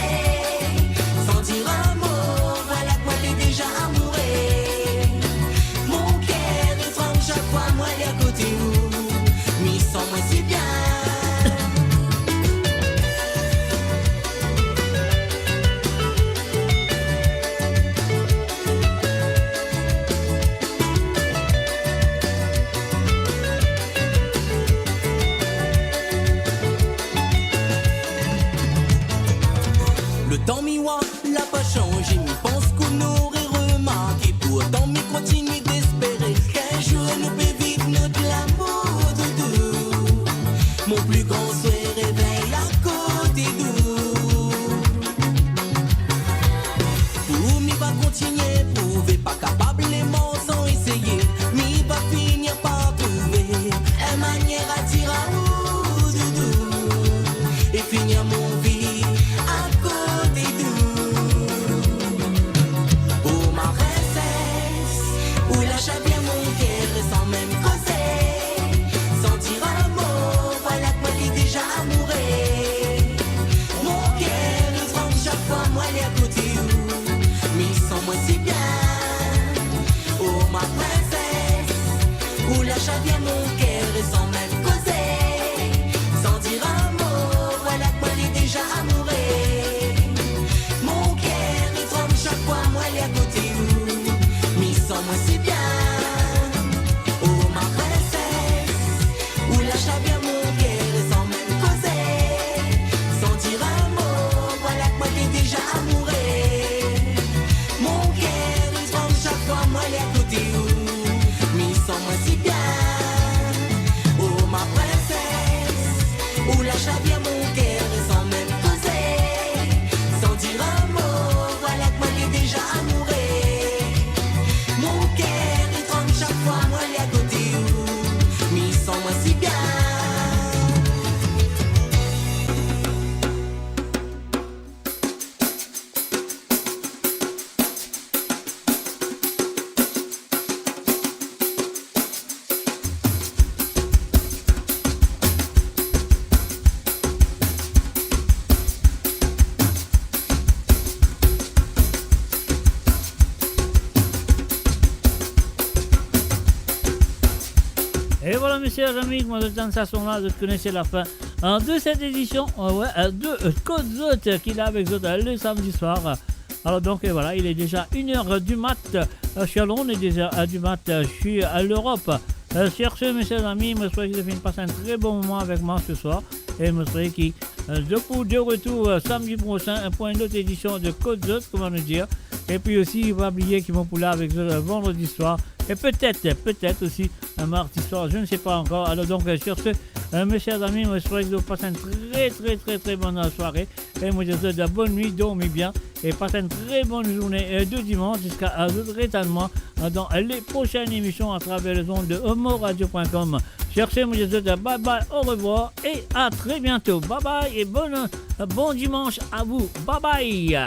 sans dire un mot, voilà que moi t'es déjà amoureux. Mon cœur est franc chaque fois moi il est à côté où, mais sans moi si bien. Le temps miroir l'a pas changé, m'y pense qu'on aurait remarqué. Pourtant m'y continue d'espérer qu'un jour nous peut vivre notre l'amour, doudou. Mon plus grand souhait réveille à côté d'où. Pour m'y va continuer, prouver pas capable les mots sans essayer. M'y va finir par trouver une manière à dire à vous, doudou. Et finir mon vie. Bien mon cœur et sans même causer, sans dire un mot, voilà que moi l'ai déjà amoureux. Mon cœur il tremble chaque fois moi l'ai à côté où, mais sans moi c'est bien. Oh ma princesse, où lâche bien mon cœur et sans même causer, sans dire un mot, voilà que moi l'ai déjà amoureux. Mon cœur il tremble chaque fois moi l'ai à côté où, mais sans moi c'est bien. Où lâche bien mon cœur et sans même causer, sans dire un mot, voilà que moi l'ai déjà amoureux. Mon cœur il tremble chaque fois moi l'ai à côté où, mais sans moi si bien. Et voilà mes chers amis, moi de sensation-là, vous connaissez la fin de cette édition de Côte Zot qu'il a avec Zot le samedi soir. Alors donc voilà, il est déjà 1h du mat, je suis à Londres, il est déjà du mat, je suis à l'Europe. Sur ce mes chers amis, je souhaite que vous passez un très bon moment avec moi ce soir. Et je souhaite qui de retour samedi prochain pour une autre édition de Côte Zot, comment nous dire. Et puis aussi, il va oublier qu'ils vont pour là avec vendredi soir. Et peut-être aussi un mardi soir, je ne sais pas encore. Alors donc sur ce, mes chers amis, je souhaite que vous passez une très bonne soirée. Et moi je vous souhaite de bonne nuit, dormez bien. Et passez une très bonne journée de dimanche jusqu'à votre étalement dans les prochaines émissions à travers les ondes de homoradio.com. Cherchez, moi je vous souhaite bye bye, au revoir et à très bientôt. Bye bye et bon dimanche à vous. Bye bye.